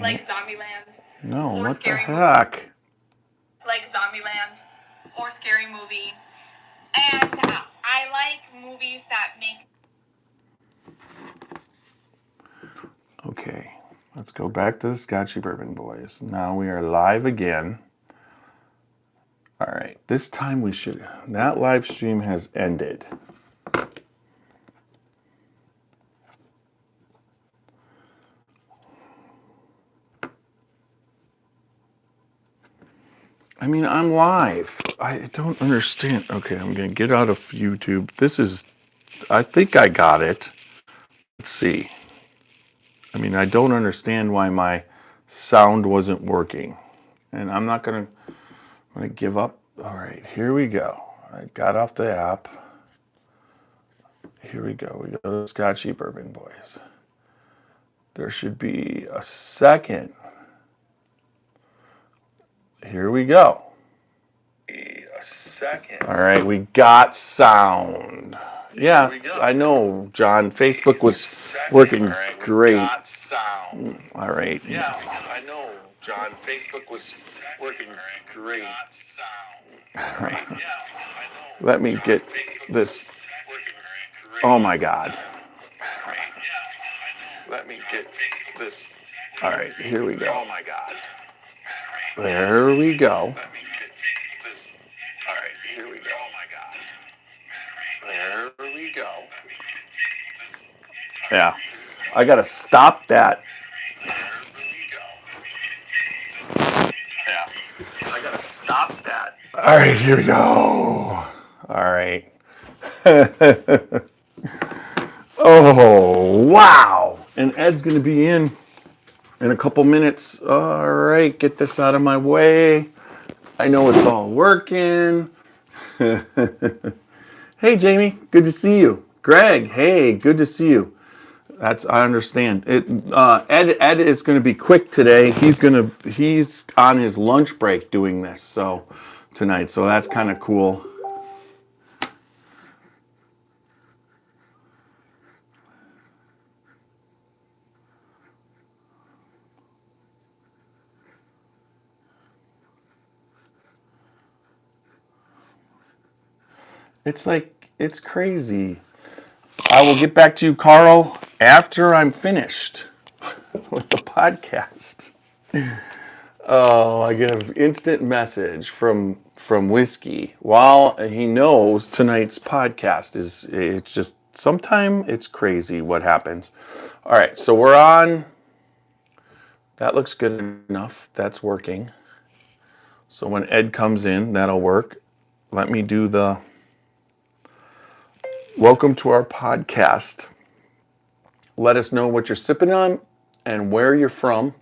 Like Zombieland. No, or what the Scary heck? Movie. Like Zombieland or Scary Movie. And I like movies that make... Okay, let's go back to the Scotchy Bourbon Boys. Now we are live again. All right, this time we should... That live stream has ended. I mean, I'm live. I don't understand. Okay, I'm going to get out of YouTube. This is... I think I got it. Let's see. I mean, I don't understand why my sound wasn't working. And I'm not going to give up. All right, here we go. I got off the app. Here we go. We go to Scotchy Bourbon Boys. There should be a second. Here we go. A second. All right, we got sound. Yeah, I know, John. Facebook was working great. Got sound. All right. Yeah, I know, John. Facebook was working great. Got sound. All right. Yeah, I know. Let me get this. Oh my God. Let me get this. All right, here we go. Oh my God. There we go. Let me get this. All right, here we go. Oh my God. There we go. Yeah, I gotta stop that. Yeah, I gotta stop that. All right, here we go. All right. Oh, wow. And Ed's gonna be in a couple minutes. All right, get this out of my way. I know it's all working. Hey, Jamie, good to see you. Greg, hey, good to see you. I understand. Ed is going to be quick today. He's on his lunch break doing this tonight. So that's kind of cool. It's crazy. I will get back to you, Carl, after I'm finished with the podcast. Oh, I get an instant message from Whiskey while he knows tonight's podcast it's just, sometimes it's crazy what happens. All right, so we're on. That looks good enough. That's working. So when Ed comes in, that'll work. Let me do the welcome to our podcast. Let us know what you're sipping on and where you're from.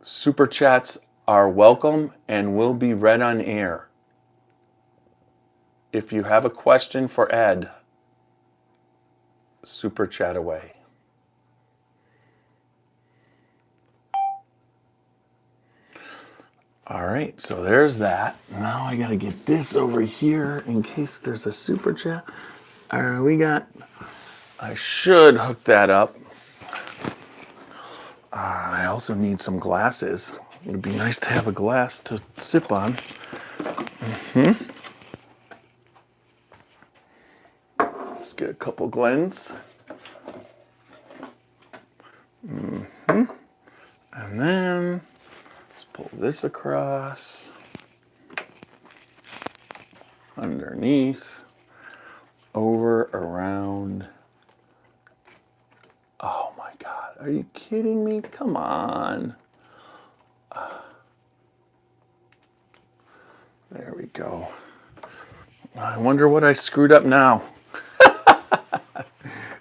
Super chats are welcome and will be read on air. If you have a question for Ed, super chat away. All right, so there's that. Now I got to get this over here in case there's a super chat. All right, I should hook that up. I also need some glasses. It would be nice to have a glass to sip on. Let's get a couple Glens. And then let's pull this across, underneath, over, around. Oh my God, are you kidding me? Come on. There we go. I wonder what I screwed up now.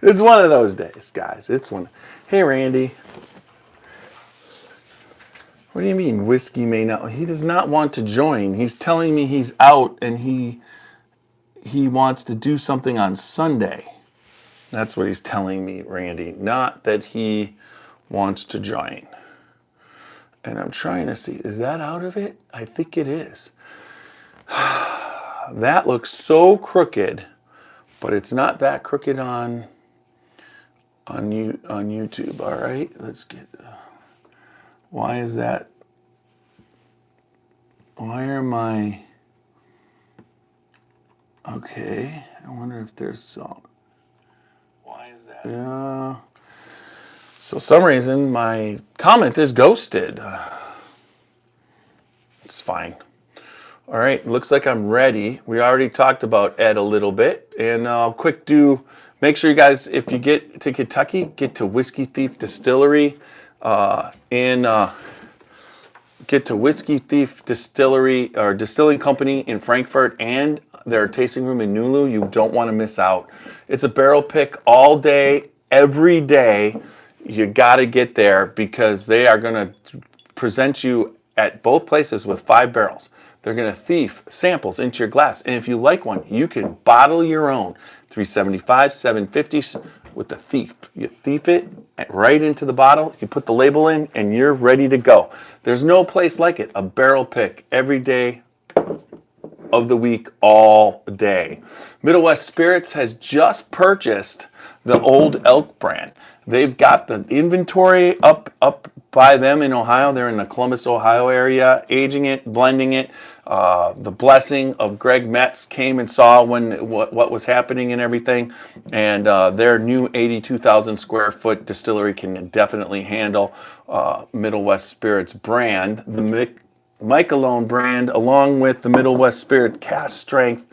It's one of those days, guys. It's one. Hey, Randy. What do you mean Whiskey may not? He does not want to join. He's telling me he's out and he wants to do something on Sunday. That's what he's telling me, Randy. Not that he wants to join. And I'm trying to see, is that out of it? I think it is. That looks so crooked, but it's not that crooked on on YouTube. All right, let's get. Why is that? Why are my? Okay, I wonder if there's some. Why is that? Yeah. So, for some reason, my comment is ghosted. It's fine. All right, looks like I'm ready. We already talked about Ed a little bit, and I'll quick do. Make sure you guys, if you get to Kentucky, get to Whiskey Thief Distillery get to Whiskey Thief Distillery or Distilling Company in Frankfurt and their tasting room in Nulu. You don't want to miss out. It's a barrel pick all day, every day. You got to get there because they are going to present you at both places with 5 barrels. They're going to thief samples into your glass. And if you like one, you can bottle your own. 375, 750 with the thief. You thief it right into the bottle, you put the label in, and you're ready to go. There's no place like it. A barrel pick every day of the week, all day. Middle West Spirits has just purchased the Old Elk brand. They've got the inventory up by them in Ohio. They're in the Columbus, Ohio area, aging it, blending it. The blessing of Greg Metz came and saw what was happening and everything. And their new 82,000 square foot distillery can definitely handle Middle West Spirits brand. The Michelone brand, along with the Middle West Spirit cast strength,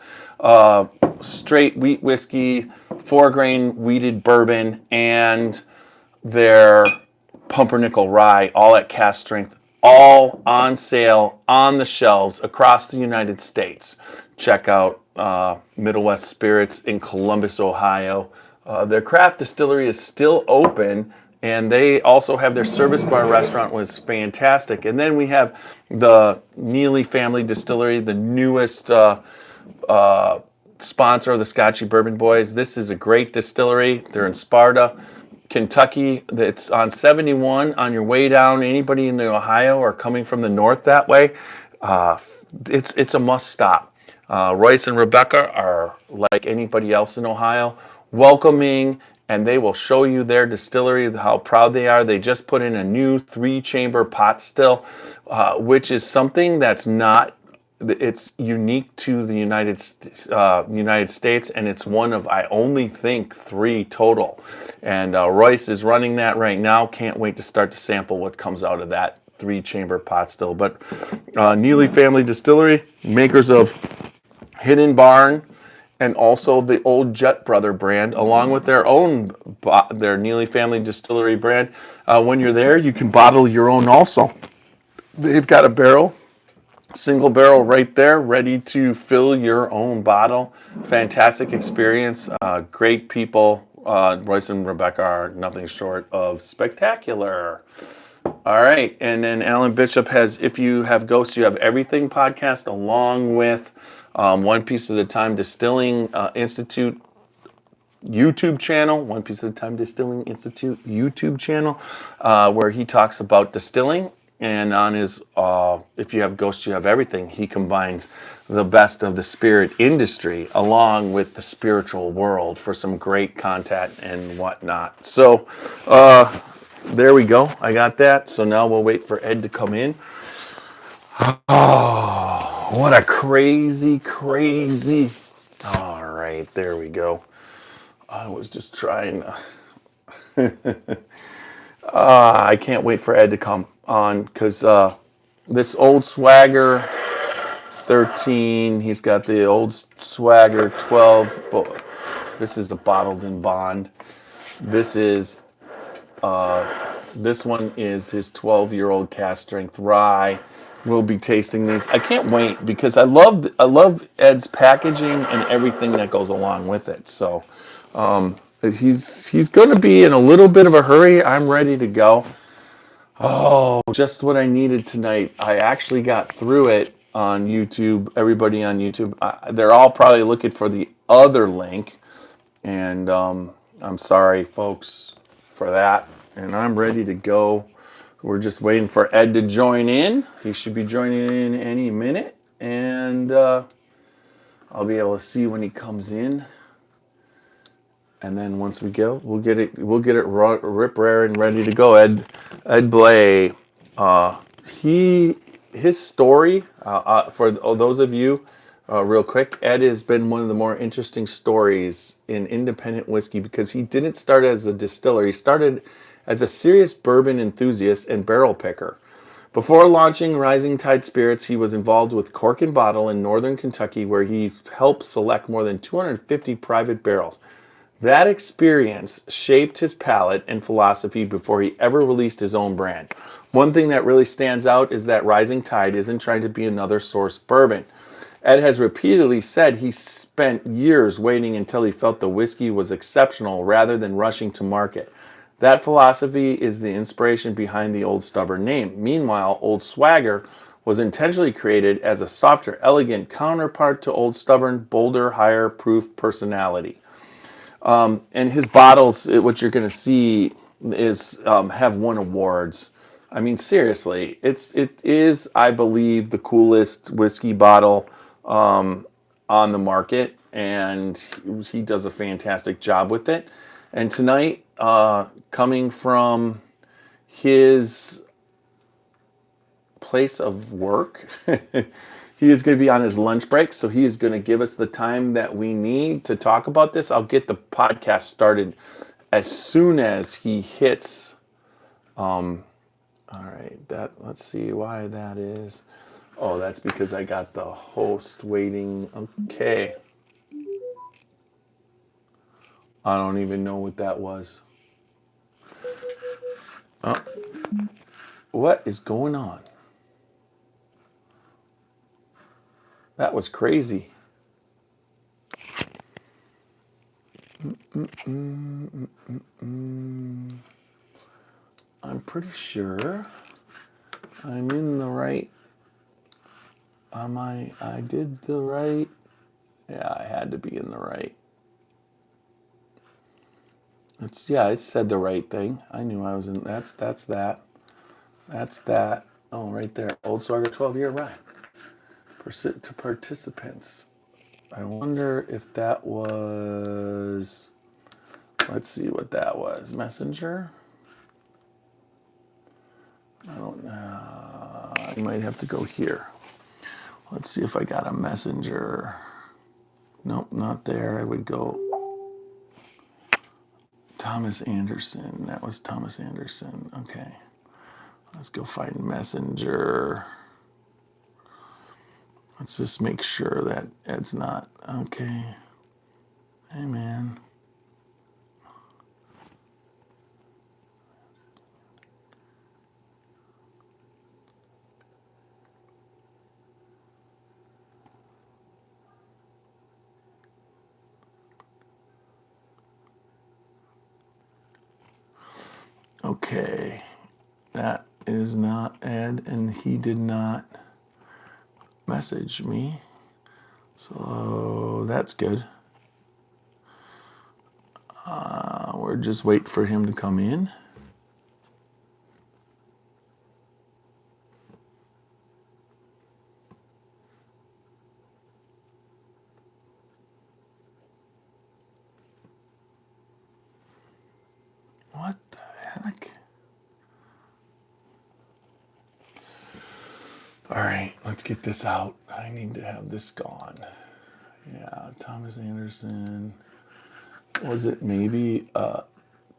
straight wheat whiskey, 4-grain wheated bourbon, and their pumpernickel rye, all at cast strength, all on sale on the shelves across the United States. Check out Middle West Spirits in Columbus, Ohio. Their craft distillery is still open, and they also have their service bar restaurant, was fantastic. And then we have the Neely Family Distillery, the newest sponsor of the Scotchy Bourbon Boys. This is a great distillery. They're in Sparta, Kentucky. It's on 71 on your way down. Anybody in Ohio or coming from the north that way, it's a must stop. Royce and Rebecca are like anybody else in Ohio, welcoming, and they will show you their distillery, how proud they are. They just put in a new 3-chamber pot still, which is something that's not, it's unique to the United States, and it's one of, I only think, 3 total. And Royce is running that right now. Can't wait to start to sample what comes out of that 3-chamber pot still. But Neely Family Distillery, makers of Hidden Barn, and also the Old Jet Brother brand, along with their own, their Neely Family Distillery brand. When you're there, you can bottle your own also. They've got a barrel, single barrel right there, ready to fill your own bottle. Fantastic experience. Great people. Royce and Rebecca are nothing short of spectacular. All right, and then Alan Bishop has If You Have Ghosts, You Have Everything podcast, along with One Piece at a Time Distilling Institute YouTube channel, One Piece at a Time Distilling Institute YouTube channel, where he talks about distilling. And on his If You Have Ghosts, You Have Everything, he combines the best of the spirit industry along with the spiritual world for some great content and whatnot. So there we go. I got that. So now we'll wait for Ed to come in. Oh, what a crazy. All right, there we go. I was just trying to... I can't wait for Ed to come on, because this old Swagger 13, he's got the old Swagger 12. This is the bottled in bond. This one is his 12-year-old cast strength rye. We'll be tasting these. I can't wait because I love Ed's packaging and everything that goes along with it. So he's going to be in a little bit of a hurry. I'm ready to go. Oh, just what I needed tonight. I actually got through it on YouTube. Everybody on YouTube, they're all probably looking for the other link, and I'm sorry, folks, for that. And I'm ready to go. We're just waiting for Ed to join in. He should be joining in any minute, and I'll be able to see when he comes in. And then once we go, we'll get it rip raring, ready to go. Ed Bley, his story for those of you, real quick. Ed has been one of the more interesting stories in independent whiskey because he didn't start as a distiller. He started as a serious bourbon enthusiast and barrel picker. Before launching Rising Tide Spirits, he was involved with Cork and Bottle in northern Kentucky, where he helped select more than 250 private barrels. That experience shaped his palate and philosophy before he ever released his own brand. One thing that really stands out is that Rising Tide isn't trying to be another source bourbon. Ed has repeatedly said he spent years waiting until he felt the whiskey was exceptional rather than rushing to market. That philosophy is the inspiration behind the Old Stubborn name. Meanwhile, Old Swagger was intentionally created as a softer, elegant counterpart to Old Stubborn, bolder, higher proof personality. And his bottles, what you're going to see, is have won awards. I mean, seriously, it is, I believe, the coolest whiskey bottle on the market, and he does a fantastic job with it. And tonight, coming from his place of work, he is going to be on his lunch break, so he is going to give us the time that we need to talk about this. I'll get the podcast started as soon as he hits. All right, let's see why that is. Oh, that's because I got the host waiting. Okay. I don't even know what that was. What is going on? That was crazy. I'm pretty sure I'm in the right. I did the right. Yeah, I had to be in the right. It said the right thing. I knew I was in. That's that. That's that. Oh, right there. Old Swagger 12-year ride. To participants. I wonder if that was. Let's see what that was. Messenger? I don't know. I might have to go here. Let's see if I got a messenger. Nope, not there. I would go. Thomas Anderson. That was Thomas Anderson. Okay. Let's go find messenger. Let's just make sure that Ed's not. Okay. Hey, man. Okay. That is not Ed, and he did not message me. So that's good. We're just waiting for him to come in. What the heck? All right, let's get this out. I need to have this gone. Yeah, Thomas Anderson. Was it maybe a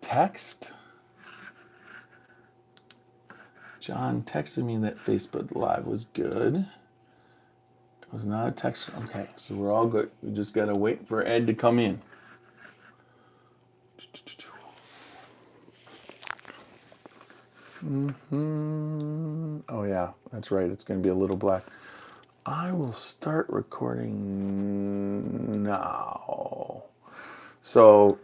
text? John texted me that Facebook Live was good. It was not a text. Okay, so we're all good. We just got to wait for Ed to come in. Oh, yeah, that's right. It's going to be a little black. I will start recording now. So,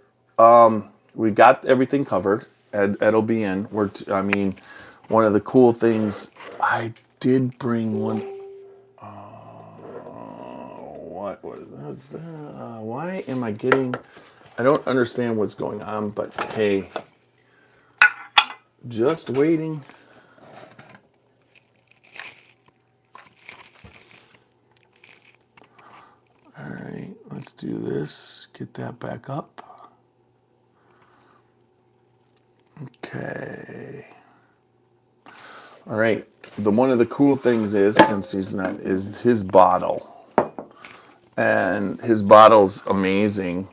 we got everything covered. Ed'll be in. One of the cool things, I did bring one. What was that? Why am I getting? I don't understand what's going on, but hey, just waiting. All right, let's do this. Get that back up. Okay. All right. One of the cool things is, since he's not, is his bottle. And his bottle's amazing.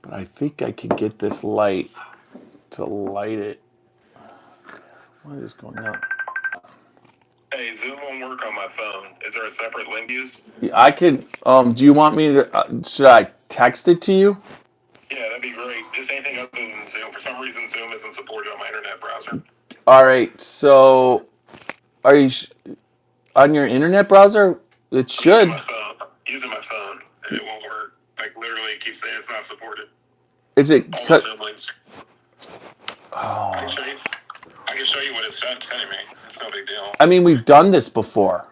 But I think I could get this light to light it. What is going on? Hey, Zoom won't work on my phone. Is there a separate link to use? I could. Do you want me to? Should I text it to you? Yeah, that'd be great. Just anything other than Zoom. For some reason, Zoom isn't supported on my internet browser. All right. So, are you on your internet browser? It should. Using my phone, and it won't work. Like literally, it keeps saying it's not supported. Is it? All the Zoom links. I can show you what it's sending me. It's no big deal. I mean, we've done this before.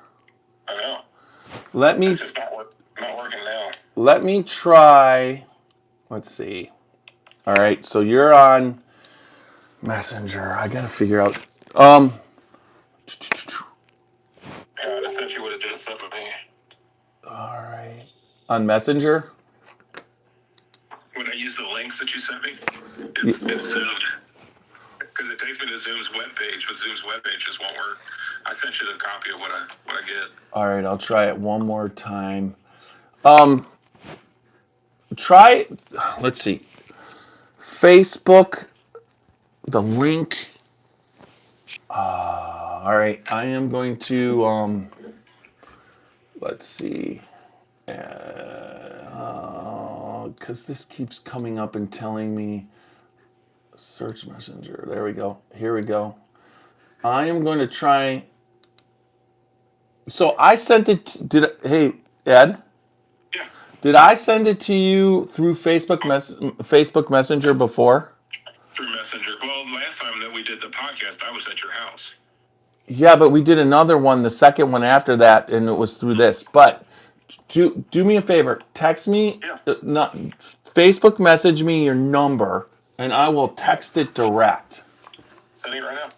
I know. Let me. It's just not working now. Let me try. Let's see. All right. So you're on Messenger. I gotta figure out. Yeah, I just sent you what it just sent me. All right. On Messenger. When I use the links that you sent me, it's Zoom. Because it takes me to Zoom's webpage, but Zoom's webpage just won't work. I sent you the copy of what I get. All right, I'll try it one more time. Try. Let's see. Facebook. The link. All right, I am going to. Let's see. Because this keeps coming up and telling me. Search Messenger. There we go. Here we go. I am going to try. So I sent it. Hey, Ed? Yeah. Did I send it to you through Facebook Messenger before? Through Messenger. Well, last time that we did the podcast, I was at your house. Yeah, but we did another one, the second one after that, and it was through this. But do me a favor. Text me. Yeah. Facebook message me your number, and I will text it direct. Sending it right now.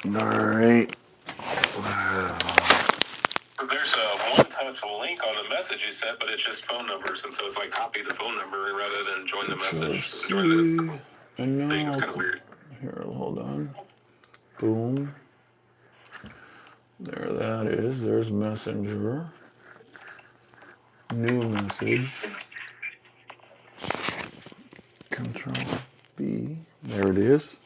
All right. So there's a one-touch link on the message you sent, but it's just phone numbers, and so it's like copy the phone number rather than join the message. Join the thing. It's kind of weird. Here, hold on. Boom. There that is. There's Messenger. New message. Control B. There it is.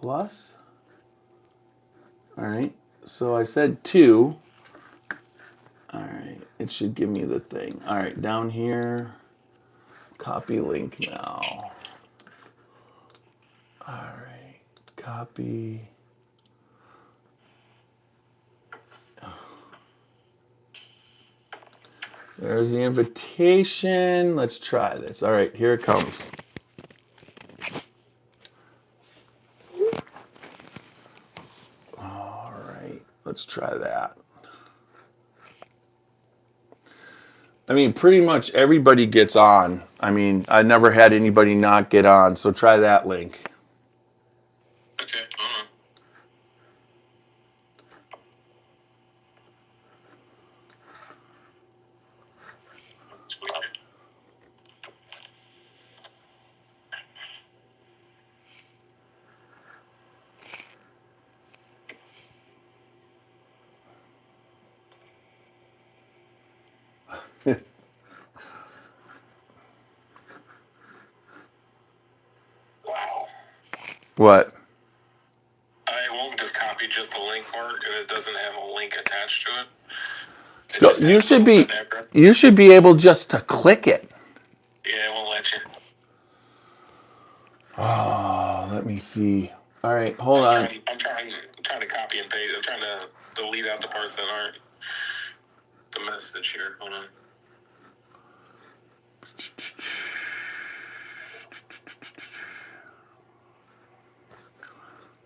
Plus. All right. So I said 2. All right. It should give me the thing. All right. Down here. Copy link now. All right. Copy. There's the invitation. Let's try this. All right, here it comes. All right, let's try that. I mean, pretty much everybody gets on. I mean, I never had anybody not get on, so try that link. Okay. Wow. What? I won't just copy just the link for it, and it doesn't have a link attached to it. You should be able just to click it. Yeah, it won't let you. Oh, let me see. All right, hold on. I'm trying to copy and paste. I'm trying to delete out the parts that aren't the message here. Hold on.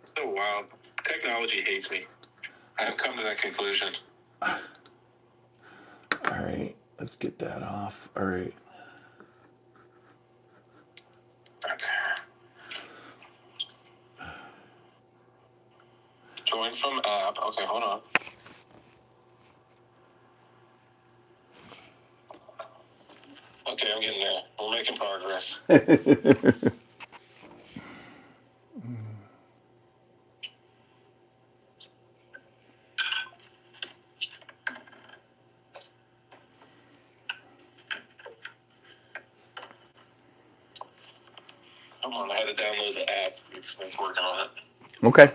So wild. Technology hates me. I have come to that conclusion. All right, let's get that off. All right. Okay, I'm getting there. We're making progress. Come on, I had to download the app. It's working on it. Okay.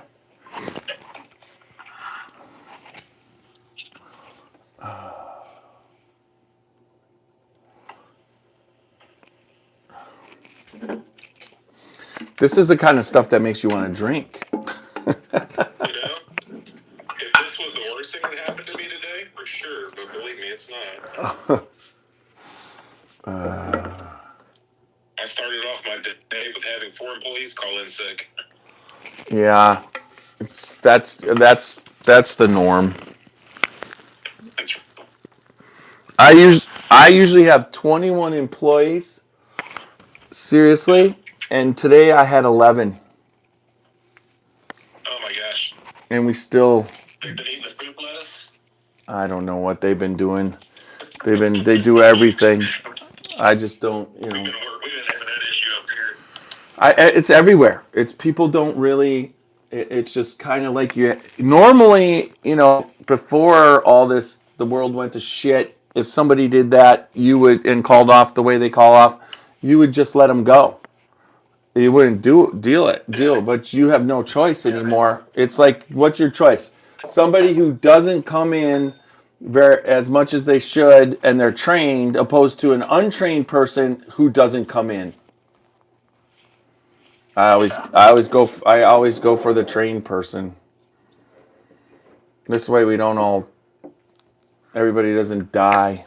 This is the kind of stuff that makes you want to drink. You know, if this was the worst thing that happened to me today, for sure. But believe me, it's not. I started off my day with having 4 employees call in sick. Yeah, that's the norm. I usually have 21 employees. Seriously, and today I had 11. Oh my gosh! And we still. They've been eating the fruit lettuce. I don't know what they've been doing. They do everything. I just don't, We've been having that issue up here. It's everywhere. It's people don't really. It's just kind of like you. Normally, before all this, the world went to shit. If somebody did that, you would and called off the way they call off, you would just let them go. You wouldn't deal, but you have no choice anymore. It's like, what's your choice? Somebody who doesn't come in as much as they should, and they're trained, opposed to an untrained person who doesn't come in. I always go for the trained person. This way we don't everybody doesn't die.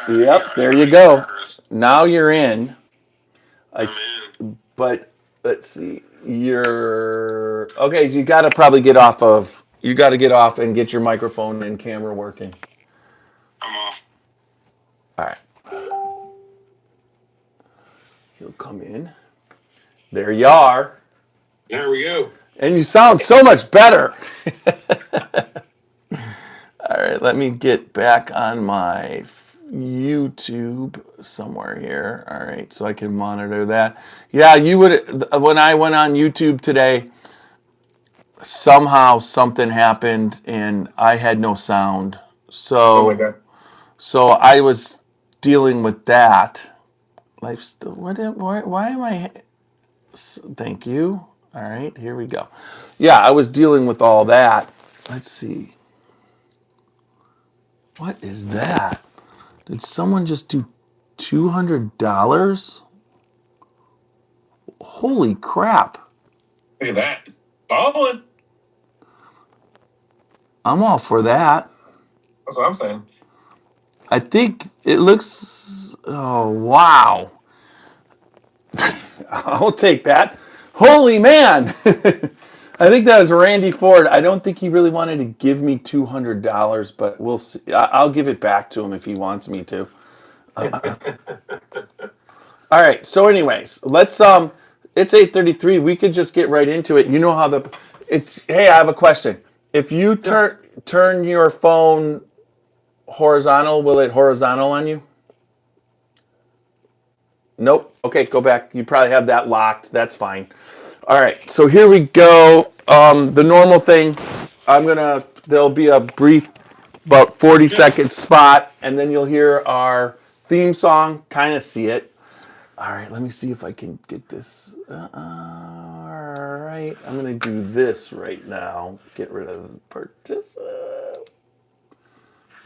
Yep, there you go. Now you're in. But let's see. You're okay. You got to probably get off and get your microphone and camera working. I'm off. All right. He'll come in. There you are. There we go. And you sound so much better. All right, let me get back on my YouTube somewhere here. All right, so I can monitor that. Yeah, you would. When I went on YouTube today, somehow something happened and I had no sound. So I was dealing with that. Life still. Why am I? Thank you. All right, here we go. Yeah, I was dealing with all that. Let's see. What is that? Did someone just do $200? Holy crap. Look at that. Ballin'. I'm all for that. That's what I'm saying. I think it looks... Oh, wow. I'll take that. Holy man. I think that was Randy Ford. I don't think he really wanted to give me $200, but we'll see. I'll give it back to him if he wants me to. All right. So, anyways, let's it's 8:33. We could just get right into it. You know how Hey, I have a question. If you turn your phone horizontal, will it horizontal on you? Nope. Okay, go back. You probably have that locked. That's fine. All right, so here we go. The normal thing, there'll be a brief, about 40-second spot, and then you'll hear our theme song, kind of see it. All right, let me see if I can get this. All right, I'm going to do this right now. Get rid of the participant.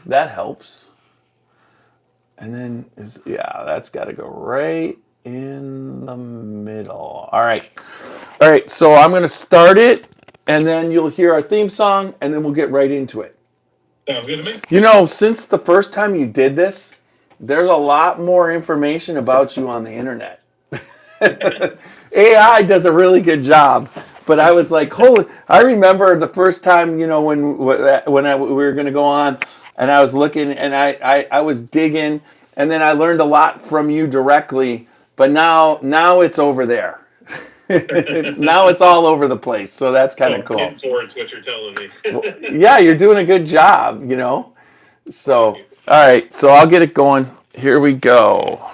That helps. And then, that's got to go right in the middle. All right, so I'm going to start it, and then you'll hear our theme song, and then we'll get right into it. Sounds good to me. Since the first time you did this, there's a lot more information about you on the internet. AI does a really good job, but I was like, I remember the first time, when we were going to go on, and I was looking, and I was digging, and then I learned a lot from you directly, but now it's over there. Now it's all over the place, so that's kind of cool. Towards what you're telling me. Yeah, you're doing a good job, So All right, so I'll get it going. Here we go.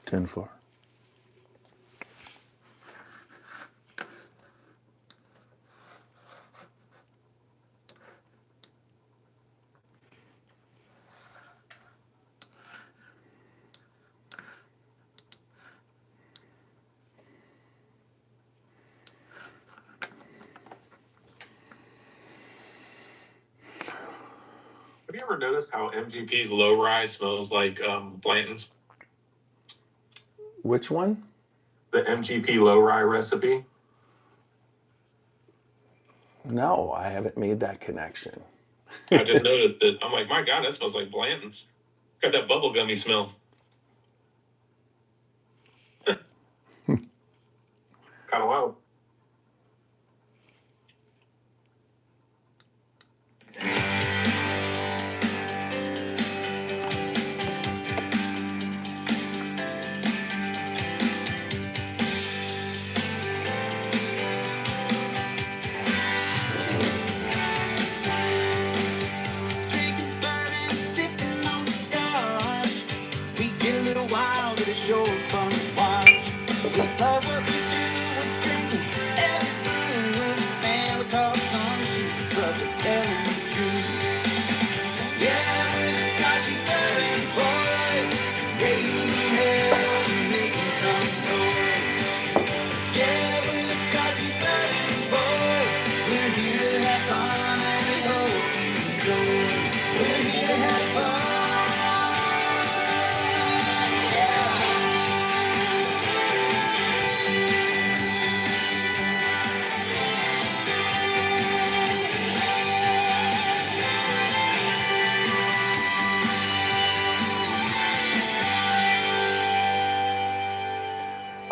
Ten four. Have you ever noticed how MGP's low rye smells like Blanton's? Which one? The MGP low rye recipe. No, I haven't made that connection. I just noticed that. I'm like, my God, that smells like Blanton's. It's got that bubblegummy smell. Kind of wild. Drinking bourbon, sipping on some scotch. We get a little wild, but it's sure fun to watch. We love what we do, we're drinking every brew. Man, we talk some shit, but we're telling the truth. Yeah, we're the Scotchy bourbon boys, raising hell and making some noise. Yeah, we're the Scotchy bourbon boys. We're here to have fun and we hope you enjoy. We're here to have fun.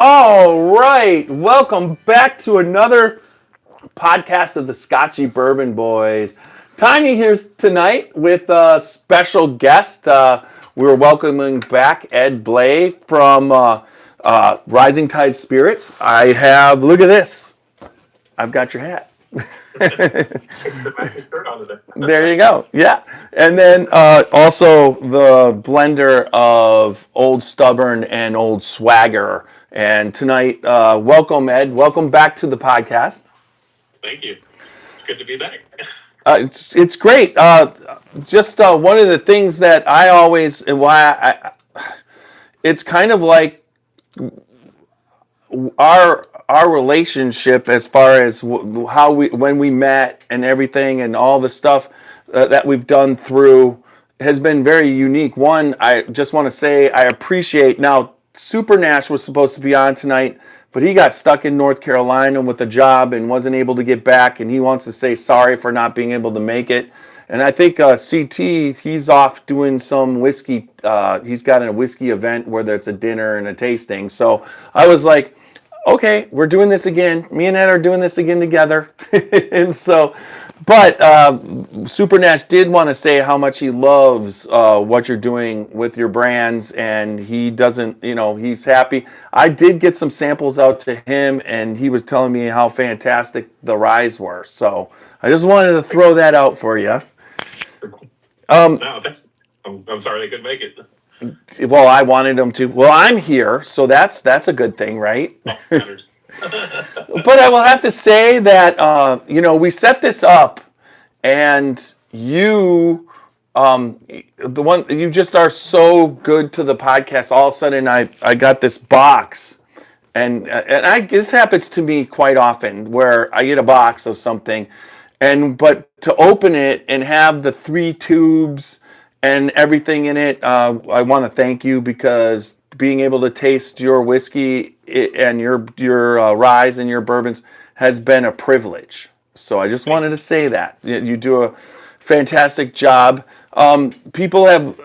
All right, welcome back to another podcast of the Scotchy Bourbon Boys. Tiny here's tonight with a special guest. We're welcoming back Ed Bley from Rising Tide Spirits. I have, look at this. I've got your hat. There you go. Yeah. And then also the blender of Old Stubborn and Old Swagger. And tonight, welcome, Ed. Welcome back to the podcast. Thank you. It's good to be back. It's great. Just one of the things that I always, and why it's kind of like our relationship as far as how when we met and everything and all the stuff that we've done through has been very unique. One, I just want to say I appreciate now. Super Nash was supposed to be on tonight, but he got stuck in North Carolina with a job and wasn't able to get back, and he wants to say sorry for not being able to make it. And I think CT, he's off doing some whiskey. He's got a whiskey event where there's a dinner and a tasting. So I was like, okay, we're doing this again. Me and Ed are doing this again together. And so, but Super Nash did want to say how much he loves what you're doing with your brands, and he doesn't, he's happy. I did get some samples out to him, and he was telling me how fantastic the ryes were. So I just wanted to throw that out for you. No, thanks. I'm sorry I couldn't make it. Well, I wanted him to. Well, I'm here, so that's a good thing, right? Matters. But I will have to say that we set this up, and you, you just are so good to the podcast. All of a sudden, I got this box, and this happens to me quite often, where I get a box of something, but to open it and have the 3 tubes and everything in it, I want to thank you, because being able to taste your whiskey and your ryes and your bourbons has been a privilege. So I just wanted to say that you do a fantastic job. People have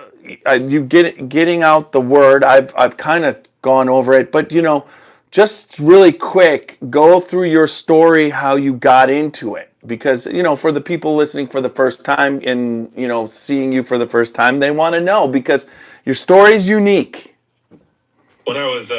getting out the word. I've kind of gone over it, but just really quick, go through your story, how you got into it. Because, for the people listening for the first time and, seeing you for the first time, they want to know, because your story is unique. When I was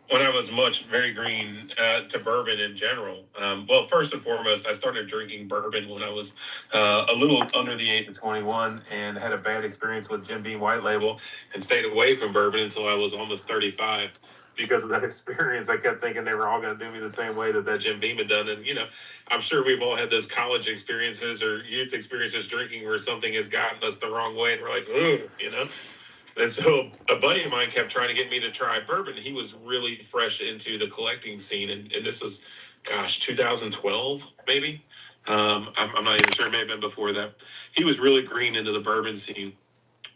when I was very green to bourbon in general. Well, first and foremost, I started drinking bourbon when I was a little under the age of 21 and had a bad experience with Jim Beam White Label and stayed away from bourbon until I was almost 35. Because of that experience, I kept thinking they were all going to do me the same way that Jim Beam had done. And, I'm sure we've all had those college experiences or youth experiences drinking where something has gotten us the wrong way and we're like, ooh. And so a buddy of mine kept trying to get me to try bourbon. He was really fresh into the collecting scene. And this was, 2012, maybe. I'm not even sure. It may have been before that. He was really green into the bourbon scene.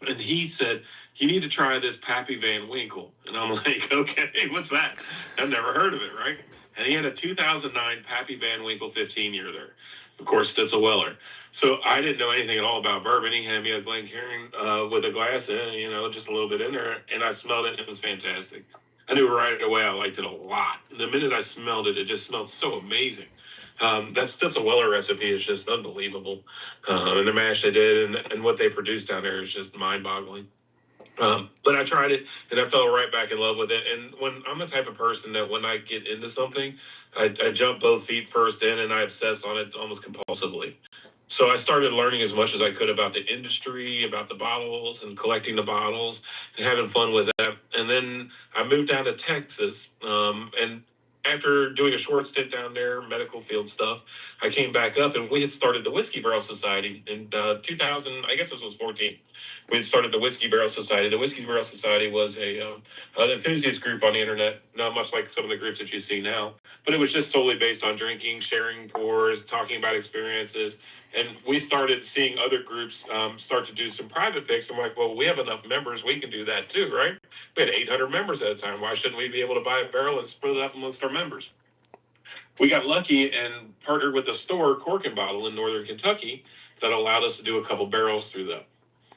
And he said, you need to try this Pappy Van Winkle. And I'm like, okay, what's that? I've never heard of it, right? And he had a 2009 Pappy Van Winkle 15-year there. Of course, it's a Weller. So I didn't know anything at all about bourbon. He handed me a Glencairn with a glass in, just a little bit in there. And I smelled it. It was fantastic. I knew right away I liked it a lot. The minute I smelled it, it just smelled so amazing. That's a Weller recipe is just unbelievable. And the mash they did and what they produced down there is just mind-boggling. But I tried it and I fell right back in love with it. And when I'm the type of person that when I get into something, I jump both feet first in and I obsess on it almost compulsively. So I started learning as much as I could about the industry, about the bottles and collecting the bottles and having fun with that. And then I moved down to Texas. And after doing a short stint down there, medical field stuff, I came back up and we had started the Whiskey Barrel Society in 2000, I guess this was 14. We had started the Whiskey Barrel Society. The Whiskey Barrel Society was an enthusiast group on the internet, not much like some of the groups that you see now, but it was just solely based on drinking, sharing pours, talking about experiences. And we started seeing other groups start to do some private picks. I'm like, well, we have enough members. We can do that too, right? We had 800 members at a time. Why shouldn't we be able to buy a barrel and split it up amongst our members? We got lucky and partnered with a store, Cork and Bottle in Northern Kentucky, that allowed us to do a couple barrels through them.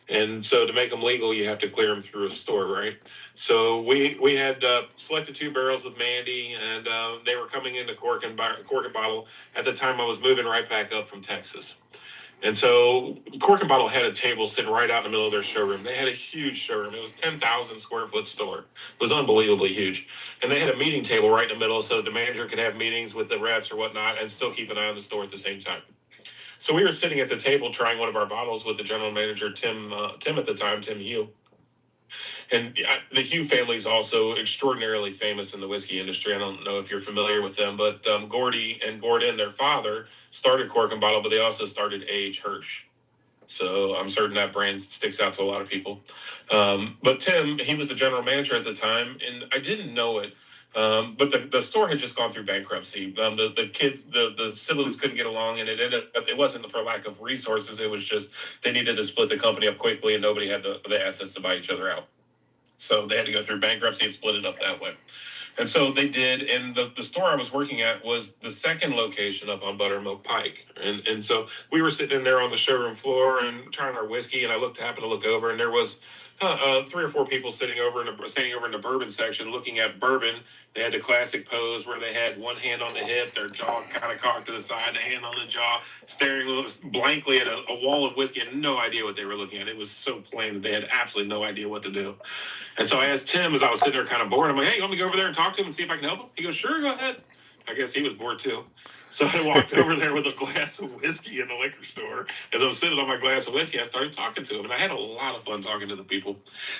And so to make them legal, you have to clear them through a store, right? So we had selected 2 barrels with Mandy, and they were coming into Cork and Bottle. At the time, I was moving right back up from Texas. And so Cork and Bottle had a table sitting right out in the middle of their showroom. They had a huge showroom. It was 10,000 square foot store. It was unbelievably huge. And they had a meeting table right in the middle so the manager could have meetings with the reps or whatnot and still keep an eye on the store at the same time. So we were sitting at the table trying one of our bottles with the general manager, Tim at the time, Tim Hugh. And the Hugh family is also extraordinarily famous in the whiskey industry. I don't know if you're familiar with them, but Gordy and Gordon, their father, started Cork and Bottle, but they also started A.H. Hirsch. So I'm certain that brand sticks out to a lot of people. But Tim, he was the general manager at the time, and I didn't know it. But the store had just gone through bankruptcy. The kids, the siblings couldn't get along, and it wasn't for lack of resources. It was just they needed to split the company up quickly, and nobody had the assets to buy each other out. So they had to go through bankruptcy and split it up that way. And so they did, and the store I was working at was the second location up on Buttermilk Pike. And so we were sitting in there on the showroom floor and trying our whiskey, and I happened to look over, and there was 3 or 4 people standing over in the bourbon section looking at bourbon. They had the classic pose where they had one hand on the hip, their jaw kind of cocked to the side, the hand on the jaw, staring blankly at a wall of whiskey and no idea what they were looking at. It was so plain that they had absolutely no idea what to do. And so I asked Tim as I was sitting there kind of bored. I'm like, hey, you want me to go over there and talk to him and see if I can help him? He goes, sure, go ahead. I guess he was bored too. So I walked over there with a glass of whiskey in the liquor store. As I was sitting on my glass of whiskey, I started talking to him, and I had a lot of fun talking to the people.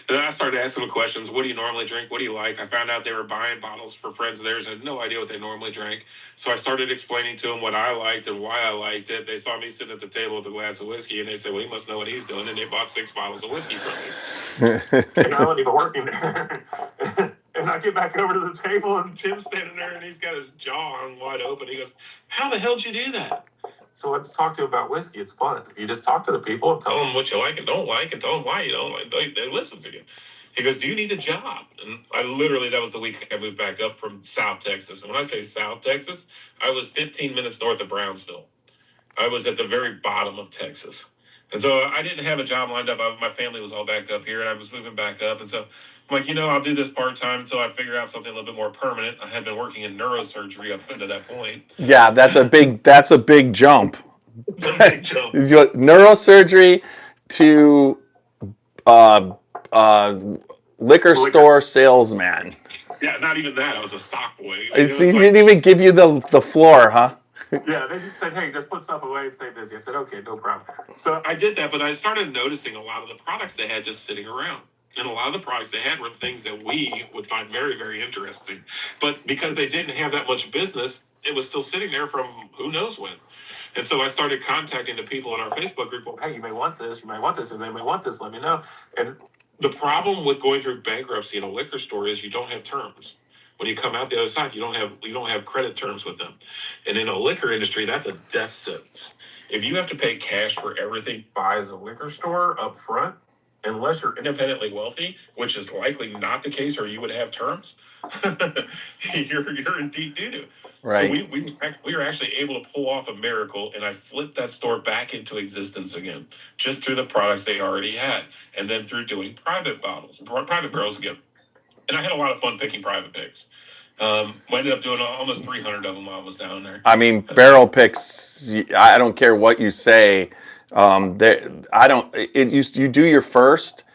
And then I started asking them questions. What do you normally drink? What do you like? I found out they were buying bottles for friends of theirs. I had no idea what they normally drank. So I started explaining to them what I liked and why I liked it. They saw me sitting at the table with a glass of whiskey, and they said, well, he must know what he's doing. And they bought 6 bottles of whiskey from me. And I wasn't even working there. And I get back over to the table, and Tim's standing there, and he's got his jaw on wide open. He goes, how the hell did you do that? So let's talk to you about whiskey. It's fun. If you just talk to the people and tell them what you like and don't like, and tell them why you don't like, they listen to you. He goes, do you need a job? And that was the week I moved back up from South Texas. And when I say South Texas, I was 15 minutes north of Brownsville. I was at the very bottom of Texas. And so I didn't have a job lined up. My family was all back up here, and I was moving back up. And so I'm like, I'll do this part-time until I figure out something a little bit more permanent. I had been working in neurosurgery up until that point. Yeah, that's a big jump. It's a big jump. Neurosurgery to liquor store salesman. Yeah, not even that. I was a stock boy. So he didn't even give you the floor, huh? Yeah, they just said, "Hey, just put stuff away and stay busy." I said, "Okay, no problem." So I did that, but I started noticing a lot of the products they had just sitting around, and a lot of the products they had were things that we would find very, very interesting. But because they didn't have that much business, it was still sitting there from who knows when. And so I started contacting the people in our Facebook group. Well, hey, you may want this, you may want this, and they may want this. Let me know. And the problem with going through bankruptcy in a liquor store is you don't have terms. When you come out the other side, you don't have credit terms with them. And in a liquor industry, that's a death sentence. If you have to pay cash for everything buys a liquor store up front, unless you're independently wealthy, which is likely not the case, or you would have terms, you're in deep doo doo. Right. So we were actually able to pull off a miracle, and I flipped that store back into existence again, just through the products they already had, and then through doing private barrels again. And I had a lot of fun picking private picks. I ended up doing almost 300 of them while I was down there. I mean, barrel picks. I don't care what you say. I don't. You do your first,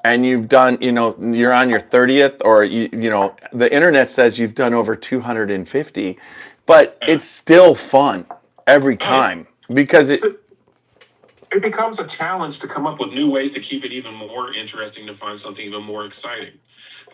and you've done. You're on your 30th, or the internet says you've done over 250, but it's still fun every time because it becomes a challenge to come up with new ways to keep it even more interesting, to find something even more exciting.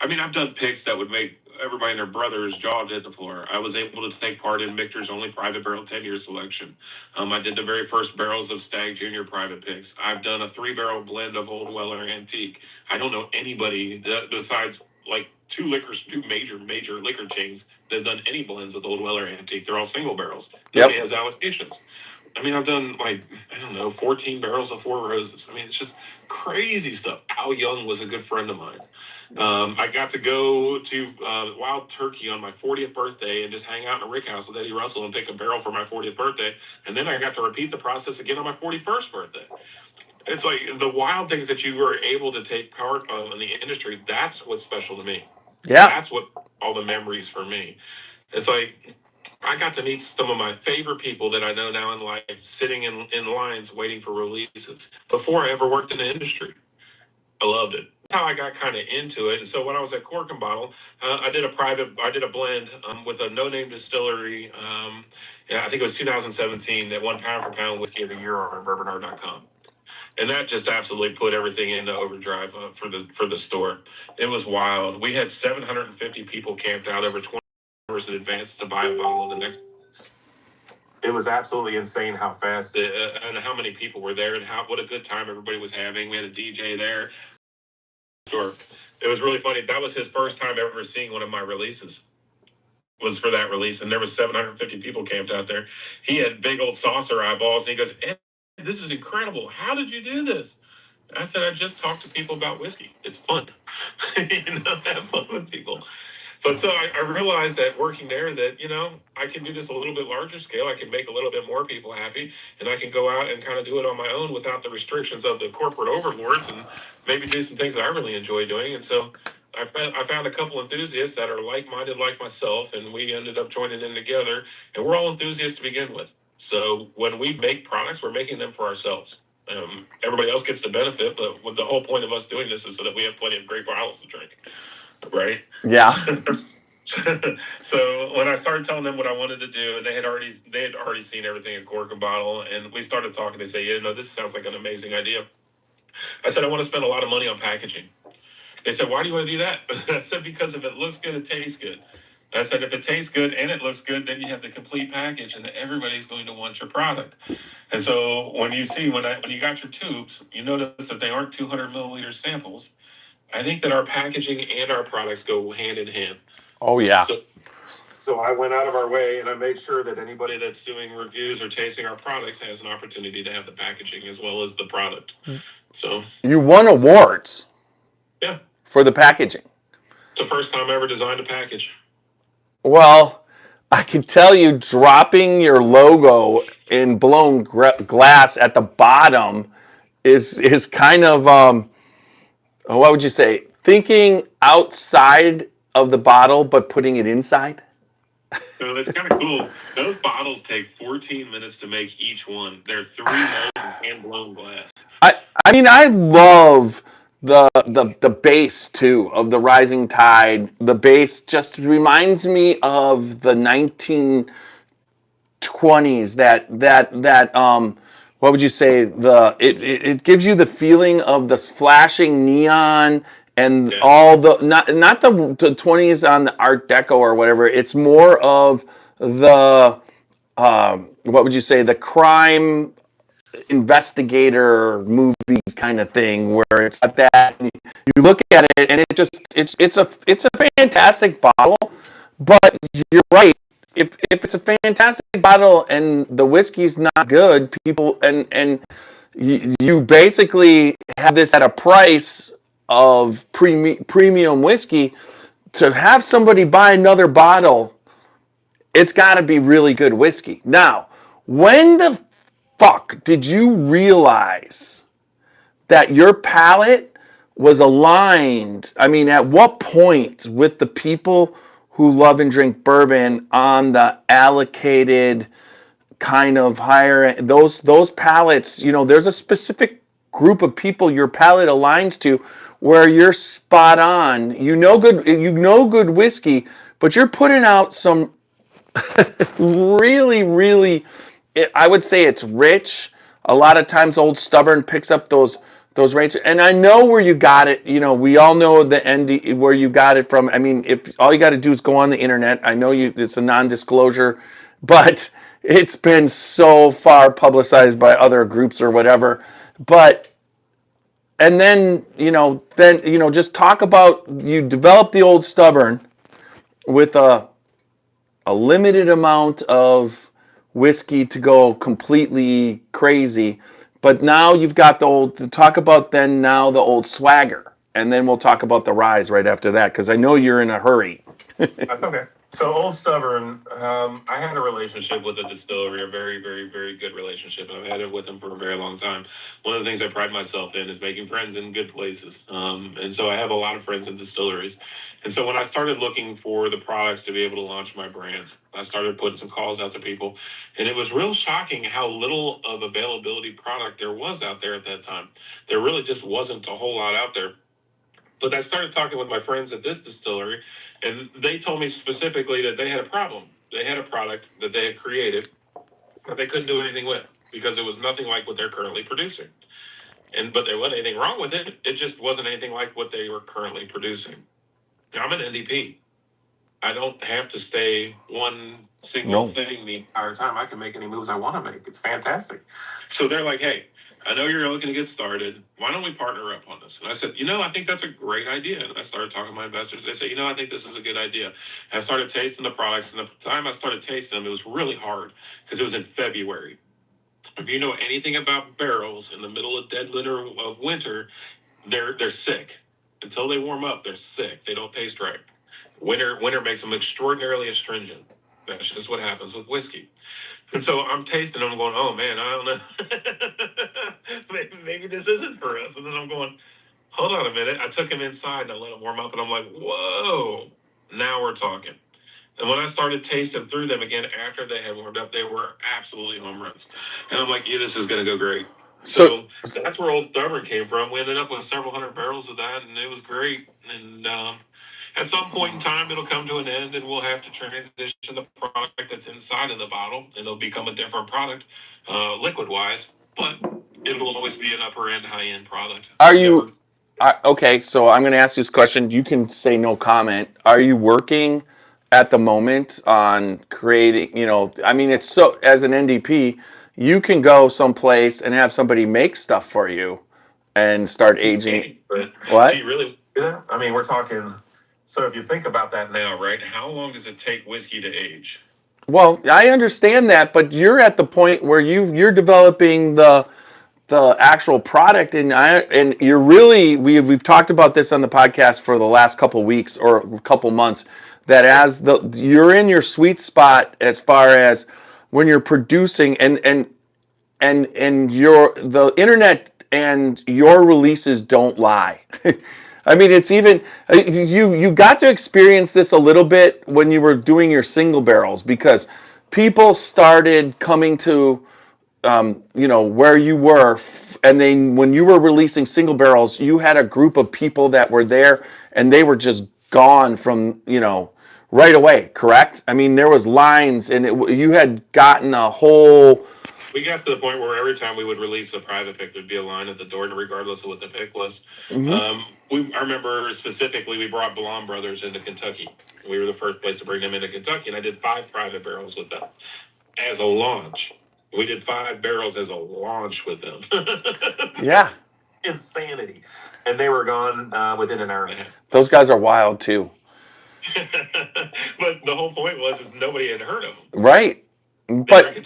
I mean, I've done picks that would make everybody and their brother's jaw hit the floor. I was able to take part in Michter's only private barrel 10-year selection. I did the very first barrels of Stag Junior private picks. I've done a 3-barrel blend of Old Weller Antique. I don't know anybody besides like two major liquor chains that have done any blends with Old Weller Antique. They're all single barrels. Nobody has allocations. I mean, I've done 14 barrels of Four Roses. I mean, it's just crazy stuff. Al Young was a good friend of mine. I got to go to Wild Turkey on my 40th birthday and just hang out in a rick house with Eddie Russell and pick a barrel for my 40th birthday. And then I got to repeat the process again on my 41st birthday. It's like the wild things that you were able to take part of in the industry. That's what's special to me. Yeah. That's what all the memories for me. It's like I got to meet some of my favorite people that I know now in life, sitting in lines waiting for releases before I ever worked in the industry. I loved it. That's how I got kind of into it. And so when I was at Cork and Bottle, I did a blend with a no-name distillery. I think it was 2017 that won pound for pound whiskey of the year on bourbonr.com. And that just absolutely put everything into overdrive for the store. It was wild. We had 750 people camped out over 20 hours in advance to buy a bottle of the next. It was absolutely insane how fast and how many people were there and what a good time everybody was having. We had a DJ there. Sure. It was really funny. That was his first time ever seeing one of my releases. Was for that release, and there was 750 people camped out there. He had big old saucer eyeballs, and he goes, "Ed, this is incredible. How did you do this?" I said, "I just talk to people about whiskey. It's fun. Have fun with people." But so I realized that working there that, I can do this a little bit larger scale. I can make a little bit more people happy, and I can go out and kind of do it on my own without the restrictions of the corporate overlords, and maybe do some things that I really enjoy doing. And so I found a couple enthusiasts that are like-minded like myself, and we ended up joining in together, and we're all enthusiasts to begin with. So when we make products, we're making them for ourselves. Everybody else gets the benefit, but the whole point of us doing this is so that we have plenty of great bottles to drink. Right? Yeah. So when I started telling them what I wanted to do, and they had already seen everything at Cork and Bottle, and we started talking, they say, this sounds like an amazing idea. I said, I want to spend a lot of money on packaging. They said, why do you want to do that? I said, because if it looks good, it tastes good. I said, if it tastes good and it looks good, then you have the complete package, and everybody's going to want your product. And so when you got your tubes, you notice that they aren't 200 milliliter samples. I think that our packaging and our products go hand in hand. Oh, yeah. So I went out of our way, and I made sure that anybody that's doing reviews or tasting our products has an opportunity to have the packaging as well as the product. So you won awards. Yeah. For the packaging. It's the first time I ever designed a package. Well, I can tell you, dropping your logo in blown glass at the bottom is kind of what would you say? Thinking outside of the bottle, but putting it inside? No, that's kind of cool. Those bottles take 14 minutes to make each one. They're 3 molds and blown glass. I mean, I love the base too of the Rising Tide. The base just reminds me of the 1920s. That what would you say? It gives you the feeling of the flashing neon and all the not the 20s on the Art Deco or whatever. It's more of the what would you say, the crime investigator movie kind of thing, where it's got that. You look at it and it's a fantastic bottle, but you're right. If it's a fantastic bottle and the whiskey's not good, people and you basically have this at a price of premium whiskey. To have somebody buy another bottle, it's got to be really good whiskey. Now, when the fuck did you realize that your palate was aligned? I mean, at what point with the people who love and drink bourbon on the allocated kind of higher those palates, there's a specific group of people your palate aligns to where you're spot on. Good whiskey, but you're putting out some really, really, I would say it's rich. A lot of times Old Stubborn picks up those rates. And I know where you got it. We all know where you got it from. I mean, if all you got to do is go on the internet. I know it's a non-disclosure, but it's been so far publicized by other groups or whatever. But, and then just talk about, you develop the Old Stubborn with a limited amount of whiskey to go completely crazy. But now you've got the old swagger. And then we'll talk about the rise right after that, because I know you're in a hurry. That's okay. So Old Stubborn, I had a relationship with the distillery, a very, very, very good relationship. I've had it with them for a very long time. One of the things I pride myself in is making friends in good places. And so I have a lot of friends in distilleries. And so when I started looking for the products to be able to launch my brands, I started putting some calls out to people. And it was real shocking how little of availability product there was out there at that time. There really just wasn't a whole lot out there. But I started talking with my friends at this distillery, and they told me specifically that they had a problem. They had a product that they had created that they couldn't do anything with because it was nothing like what they're currently producing. But there wasn't anything wrong with it. It just wasn't anything like what they were currently producing. Now, I'm an NDP. I don't have to stay one single thing the entire time. I can make any moves I want to make. It's fantastic. So they're like, hey, I know you're looking to get started. Why don't we partner up on this? And I said, I think that's a great idea. And I started talking to my investors. They said, I think this is a good idea. And I started tasting the products. And the time I started tasting them, it was really hard because it was in February. If you know anything about barrels in the middle of dead of winter, they're sick. Until they warm up, they're sick. They don't taste right. Winter makes them extraordinarily astringent. That's just what happens with whiskey. And so I'm tasting them, going, oh man, I don't know. maybe this isn't for us. And then I'm going, hold on a minute. I took them inside and I let them warm up, and I'm like, whoa, now we're talking. And when I started tasting through them again after they had warmed up, they were absolutely home runs. And I'm like, yeah, this is going to go great. So that's where Old Stubborn came from. We ended up with several hundred barrels of that, and it was great. And at some point in time, it'll come to an end, and we'll have to transition the product that's inside of the bottle, and it'll become a different product, liquid-wise. But it'll always be an upper-end, high-end product. Okay, so I'm going to ask you this question. You can say no comment. Are you working at the moment on creating, it's so, as an NDP, you can go someplace and have somebody make stuff for you and start aging. What? Do you really? Yeah. I mean, we're talking. So if you think about that now, right? How long does it take whiskey to age? Well, I understand that, but you're at the point where you're developing the actual product, and you're really we've talked about this on the podcast for the last couple weeks or a couple months, that you're in your sweet spot as far as when you're producing and the internet and your releases don't lie. I mean, it's even you got to experience this a little bit when you were doing your single barrels, because people started coming to where you were, and then when you were releasing single barrels, you had a group of people that were there, and they were just gone from, right away, correct? I mean, there was lines, and you had gotten a whole... We got to the point where every time we would release a private pick, there'd be a line at the door, regardless of what the pick was. I remember specifically we brought Blonde Brothers into Kentucky. We were the first place to bring them into Kentucky, and I did 5 private barrels with them as a launch. We did 5 barrels as a launch with them. Yeah. Insanity. And they were gone within an hour and a half. Those guys are wild, too. But the whole point was is nobody had heard of them. Right. But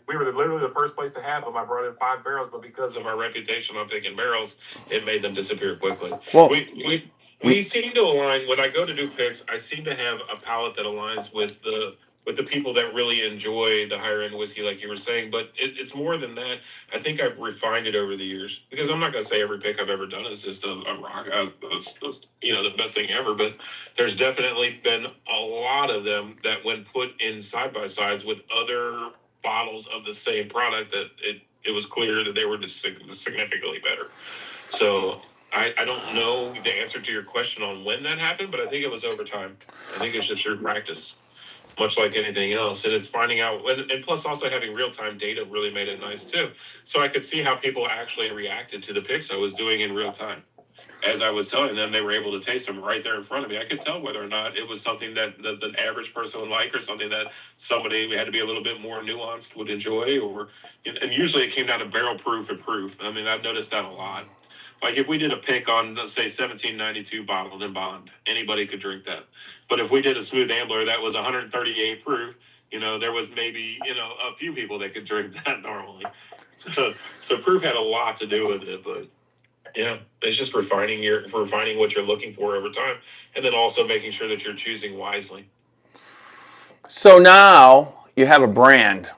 we were literally the first place to have them. I brought in 5 barrels, but because of our reputation on picking barrels, it made them disappear quickly. Well, we seem to align. When I go to do picks, I seem to have a palate that aligns with the people that really enjoy the higher end whiskey, like you were saying. But it's more than that. I think I've refined it over the years, because I'm not going to say every pick I've ever done is just a rock, the best thing ever. But there's definitely been a lot of them that, when put in side by sides with other bottles of the same product, that it was clear that they were just significantly better. So I don't know the answer to your question on when that happened, but I think it was over time. I think it's just through practice, much like anything else. And it's finding out, and plus also having real-time data really made it nice too. So I could see how people actually reacted to the picks I was doing in real time. As I was telling them, they were able to taste them right there in front of me. I could tell whether or not it was something that the average person would like, or something that somebody had to be a little bit more nuanced would enjoy. And usually it came down to barrel proof and proof. I mean, I've noticed that a lot. Like if we did a pick on, let's say, 1792 bottled in bond, anybody could drink that. But if we did a smooth ambler that was 138 proof, there was maybe, a few people that could drink that normally. So proof had a lot to do with it, but yeah, it's just refining what you're looking for over time, and then also making sure that you're choosing wisely. So now you have a brand.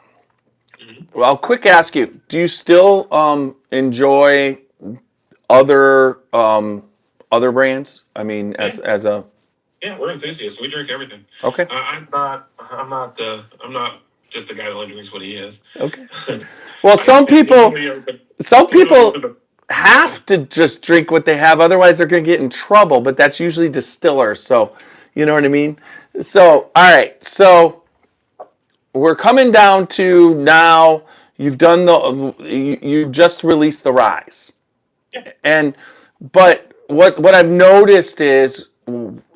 Well, I'll quick ask you, do you still enjoy other brands? I mean, as a... Yeah, we're enthusiasts. We drink everything. Okay. I'm not just the guy that only drinks what he is. Okay. Well, some people have to just drink what they have, otherwise they're going to get in trouble. But that's usually distillers. So, you know what I mean? So, all right. So we're coming down to now. You've done you just released the Rise. But what I've noticed is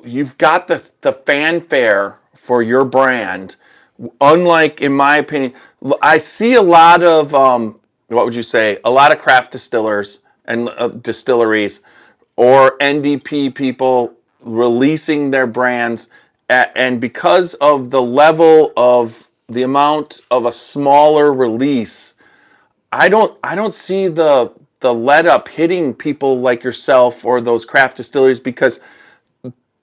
you've got the fanfare for your brand. Unlike, in my opinion, I see a lot of what would you say? A lot of craft distillers and distilleries or NDP people releasing their brands, and because of the level of the amount of a smaller release, I don't see the let up hitting people like yourself or those craft distilleries, because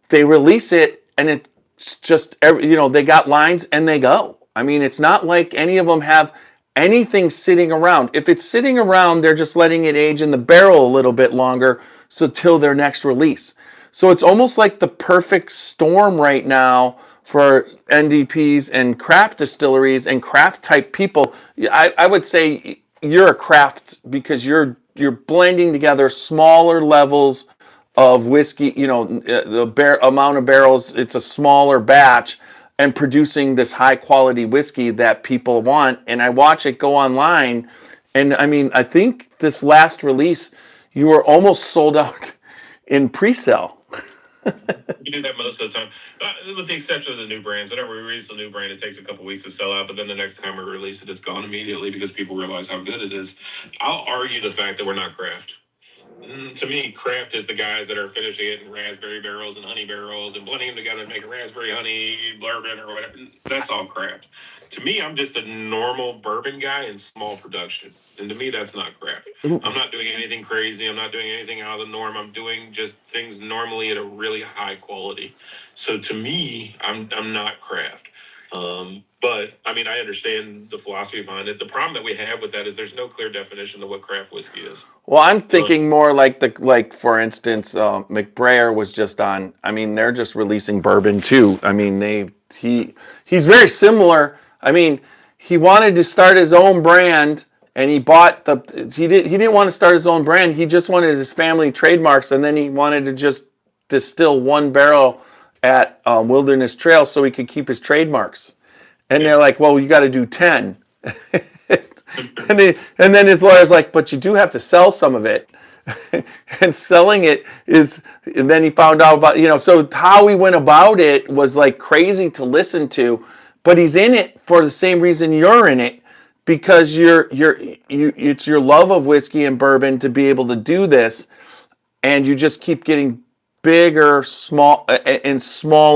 they release it and it's just they got lines and they go. I mean, it's not like any of them have anything sitting around. If it's sitting around, they're just letting it age in the barrel a little bit longer, so till their next release. So it's almost like the perfect storm right now for NDPs and craft distilleries and craft type people. I would say you're a craft because you're blending together smaller levels of whiskey, the amount of barrels, it's a smaller batch, and producing this high quality whiskey that people want. And I watch it go online, and I mean, I think this last release, you were almost sold out in pre-sale. We do that most of the time, with the exception of the new brands. Whenever we release a new brand, it takes a couple weeks to sell out, but then the next time we release it, it's gone immediately because people realize how good it is. I'll argue the fact that we're not craft. To me, craft is the guys that are finishing it in raspberry barrels and honey barrels and blending them together to make a raspberry honey bourbon or whatever. That's all craft. To me, I'm just a normal bourbon guy in small production. And to me, that's not craft. I'm not doing anything crazy. I'm not doing anything out of the norm. I'm doing just things normally at a really high quality. So to me, I'm not craft. But I mean, I understand the philosophy behind it. The problem that we have with that is there's no clear definition of what craft whiskey is. Well, I'm thinking more like for instance, McBrayer was just on. I mean, they're just releasing bourbon too. I mean, he's very similar. I mean, he wanted to start his own brand, and he bought he didn't want to start his own brand. He just wanted his family trademarks, and then he wanted to just distill one barrel at Wilderness Trail so he could keep his trademarks. And they're like, well, you got to do 10. and then his lawyer's like, but you do have to sell some of it. And selling it is, and then he found out about, so how he went about it was like crazy to listen to, but he's in it for the same reason you're in it, because it's your love of whiskey and bourbon to be able to do this, and you just keep getting bigger, small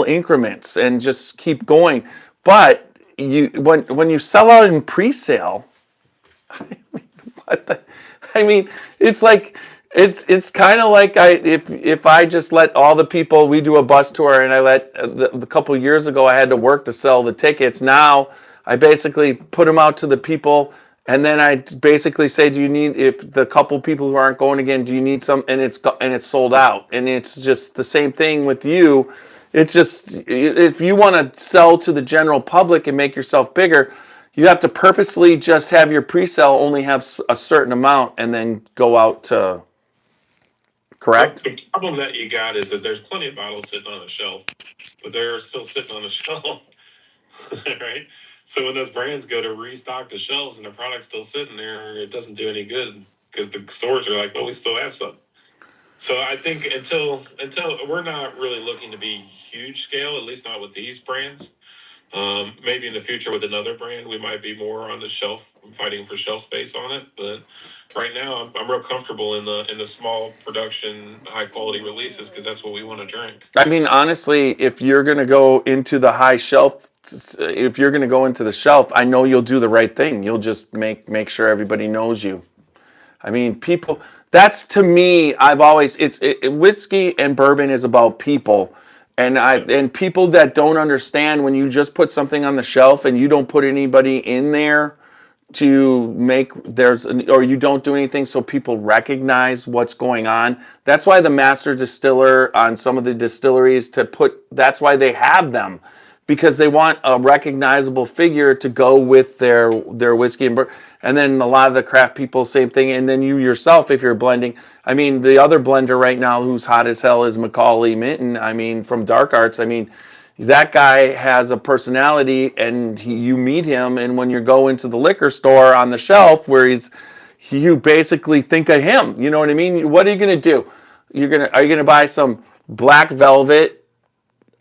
increments, and just keep going. But when you sell out in pre-sale, it's like it's kind of like if I just let all the people, we do a bus tour, and I let the couple years ago I had to work to sell the tickets. Now I basically put them out to the people, and then I basically say, do you need, if the couple people who aren't going again, do you need some? And it's sold out. And it's just the same thing with you. It's just, if you want to sell to the general public and make yourself bigger, you have to purposely just have your pre-sale only have a certain amount and then go out to, correct? The problem that you got is that there's plenty of bottles sitting on the shelf, but they're still sitting on the shelf, right? So when those brands go to restock the shelves and the product's still sitting there, it doesn't do any good because the stores are like, well, we still have some. So I think until we're not really looking to be huge scale, at least not with these brands. Maybe in the future with another brand, we might be more on the shelf, fighting for shelf space on it. But right now, I'm real comfortable in the small production, high quality releases because that's what we want to drink. I mean, honestly, if you're going to go into the high shelf, if you're going to go into the shelf, I know you'll do the right thing. You'll just make sure everybody knows you. I mean, people. That's, to me, I've always, whiskey and bourbon is about people. And people that don't understand when you just put something on the shelf and you don't put anybody in there to or you don't do anything so people recognize what's going on. That's why the master distiller on some of the distilleries that's why they have them, because they want a recognizable figure to go with their whiskey and bourbon. And then a lot of the craft people, same thing. And then you yourself, if you're blending, I mean, the other blender right now who's hot as hell is Macaulay Minton. I mean, from Dark Arts. I mean, that guy has a personality, and you meet him, and when you go into the liquor store on the shelf where you basically think of him. You know what I mean? What are you going to do? Are you gonna buy some black velvet,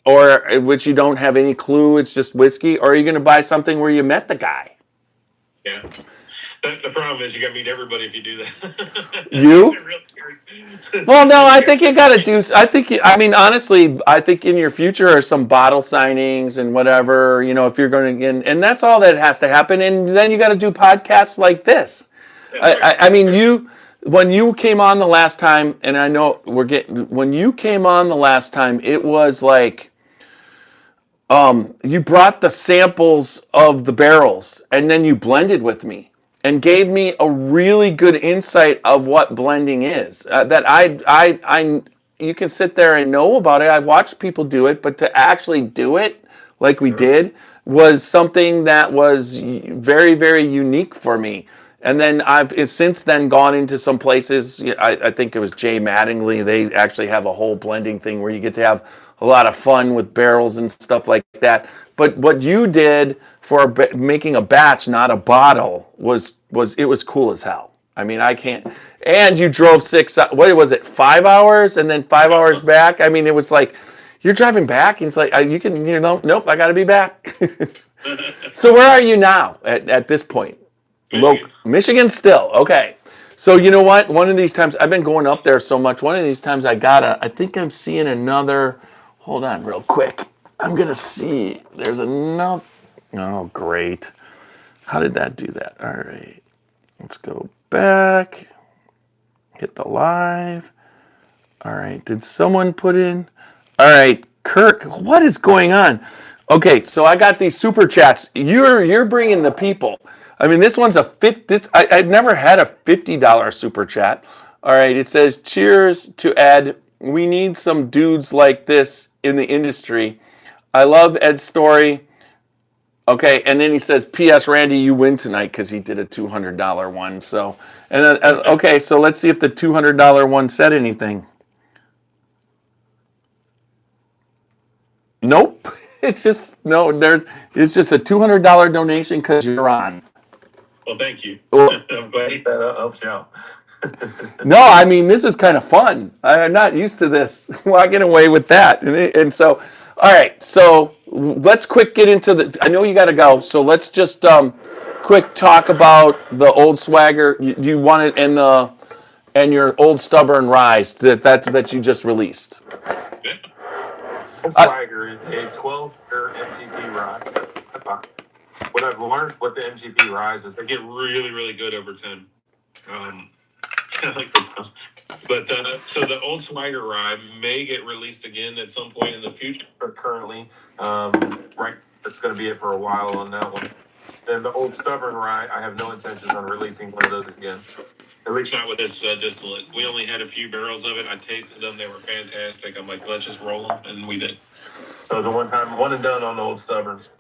or which you don't have any clue, it's just whiskey, or are you going to buy something where you met the guy? Yeah. The problem is you got to meet everybody if you do that. You? Well, no, I think you got to do. Honestly, I think in your future are some bottle signings and whatever. If you're going to, and that's all that has to happen. And then you got to do podcasts like this. When you came on the last time, and I know when you came on the last time, it was like, you brought the samples of the barrels and then you blended with me and gave me a really good insight of what blending is. You can sit there and know about it. I've watched people do it, but to actually do it like we did was something that was very, very unique for me. And then I've since then gone into some places. I think it was Jay Mattingly. They actually have a whole blending thing where you get to have a lot of fun with barrels and stuff like that. But what you did for making a batch, not a bottle, was cool as hell. I mean, I can't. And you drove 5 hours and then 5 hours back. I mean, it was like you're driving back, and it's like nope, I got to be back. So where are you now at this point? Michigan still. Okay. So you know what? One of these times, I've been going up there so much. One of these times I think I'm seeing another. Hold on real quick. I'm going to see. There's another. Oh, great. How did that do that? All right. Let's go back. Hit the live. All right. Did someone put in? All right. Kirk, what is going on? Okay. So I got these super chats. You're bringing the people. I mean, this one's I've never had a $50 super chat. All right. It says, cheers to Ed. We need some dudes like this in the industry. I love Ed's story Okay, and then he says, "P.S. Randy, you win tonight," because he did a $200 one. So, and then, okay, so let's see if the $200 one said anything. Nope. It's just no. It's just a $200 donation because you're on. Well, thank you. Well, I'm glad that helps you out. no, I mean this is kind of fun. I'm not used to this walking away with that, and so, all right. So let's quick get into the. I know you got to go, so let's just quick talk about the old swagger. You want it and your old stubborn rise that you just released. Yeah. Swagger is a 12-year MGP rye. What I've learned with the MGP ryes is they get really, really good over time. I like the but so the old Swagger rye may get released again at some point in the future. But currently, right, that's going to be it for a while on that one. Then the old stubborn rye, I have no intentions on releasing one of those again. At least not with this distillate. We only had a few barrels of it. I tasted them; they were fantastic. I'm like, let's just roll them, and we did. So it was a one and done on the old stubborns.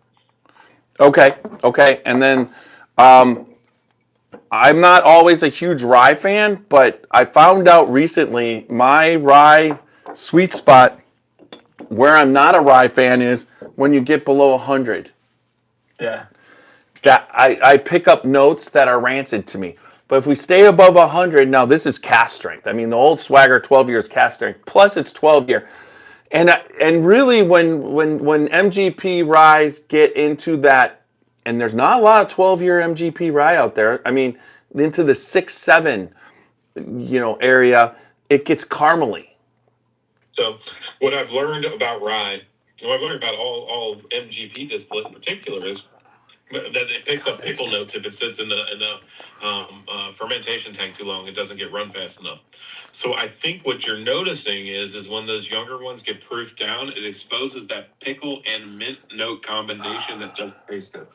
Okay, and then I'm not always a huge rye fan, but I found out recently my rye sweet spot where I'm not a rye fan is when you get below 100. Yeah. That I pick up notes that are rancid to me. But if we stay above 100, now this is cast strength. I mean, the old Swagger 12 years cast strength, plus it's 12 year. And really when MGP ryes get into that, and there's not a lot of 12-year MGP rye out there. I mean, into the 6-7, area, it gets caramely. So what I've learned about rye, what I've learned about all MGP distillate in particular is that it picks up pickle notes if it sits in the fermentation tank too long. It doesn't get run fast enough. So I think what you're noticing is when those younger ones get proofed down, it exposes that pickle and mint note combination that doesn't taste good.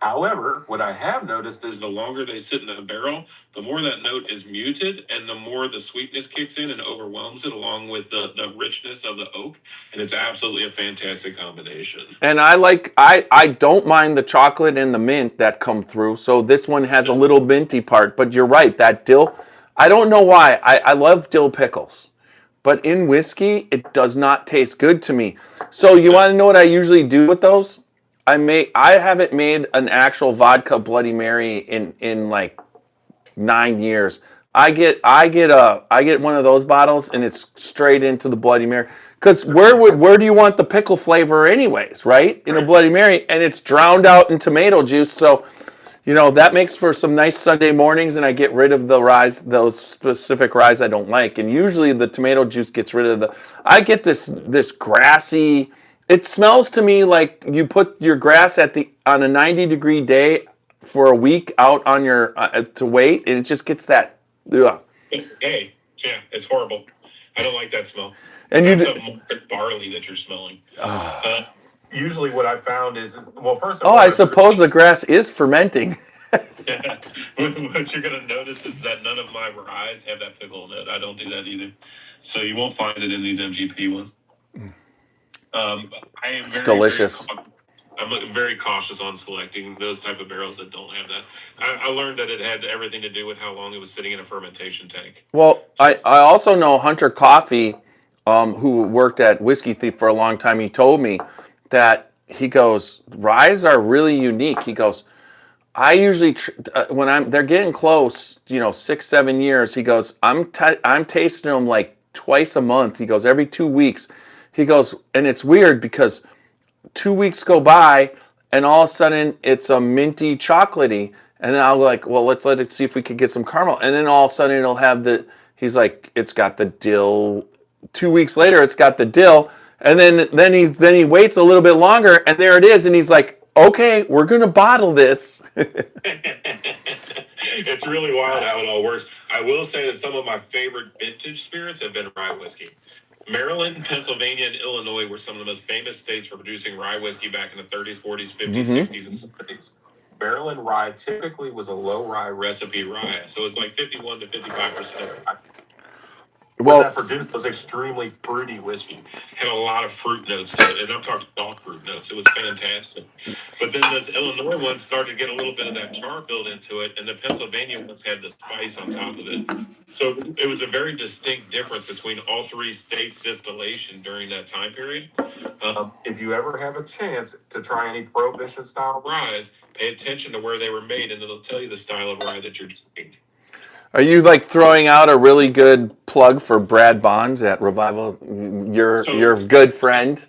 However, what I have noticed is the longer they sit in a barrel, the more that note is muted and the more the sweetness kicks in and overwhelms it along with the richness of the oak. And it's absolutely a fantastic combination. And I don't mind the chocolate and the mint that come through. So this one has a little minty part, but you're right, that dill, I don't know why. I love dill pickles. But in whiskey, it does not taste good to me. So you want to know what I usually do with those? I haven't made an actual vodka Bloody Mary in like 9 years. I get one of those bottles and it's straight into the Bloody Mary. Because where do you want the pickle flavor anyways, right? In a Bloody Mary, and it's drowned out in tomato juice. So, that makes for some nice Sunday mornings, and I get rid of the ryes, those specific ryes I don't like. And usually the tomato juice gets rid of I get this grassy. It smells to me like you put your grass on a 90-degree day for a week out on your to wait, and it just gets that. Ugh. Hey, yeah, it's horrible. I don't like that smell. And it's barley that you're smelling. Usually, what I found is well, first of all, I suppose the grass is fermenting. Yeah. What you're going to notice is that none of my ryes have that pickle note. I don't do that either, so you won't find it in these MGP ones. It's delicious. I'm very cautious on selecting those type of barrels that don't have that. I learned that it had everything to do with how long it was sitting in a fermentation tank. Well, I also know Hunter Coffey, who worked at Whiskey Thief for a long time. He told me that he goes, ryes are really unique. He goes, I usually when they're getting close, 6-7 years. He goes, I'm tasting them like twice a month. He goes, every 2 weeks. He goes, and it's weird because 2 weeks go by and all of a sudden it's a minty chocolatey. And then I'll like, well, let's let it see if we could get some caramel. And then all of a sudden it'll have he's like, it's got the dill. 2 weeks later, it's got the dill. And then he waits a little bit longer and there it is. And he's like, okay, we're going to bottle this. It's really wild how it all works. I will say that some of my favorite vintage spirits have been rye whiskey. Maryland, Pennsylvania, and Illinois were some of the most famous states for producing rye whiskey back in the 30s, 40s, 50s, 60s, and 70s. Maryland rye typically was a low rye recipe rye, so it's like 51 to 55% rye. But Well, that produced was extremely fruity whiskey. Had a lot of fruit notes to it, and I'm talking dark fruit notes. It was fantastic. But then those Illinois ones started to get a little bit of that char built into it, and the Pennsylvania ones had the spice on top of it. So it was a very distinct difference between all three states' distillation during that time period. If you ever have a chance to try any Prohibition style ryes, pay attention to where they were made, and it'll tell you the style of rye that you're drinking. are you like throwing out a really good plug for Brad Bonds at Revival? Your So good friend.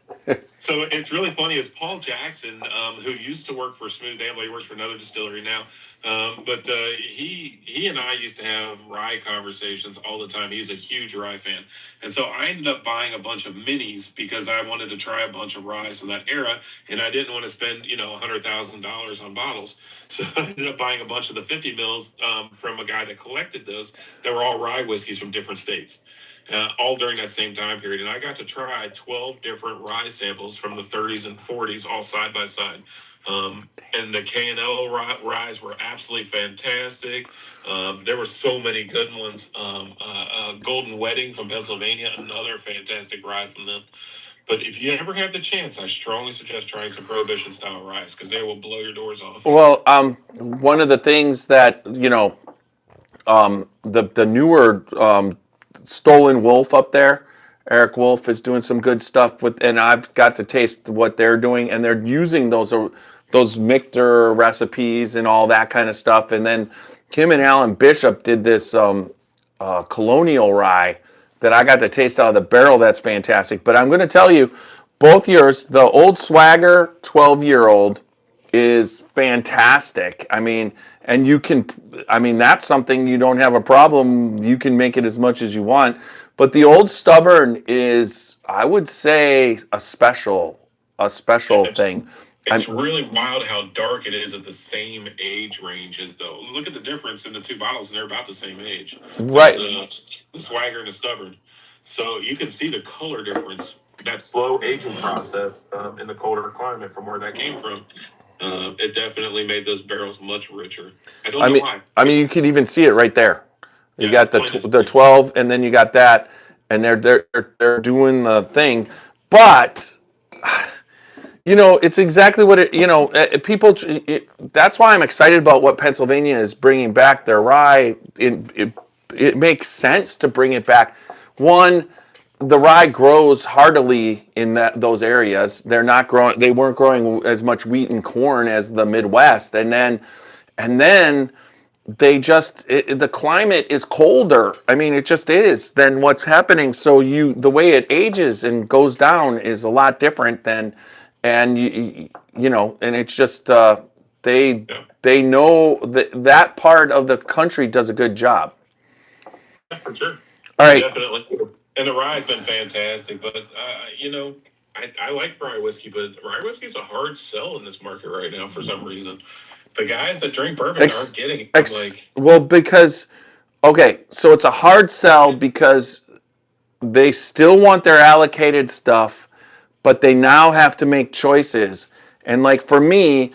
So it's really funny is Paul Jackson, who used to work for Smooth Amble, he works for another distillery now. But he and I used to have rye conversations all the time. He's a huge rye fan, and so I ended up buying a bunch of minis because I wanted to try a bunch of ryes from that era, and I didn't want to spend $100,000 on bottles. So I ended up buying a bunch of the 50 mils from a guy that collected those that were all rye whiskeys from different states. All during that same time period. And I got to try 12 different rye samples from the 30s and 40s, all side by side. And the K&L ryes were absolutely fantastic. There were so many good ones. Golden Wedding from Pennsylvania, another fantastic rye from them. But if you ever have the chance, I strongly suggest trying some Prohibition style ryes because they will blow your doors off. Well, one of the things that the newer Stolen Wolf up there, Eric Wolf is doing some good stuff with, and I've got to taste what they're doing, and they're using those Michter recipes and all that kind of stuff. And then Kim and Alan Bishop did this Colonial Rye that I got to taste out of the barrel. That's fantastic. But I'm going to tell you, both yours, the Old Swagger 12-year-old is fantastic. I mean, and that's something you don't have a problem. You can make it as much as you want. But the Old Stubborn is, I would say, a special thing. It's really wild how dark it is at the same age ranges, though. Look at the difference in the two bottles, and they're about the same age. Right. The Swagger and the Stubborn. So you can see the color difference, that slow aging process in the colder climate from where that came from. It definitely made those barrels much richer. I don't know why. I mean, you could even see it right there. You Yeah, got the 12, and then you got that, and they're doing the thing, but it's exactly what that's why I'm excited about what Pennsylvania is bringing back their rye. It makes sense to bring it back. One, the rye grows heartily in those areas. They weren't growing as much wheat and corn as the Midwest, and then the climate is colder. I mean, it just is than what's happening. So the way it ages and goes down is a lot different than. And and it's just they know that part of the country does a good job. Yeah, for sure. All right. Definitely. And the rye's been fantastic, but I like rye whiskey, but rye whiskey's a hard sell in this market right now for some reason. The guys that drink bourbon aren't getting it. Because so it's a hard sell because they still want their allocated stuff, but they now have to make choices. And like for me,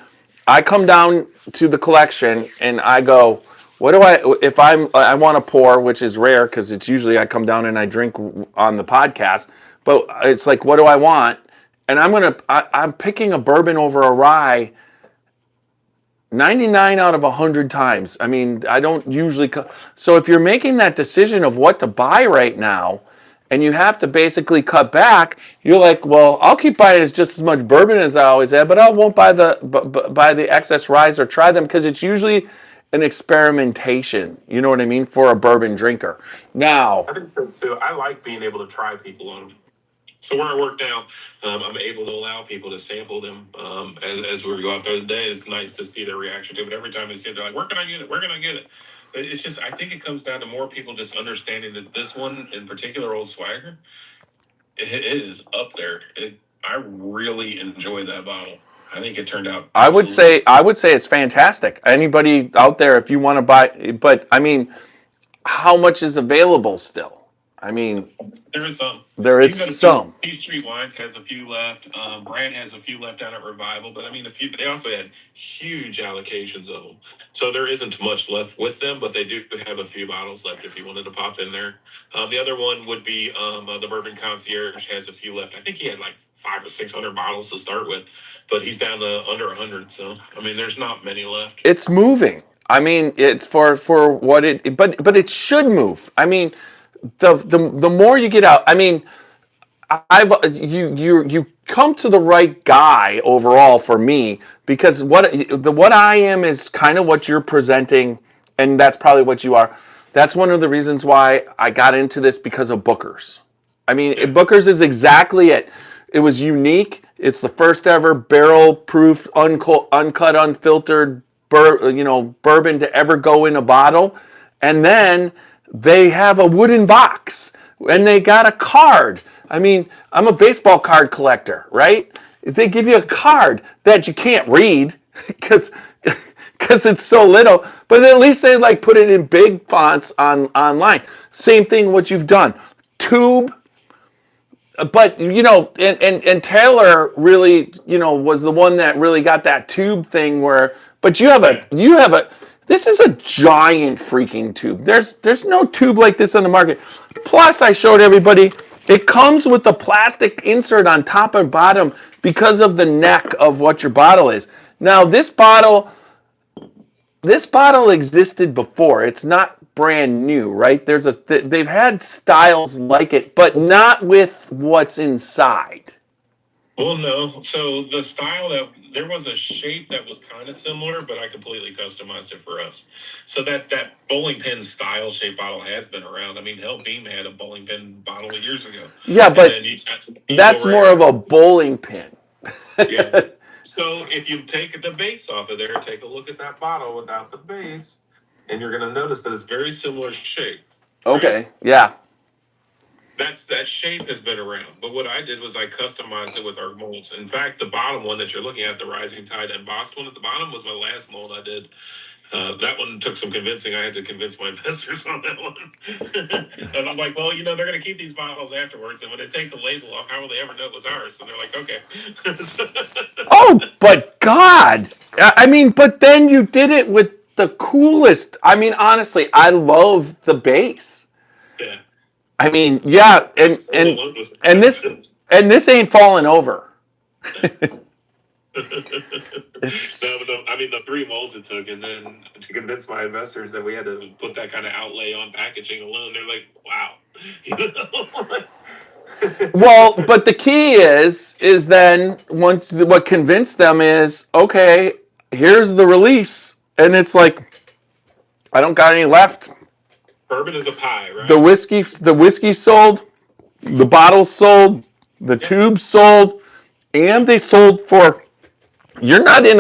I come down to the collection and I go, what do I want to pour, which is rare because it's usually I come down and I drink on the podcast, but it's like, what do I want? And I'm picking a bourbon over a rye 99 out of 100 times. I mean, I don't usually. So if you're making that decision of what to buy right now, and you have to basically cut back, you're like, well, I'll keep buying just as much bourbon as I always have, but I won't buy the excess ryes or try them because it's usually an experimentation. You know what I mean? For a bourbon drinker. Now, I think so too. I like being able to try people on them. So where I work now, I'm able to allow people to sample them as we go out there today. It's nice to see their reaction to it. Every time they see it, they're like, where can I get it? Where can I get it? But it's just, I think it comes down to more people just understanding that this one, in particular, Old Swagger, it is up there. I really enjoy that bottle. I think it turned out. I would say it's fantastic. Anybody out there, if you want to buy, but I mean, how much is available still? I mean, There is some. there You is can go to some. Peach Street Wines has a few left. Brand has a few left down at Revival, but I mean, a few. They also had huge allocations of them, so there isn't much left with them. But they do have a few bottles left if you wanted to pop in there. The other one would be the Bourbon Concierge has a few left. I think he had like 500 or 600 bottles to start with, but he's down to under 100. So I mean, there's not many left. It's moving. I mean, it's for what it, but it should move. I mean, the more you get out, I mean, you come to the right guy overall for me, because what I am is kind of what you're presenting, and that's probably what you are. That's one of the reasons why I got into this, because of Booker's. I mean, Booker's is exactly it. It was unique. It's the first ever barrel proof, uncut, unfiltered bourbon to ever go in a bottle. And then they have a wooden box, and they got a card. I mean, I'm a baseball card collector, right? They give you a card that you can't read because it's so little, but at least they like put it in big fonts online. Same thing what you've done. Tube. But and Taylor really, was the one that really got that tube thing where. But you have a. This is a giant freaking tube. There's no tube like this on the market. Plus, I showed everybody, it comes with a plastic insert on top and bottom because of the neck of what your bottle is. Now, this bottle existed before. It's not brand new, right? They've had styles like it, but not with what's inside. Well, no. So the style there was a shape that was kind of similar, but I completely customized it for us. So that bowling pin style shape bottle has been around. I mean, hell, Beam had a bowling pin bottle years ago. Yeah, but that's more of a bowling pin. Yeah. So if you take the base off of there, take a look at that bottle without the base, and you're going to notice that it's very similar shape. Okay. Right? Yeah. That shape has been around, but what I did was I customized it with our molds. In fact, the bottom one that you're looking at, the Rising Tide embossed one at the bottom, was my last mold I did. That one took some convincing. I had to convince my investors on that one. And I'm like, well, they're going to keep these bottles afterwards, and when they take the label off, how will they ever know it was ours? And they're like, okay. Oh, but God. I mean, but then you did it with the coolest. I mean, honestly, I love the base. Yeah. I mean, yeah, and this ain't falling over. No, I mean, the 3 molds it took, and then to convince my investors that we had to put that kind of outlay on packaging alone, they're like, wow. Well, but the key is then what convinced them is, okay, here's the release, and it's like, I don't got any left. Bourbon is a pie, right? The whiskey sold, the bottles sold, the tubes sold, and they sold for. You're not in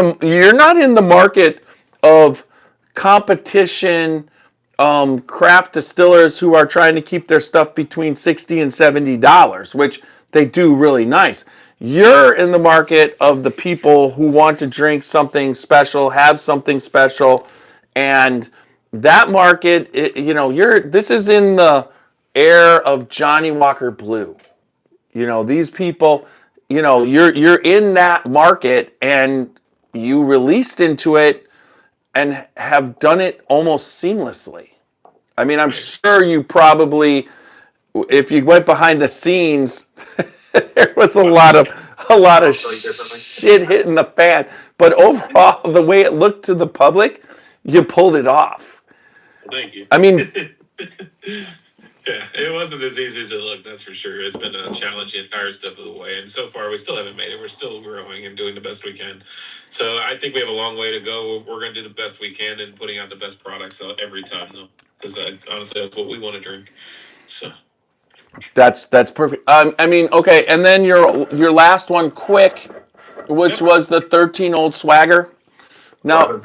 the market of competition craft distillers who are trying to keep their stuff between $60 and $70, which they do really nice. You're in the market of the people who want to drink something special, have something special, and that market, this is in the air of Johnny Walker Blue. These people, you're in that market, and you released into it and have done it almost seamlessly. I mean, I'm sure you probably, if you went behind the scenes, there was a lot of shit hitting the fan. But overall, the way it looked to the public, you pulled it off. Thank you. I mean, yeah, it wasn't as easy as it looked, that's for sure. It's been a challenge the entire step of the way, and so far we still haven't made it. We're still growing and doing the best we can. So I think we have a long way to go. We're going to do the best we can in putting out the best products every time, though, because honestly, that's what we want to drink. So that's perfect. I mean, okay, and then your last one, quick, which was the 13 Old Swagger. Now,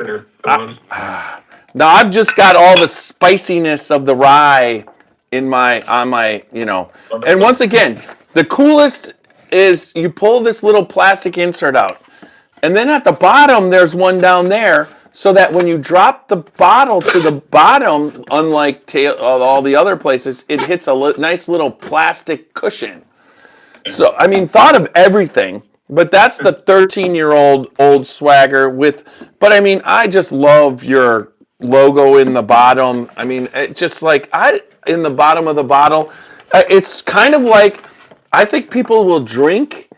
I've just got all the spiciness of the rye on my. And once again, the coolest is you pull this little plastic insert out, and then at the bottom there's one down there, so that when you drop the bottle to the bottom, unlike all the other places, it hits a nice little plastic cushion. So, I mean, thought of everything, but that's the 13-year-old old swagger but I mean, I just love your logo in the bottom. I mean, it just like, in the bottom of the bottle, it's kind of like, I think people will drink.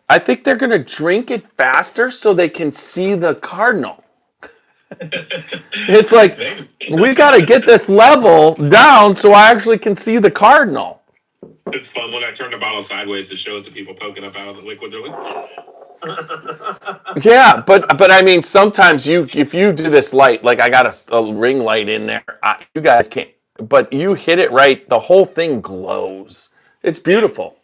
I think they're going to drink it faster so they can see the cardinal. It's like, we got to get this level down so I actually can see the cardinal. It's fun when I turn the bottle sideways to show it to people poking up out of the liquid. They're like, yeah, but I mean, sometimes if you do this light, like I got a ring light in there, you guys can't, but you hit it right, the whole thing glows. It's beautiful.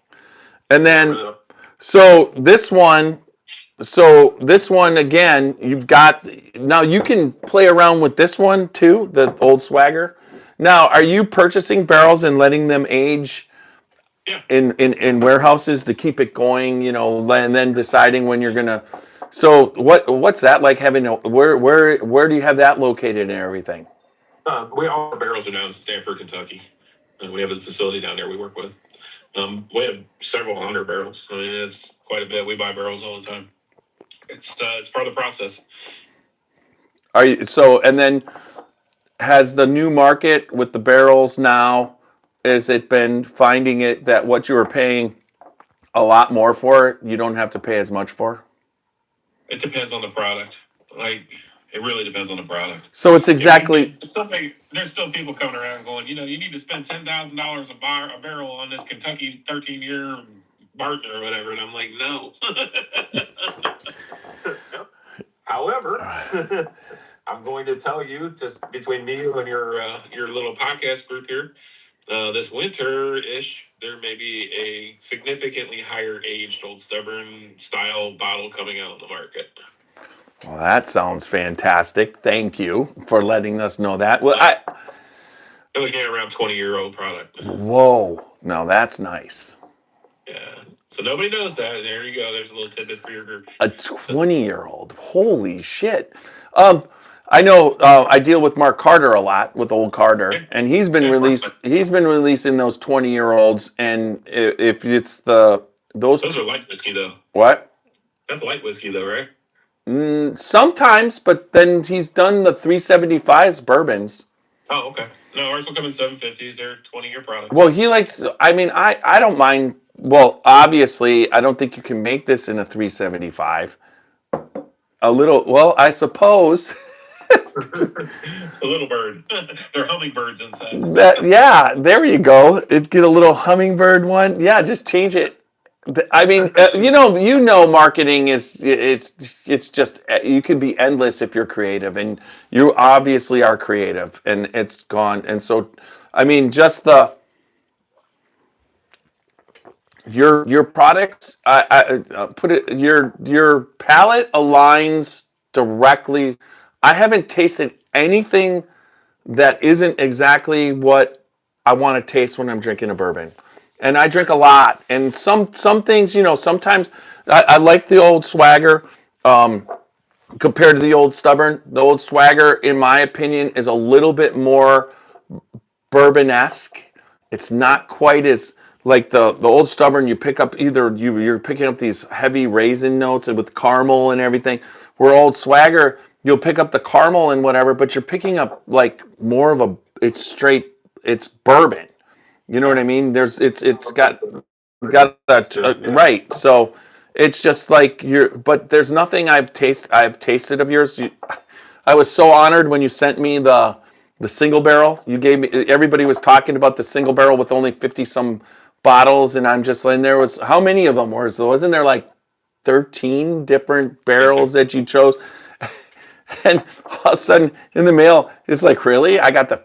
And then, so this one again, you've got, now you can play around with this one too, the old swagger. Now, are you purchasing barrels and letting them age in warehouses to keep it going, you know, and then deciding when you're gonna, so what's that like having where do you have that located and everything? All our barrels are down in Stamford, Kentucky. And we have a facility down there we work with. We have several hundred barrels. I mean, it's quite a bit. We buy barrels all the time. It's part of the process. And then has the new market with the barrels now, has it been finding it that what you were paying a lot more for, you don't have to pay as much for? It depends on the product. Like, it really depends on the product. So it's exactly... There's still people coming around going, you know, you need to spend $10,000 a barrel on this Kentucky 13-year Barton or whatever. And I'm like, no. However, I'm going to tell you, just between me and your little podcast group here, this winter-ish, there may be a significantly higher aged Old Stubborn style bottle coming out on the market. Well, that sounds fantastic. Thank you for letting us know that. Well, We're looking at around 20-year-old product. Whoa. Now that's nice. Yeah. So nobody knows that. There you go. There's a little tidbit for your group. A 20-year-old. Holy shit. I know I deal with Mark Carter a lot, with Old Carter, and he's been releasing those 20-year-olds, and if it's those are light whiskey though. What? That's light whiskey though, right? Sometimes, but then he's done the 375s bourbons. Oh, okay. No, ours will come in 750s. They're 20-year products. Well, he likes, I mean, I don't mind. Well, obviously, I don't think you can make this in a 375. A little, well, I suppose. A little bird. They're hummingbirds inside. Yeah, there you go. Get a little hummingbird one. Yeah, just change it. I mean, you know, marketing it's just, you can be endless if you're creative, and you obviously are creative, and it's gone. And so, I mean, just your products, I put it, your palate aligns directly. I haven't tasted anything that isn't exactly what I want to taste when I'm drinking a bourbon. And I drink a lot, and some things, you know, sometimes I like the old swagger compared to the old stubborn. The old swagger, in my opinion, is a little bit more bourbon-esque. It's not quite as, like the old stubborn, you pick up you're picking up these heavy raisin notes and with caramel and everything. Where old swagger, you'll pick up the caramel and whatever, but you're picking up like more of it's bourbon. You know what I mean? It's got that right. So it's just like but there's nothing I've tasted of yours. I was so honored when you sent me the single barrel. You gave me, everybody was talking about the single barrel with only 50 some bottles, and I'm just like, there was, how many of them wasn't there like 13 different barrels that you chose? And all of a sudden in the mail, it's like, really? I got the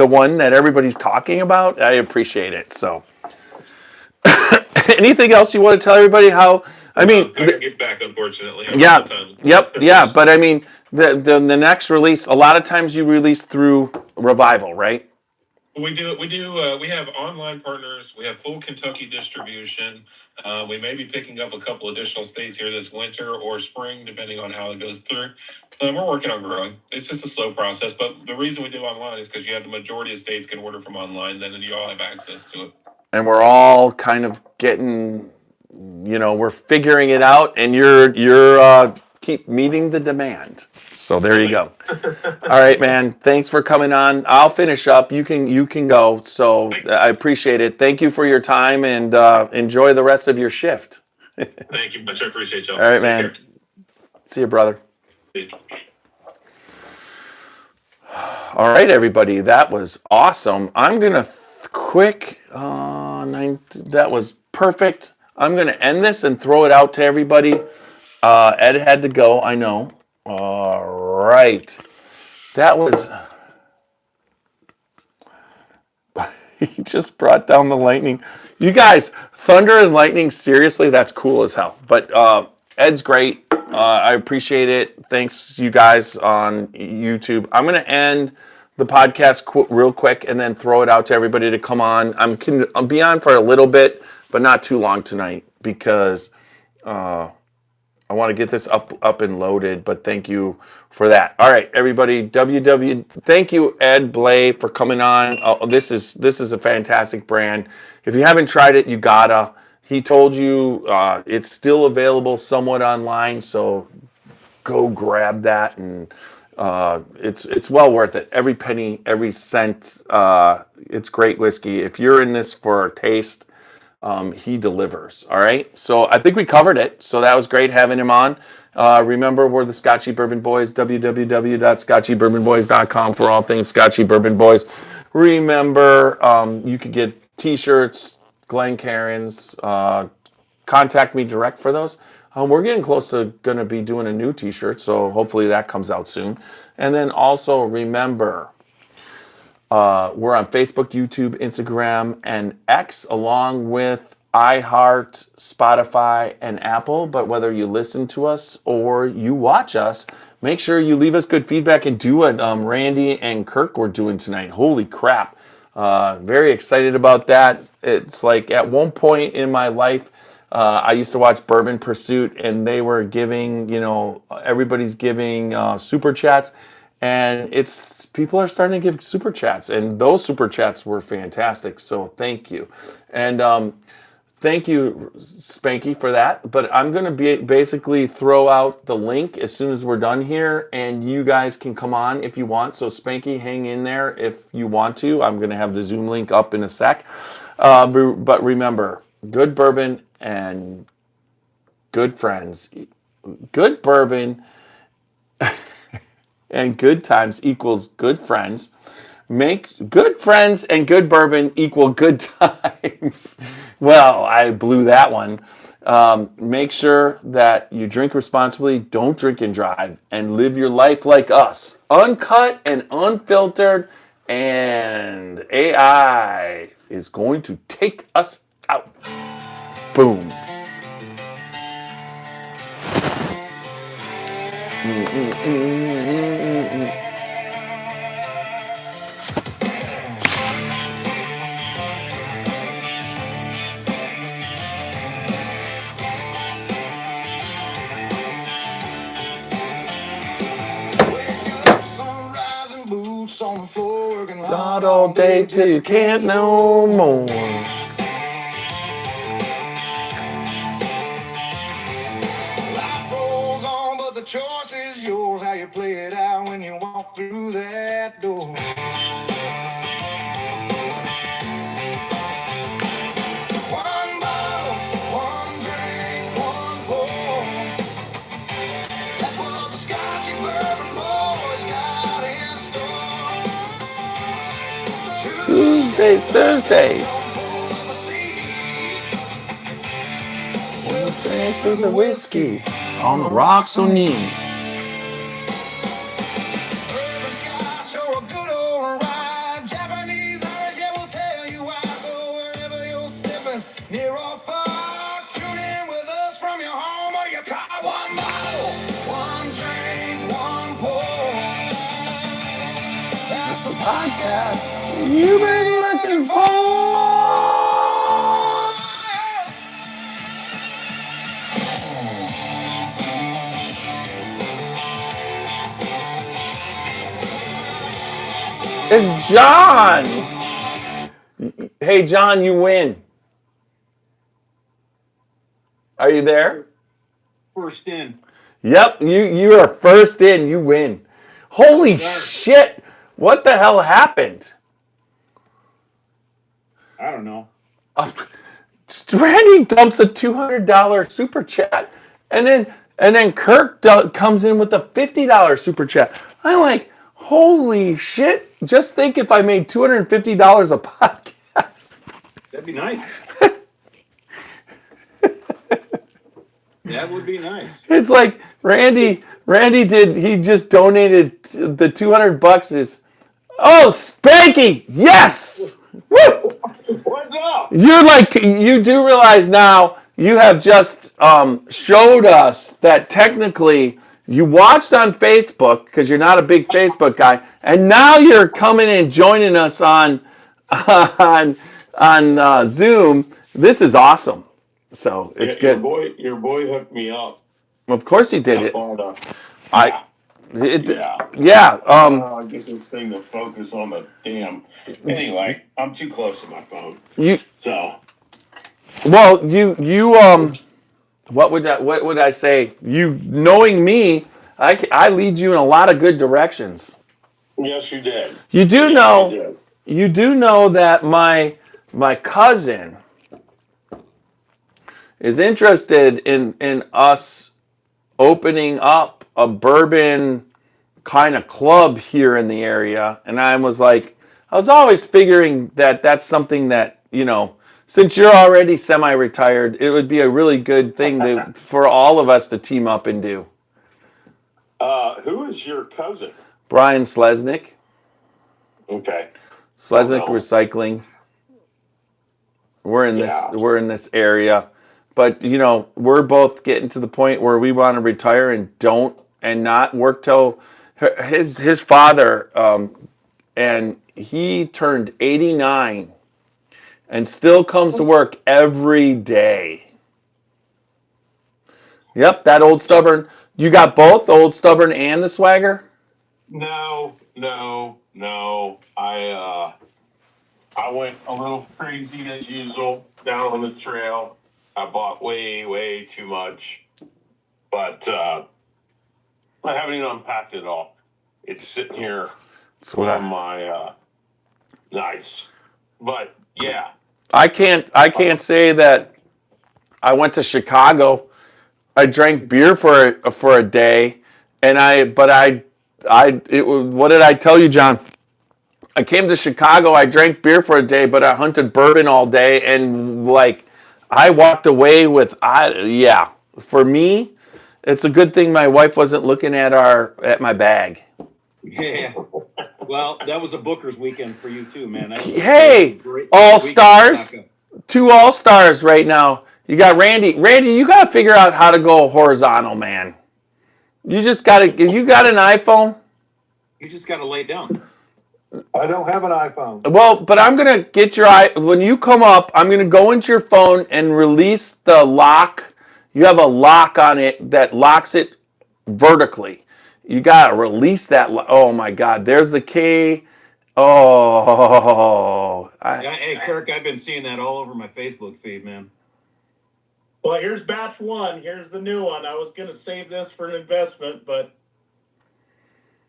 one that everybody's talking about? I appreciate it. So anything else you want to tell everybody? How, I mean, I gotta get back, unfortunately. Yeah. But I mean, the next release, a lot of times you release through Revival, right? We do. We have online partners. We have full Kentucky distribution. We may be picking up a couple additional states here this winter or spring, depending on how it goes through. We're working on growing. It's just a slow process, but the reason we do online is because you have the majority of states can order from online, then you all have access to it. And we're all kind of getting, we're figuring it out, and you're keep meeting the demand. So there you go. All right, man. Thanks for coming on. I'll finish up. You can go. So I appreciate it. Thank you for your time, and enjoy the rest of your shift. Thank you much. I appreciate y'all. All right, Take man. care. See you, brother. See you. All right, everybody. That was awesome. I'm gonna that was perfect. I'm gonna end this and throw it out to everybody. Ed had to go. I know. All right. That was. He just brought down the lightning. You guys, thunder and lightning, seriously, that's cool as hell. But Ed's great. I appreciate it. Thanks, you guys on YouTube. I'm going to end the podcast real quick and then throw it out to everybody to come on. I'll be on for a little bit, but not too long tonight because I want to get this up and loaded, but thank you for that. All right, everybody. Thank you, Ed Bley, for coming on. This is a fantastic brand. If you haven't tried it, you gotta. He told you it's still available somewhat online, so go grab that, and it's well worth it. Every penny, every cent. It's great whiskey. If you're in this for a taste, he delivers. All right. So I think we covered it. So that was great having him on. Remember, we're the Scotchy Bourbon Boys, www.scotchybourbonboys.com for all things Scotchy Bourbon Boys. Remember, you could get t-shirts, Glencairns, contact me direct for those. We're getting close to going to be doing a new t-shirt, so hopefully that comes out soon. And then also remember, we're on Facebook, YouTube, Instagram, and X, along with iHeart, Spotify, and Apple. But whether you listen to us or you watch us, make sure you leave us good feedback and do what Randy and Kirk were doing tonight. Holy crap. Very excited about that. It's like at one point in my life, I used to watch Bourbon Pursuit, and they were giving, everybody's giving super chats. And people are starting to give super chats, and those super chats were fantastic. So thank you, and thank you, Spanky, for that. But I'm going to basically throw out the link as soon as we're done here, and you guys can come on if you want. So Spanky, hang in there if you want to. I'm going to have the Zoom link up in a sec. But remember, good bourbon and good friends, good bourbon. And good times equals good friends. Make good friends and good bourbon equal good times. Well, I blew that one. Make sure that you drink responsibly, don't drink and drive, and live your life like us. Uncut and unfiltered, and AI is going to take us out. Boom. On the floor, working Not all day till you can't no more. Life rolls on, but the choice is yours. How you play it out when you walk through that door. One bottle, one drink, one pour. That's what the Scotchy Bourbon Boys got in store. Tuesdays, Thursdays. We'll Drink through the whiskey on the rocks O'Neill. Bourbon Scotch or a good old rye. Japanese Irish, yeah, we'll tell you why. So wherever you're sipping, near or far, tune in with us from your home or your car. One bottle, one drink, one pour. That's a podcast. You've been looking for. It's John. Hey, John, you win. Are you there? First in. Yep, you are first in. You win. Holy shit! What the hell happened? I don't know. Randy dumps a $200 super chat, and then Kirk comes in with a $50 super chat. I'm like, holy shit! Just think if I made $250 a podcast. That'd be nice. That would be nice. It's like Randy he just donated the $200 is, oh, Spanky, yes! Woo! What's up? You do realize now you have just showed us that technically you watched on Facebook because you're not a big Facebook guy, and now you're coming and joining us on Zoom. This is awesome. So it's good. Your boy hooked me up. Of course he did it. I get this thing to focus on the damn. Anyway, I'm too close to my phone. What would I say? You knowing me, I lead you in a lot of good directions. Yes, you did. You do know that my cousin is interested in us opening up a bourbon kind of club here in the area, and I was always figuring that that's something that, since you're already semi-retired, it would be a really good thing for all of us to team up and do. Who is your cousin? Brian Sleznick. Okay. Sleznick Recycling. We're in this area. But we're both getting to the point where we want to retire and not work till his father, and he turned 89 and still comes to work every day. Yep, that old stubborn. You got both, the old stubborn and the swagger? No. I went a little crazy as usual down on the trail. I bought way too much, but I haven't even unpacked it all. It's sitting here on my nice, but yeah. I can't say that I went to Chicago. I drank beer for a day, and what did I tell you, John? I came to Chicago. I drank beer for a day, but I hunted bourbon all day, and I walked away with, for me, it's a good thing my wife wasn't looking at my bag. Yeah. Well, that was a Booker's weekend for you too, man. Hey, all-stars. 2 all-stars right now. You got Randy. Randy, you got to figure out how to go horizontal, man. You just got to, if you got an iPhone. You just got to lay down. I don't have an iPhone. Well, but I'm going to get when you come up, I'm going to go into your phone and release the lock. You have a lock on it that locks it vertically. You got to release that. Oh, my God. There's the key. Oh. Hey, Kirk, I've been seeing that all over my Facebook feed, man. Well, here's batch 1. Here's the new one. I was going to save this for an investment, but...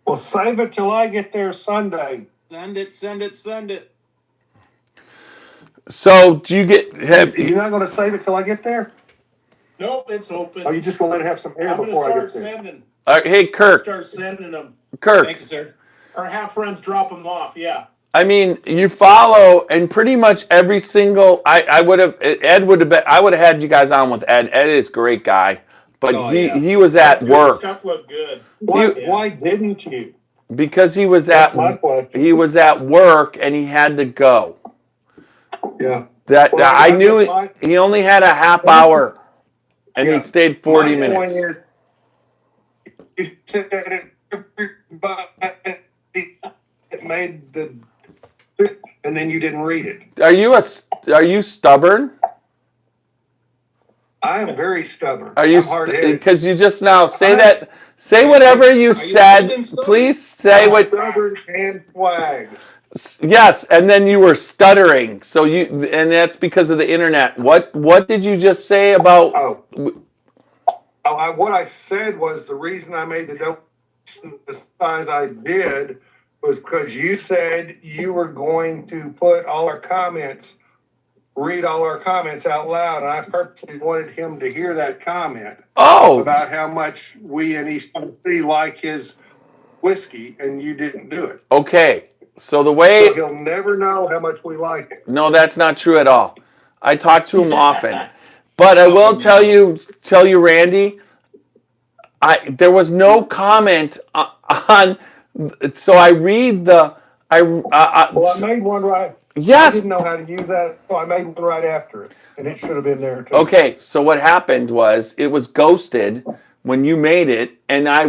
Well, save it till I get there Sunday. Send it. So, do you You're not going to save it till I get there? Nope, it's open. Or are you just going to let it have some air before I get there? Sending. Hey, Kirk. Start sending them. Kirk. Thank you, sir. Or have friends drop them off, yeah. I mean, you follow, and pretty much every single, I would have had you guys on with Ed. Ed is a great guy, but he was at work. Stuff looked good. Why didn't you? Because he was That's my question. he was at work and he had to go. Yeah. I knew he only had a half hour, and he stayed 40 minutes. You said everybody made the and then you didn't read it. Are you stubborn? I am very stubborn. Are you I'm hard-headed. because you just now say whatever you said. Please say I'm what. stubborn and swag. Yes, and then you were stuttering. So and that's because of the internet. What did you just say about? What I said was the reason I made the donation the size I did was because you said you were going to read all our comments out loud, and I purposely wanted him to hear that comment about how much we in East Tennessee like his whiskey, and you didn't do it. Okay, so he'll never know how much we like it. No, that's not true at all. I talk to him often, but I will tell you, Randy. There was no comment on. So I read the. I made one right. Yes. I didn't know how to use that, so I made one right after it, and it should have been there too. Okay, so what happened was it was ghosted when you made it, and I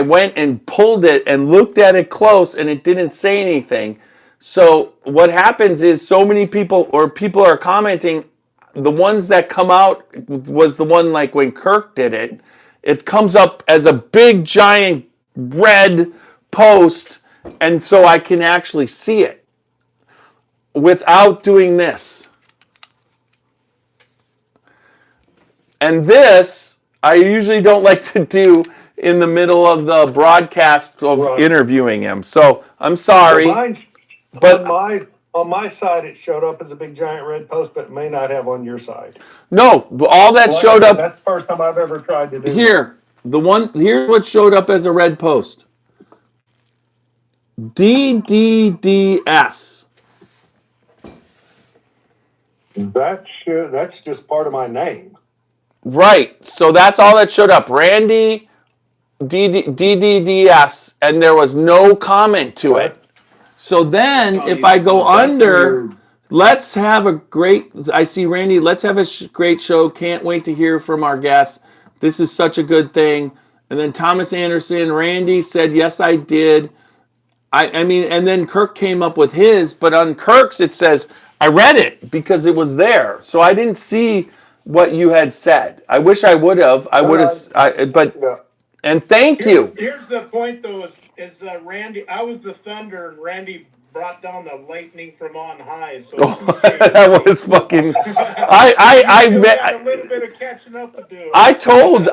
went and pulled it and looked at it close, and it didn't say anything. So what happens is so many people are commenting. The ones that come out was the one like when Kirk did it. It comes up as a big giant red post, and so I can actually see it without doing this. And this, I usually don't like to do in the middle of the broadcast of interviewing him. So I'm sorry. On my side, it showed up as a big giant red post, but it may not have on your side. No, all that showed up. That's the first time I've ever tried to do here. Here's what showed up as a red post. DDDS. That's just part of my name. Right. So that's all that showed up. Randy DDDS, and there was no comment to it. So then if I go under, let's have a great, I see Randy, let's have a great show. Can't wait to hear from our guests. This is such a good thing. And then Thomas Anderson, Randy said, yes, I did. I mean, and then Kirk came up with his, but on Kirk's it says, I read it because it was there. So I didn't see what you had said. I wish I would have. And thank you. Here's the point, though, is Randy, I was the thunder, and Randy brought down the lightning from on high. So that was fucking. I got a little bit of catching up to do. I told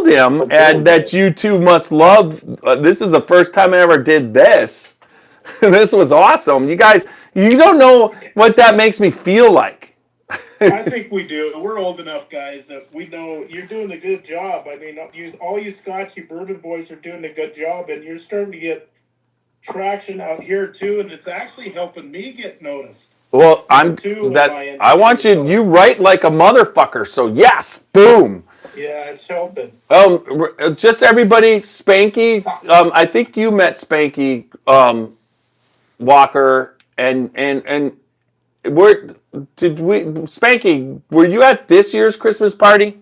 him and that you two must love. This is the first time I ever did this. This was awesome. You guys, you don't know what that makes me feel like. I think we do. We're old enough, guys, that we know you're doing a good job. I mean, all you Scotchy Bourbon boys are doing a good job, and you're starting to get traction out here too, and it's actually helping me get noticed. Well, I want you write like a motherfucker. So yes, boom. Yeah, it's helping. Just everybody, Spanky. I think you met Spanky Walker, and Spanky, were you at this year's Christmas party?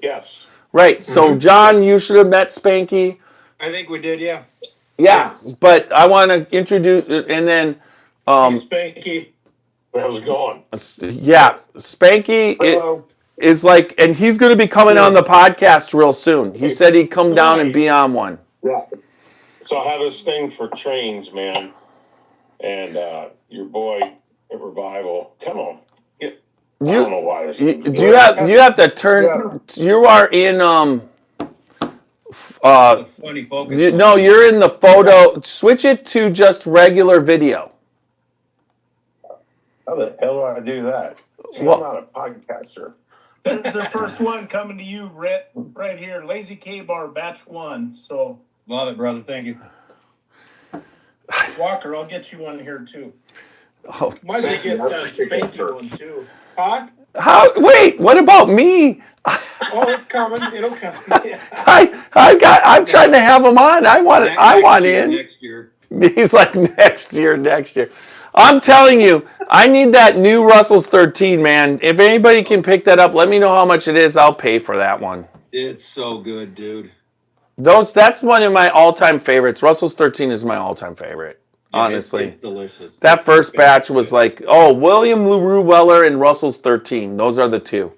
Yes. Right. So John, you should have met Spanky. I think we did, yeah. Yeah, but I want to introduce, and then Spanky. How's it going? Yeah, Spanky is like, and he's going to be coming on the podcast real soon. He said he'd come down and be on one. Yeah. So I have this thing for trains, man, and your boy at Revival. Come on, I don't know why this. You have to turn. Yeah. You are in funny focus. You're in the photo. Switch it to just regular video. How the hell do I do that? See, well, I'm not a podcaster. There's the first one coming to you, right here. Lazy K Bar, batch 1. So love it, brother. Thank you. Walker, I'll get you one here too. Oh, might get Spanky one too. Hot? Wait, what about me? Oh, it's coming. It'll come. Yeah. I'm trying to have him on. I want in. Next year. He's like next year. I'm telling you, I need that new Russell's 13, man. If anybody can pick that up, let me know how much it is. I'll pay for that one. It's so good, dude. That's one of my all-time favorites. Russell's 13 is my all-time favorite. honestly. It's delicious. That This first batch is was good. like, William LaRue Weller and Russell's 13. Those are the two.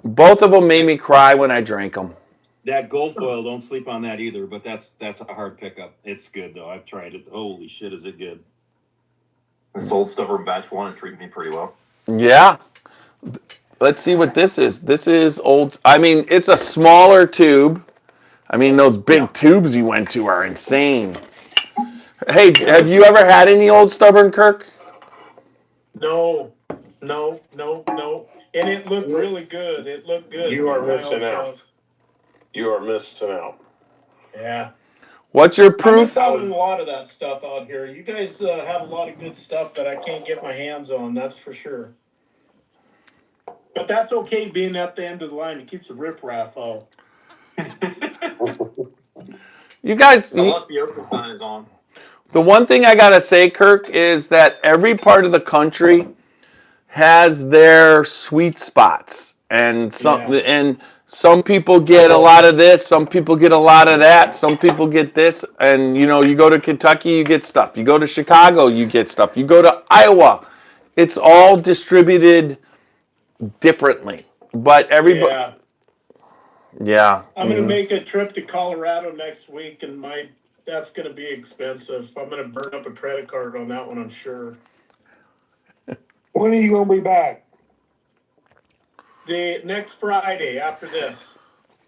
Both of them made me cry when I drank them. That gold foil, don't sleep on that either, but that's a hard pickup. It's good though. I've tried it. Holy shit, is it good. This Old Stubborn batch 1 is treating me pretty well. Yeah. Let's see what this is. This is old. I mean, it's a smaller tube. I mean, those big tubes you went to are insane. Hey, have you ever had any Old Stubborn, Kirk? No. And it looked really good. It looked good. You are missing out. You are missing out. Yeah. What's your I'm proof? selling a lot of that stuff out here. You guys have a lot of good stuff that I can't get my hands on, that's for sure. But that's okay being at the end of the line. It keeps the riffraff out. You guys, Unless the open sign is on. the one thing I gotta say, Kirk, is that every part of the country has their sweet spots, and some people get a lot of this, some people get a lot of that, some people get this, and you go to Kentucky, you get stuff. You go to Chicago, you get stuff. You go to Iowa, it's all distributed differently. But everybody, yeah. I'm gonna make a trip to Colorado next week, and that's gonna be expensive. I'm gonna burn up a credit card on that one, I'm sure. When are you gonna be back? The next Friday after this.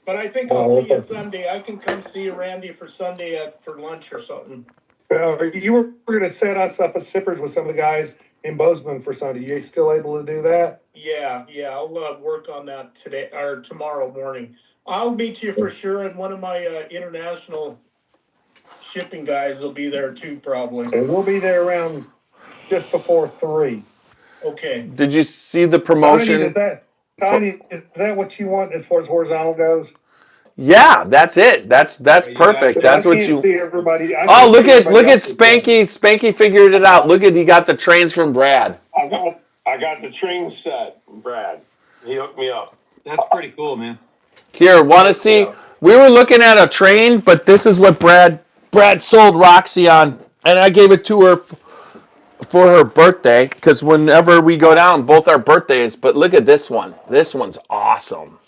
But I think I'll see you Sunday. I can come see you, Randy, for Sunday for lunch or something. You were going to set us up a sippers with some of the guys in Bozeman for Sunday. You still able to do that? Yeah, I'll work on that today or tomorrow morning. I'll meet you for sure, and one of my international shipping guys will be there too, probably. And we'll be there around just before 3. Okay. Did you see the promotion? Tony, is that what you want as far as horizontal goes? Yeah, that's it. That's perfect. That's what you. See everybody. Oh, look at Spanky. Spanky figured it out. Look at he got the trains from Brad. I got the train set, Brad. He hooked me up. That's pretty cool, man. Here, want to see? We were looking at a train, but this is what Brad sold Roxy on, and I gave it to her for her birthday, because whenever we go down, both our birthdays. But look at this one. This one's awesome.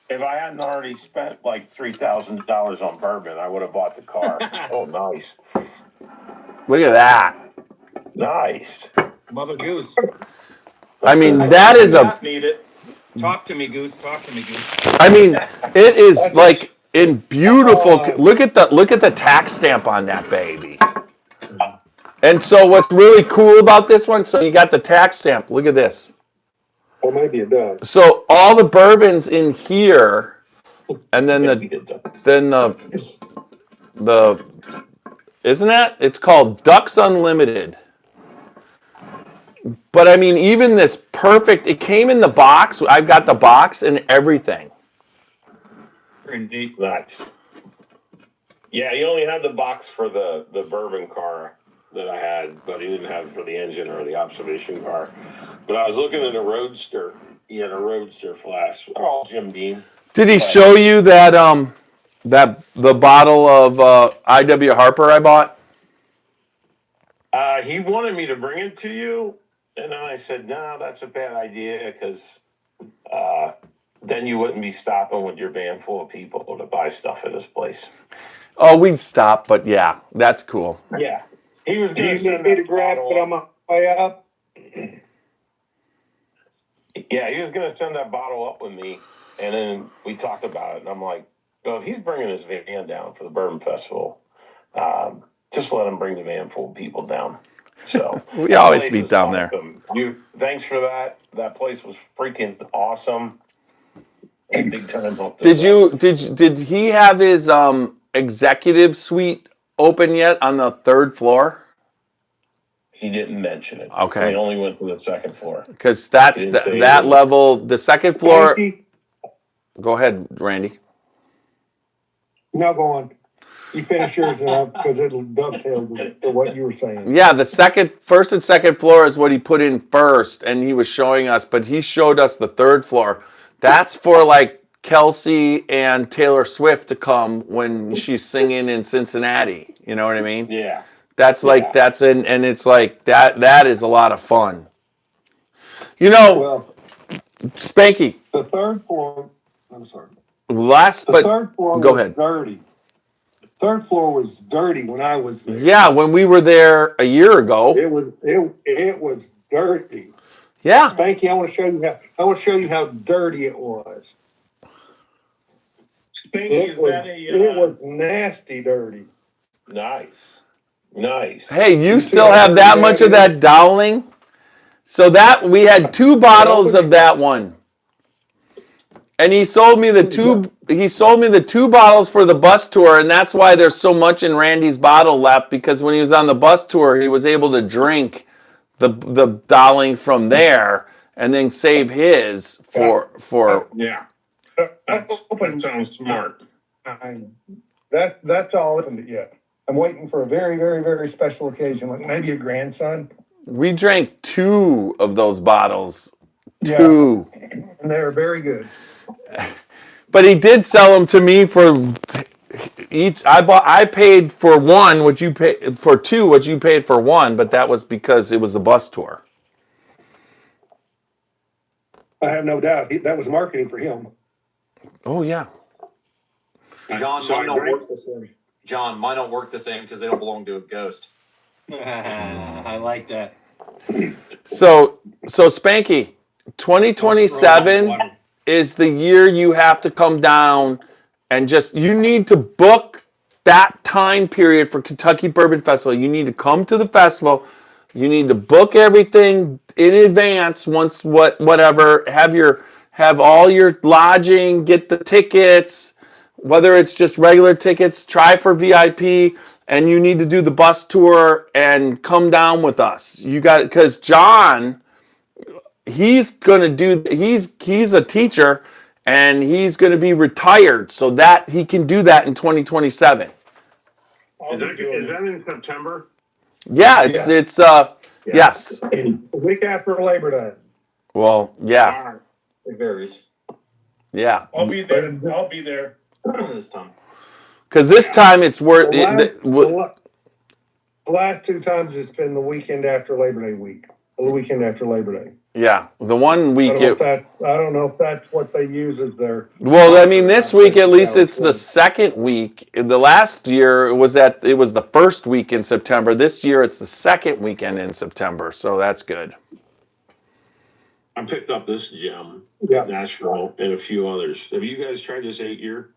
If I hadn't already spent like $3,000 on bourbon, I would have bought the car. Oh, nice. Look at that. Nice. Mother Goose. I mean, that is a. Need it. Talk to me, Goose. Talk to me, Goose. I mean, it is like in beautiful. Look at the tax stamp on that baby. And so what's really cool about this one? So you got the tax stamp. Look at this. Or maybe it does. So all the bourbons in here, and then the isn't that? It's called Ducks Unlimited. But I mean, even this perfect. It came in the box. I've got the box and everything. Pretty neat. Nice. Yeah, he only had the box for the bourbon car that I had, but he didn't have it for the engine or the observation car. But I was looking at a Roadster. He had a Roadster flask. All Jim Beam. Did he show you that the bottle of I.W. Harper I bought? He wanted me to bring it to you, and then I said, no, that's a bad idea, because then you wouldn't be stopping with your van full of people to buy stuff at this place. Oh, we'd stop, but yeah, that's cool. Yeah. He was going to send me to grab it on my way up. Yeah, he was going to send that bottle up with me, and then we talked about it, and I'm like, well, if he's bringing his van down for the Bourbon Festival, just let him bring the van full of people down. So we always meet down there. Thanks for that. That place was freaking awesome. Big time. Did he have his executive suite open yet on the 3rd floor? He didn't mention it. Okay. He only went to the 2nd floor. Because that's that level. The 2nd floor. Go ahead, Randy. No, go on. You finish yours because it'll dovetail to what you were saying. Yeah, the 1st and 2nd floor is what he put in first, and he was showing us, but he showed us the 3rd floor. That's for like Kelsey and Taylor Swift to come when she's singing in Cincinnati. You know what I mean? Yeah. That's like that's and it's like that is a lot of fun. You know, Well, Spanky. the third floor. I'm sorry. Last, The but third floor go was ahead. dirty. The third floor was dirty when I was there. Yeah, when we were there a year ago. It was dirty. Yeah. Spanky, I want to show you how dirty it was. Spanky, It was nasty dirty. Nice. Hey, you You still see how have that dirty much that of that Dowling? So that we had 2 bottles of that one. And he sold me the 2 bottles for the bus tour, and that's why there's so much in Randy's bottle left, because when he was on the bus tour, he was able to drink the Dowling from there and then save his for Yeah. That sounds smart. That's all opened it yet. I'm waiting for a very, very, very special occasion, like maybe a grandson. We drank 2 of those bottles. 2. Yeah, and they were very good. But he did sell them to me for each. I paid for 1 what you paid for 2 what you paid for 1, but that was because it was the bus tour. I have no doubt that was marketing for him. Oh yeah. John, So mine I don't drank- work the same. John, mine don't work the same because they don't belong to a ghost. I like that. So Spanky, 2027 is the year you have to come down and you need to book that time period for Kentucky Bourbon Festival. You need to come to the festival. You need to book everything in advance. Whatever, have all your lodging, get the tickets, whether it's just regular tickets, try for VIP, and you need to do the bus tour and come down with us. You got it, because John, he's a teacher and he's going to be retired, so that he can do that in 2027. Is that in September? Yeah, it's yes. The week after Labor Day. Well, yeah, All right. It varies yeah. I'll be there. I'll be there. this time. Because this time it's worth it. The last 2 times it's been the weekend after Labor Day week. Or the weekend after Labor Day. Yeah, the one I week. don't know if that's what they use as their. Well, I mean, this week at least it's the second week. The last year it was the first week in September. This year it's the second weekend in September, so that's good. I picked up this gem, Yeah. Nashville, and a few others. Have you guys tried this 8-year?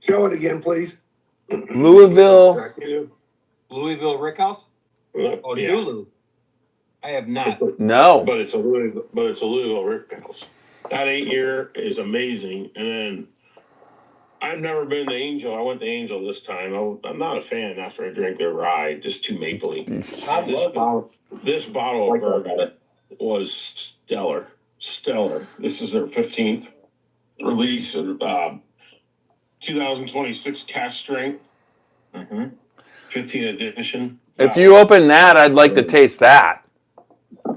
Show it again, please. Louisville. Louisville Rickhouse? Oh, Yeah. Lulu. I have not. No. But it's a Louisville Rickhouse. That 8-year is amazing. And then I've never been to Angel. I went to Angel this time. I'm not a fan after I drank their rye, just too mapley. This bottle of bourbon was stellar. This is their 15th release, 2026 cast strength, 15 edition. If you open that, I'd like to taste that.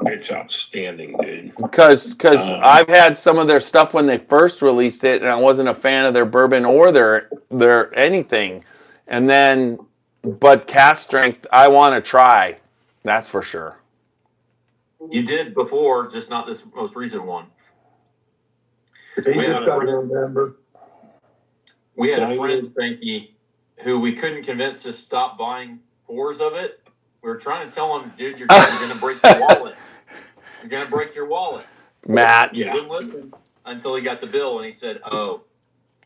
It's outstanding, dude. Because I've had some of their stuff when they first released it, and I wasn't a fan of their bourbon or their anything. And then, but cast strength, I want to try. That's for sure. You did before, just not this most recent one. He We just had a got friend, November. Spanky, who we couldn't convince to stop buying pours of it. We were trying to tell him, dude, you're going to break your wallet. You're going to break your wallet. Matt. He wouldn't listen until he got the bill, and he said, "Oh,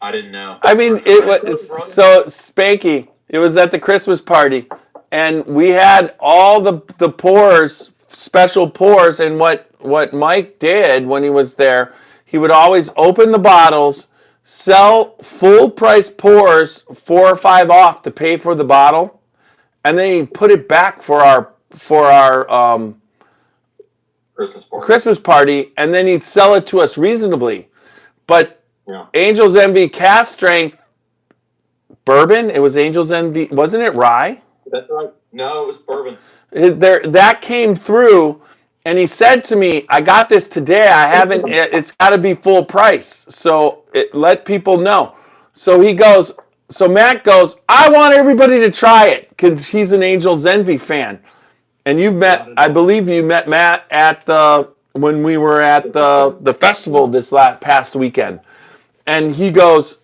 I didn't know." I mean, it was so Spanky. It was at the Christmas party, and we had all the pours, special pours, and what Mike did when he was there, he would always open the bottles, sell full price pours 4 or 5 off to pay for the bottle, and then he'd put it back for our Christmas party, and then he'd sell it to us reasonably. But Angel's Envy cast strength bourbon, it was Angel's Envy, wasn't it rye? That's right. No, it was bourbon. That came through, and he said to me, I got this today. I haven't, it's got to be full price. So let people know. So he goes, So Matt goes, I want everybody to try it because he's an Angel's Envy fan. And I believe you met Matt when we were at the festival this past weekend. And he goes,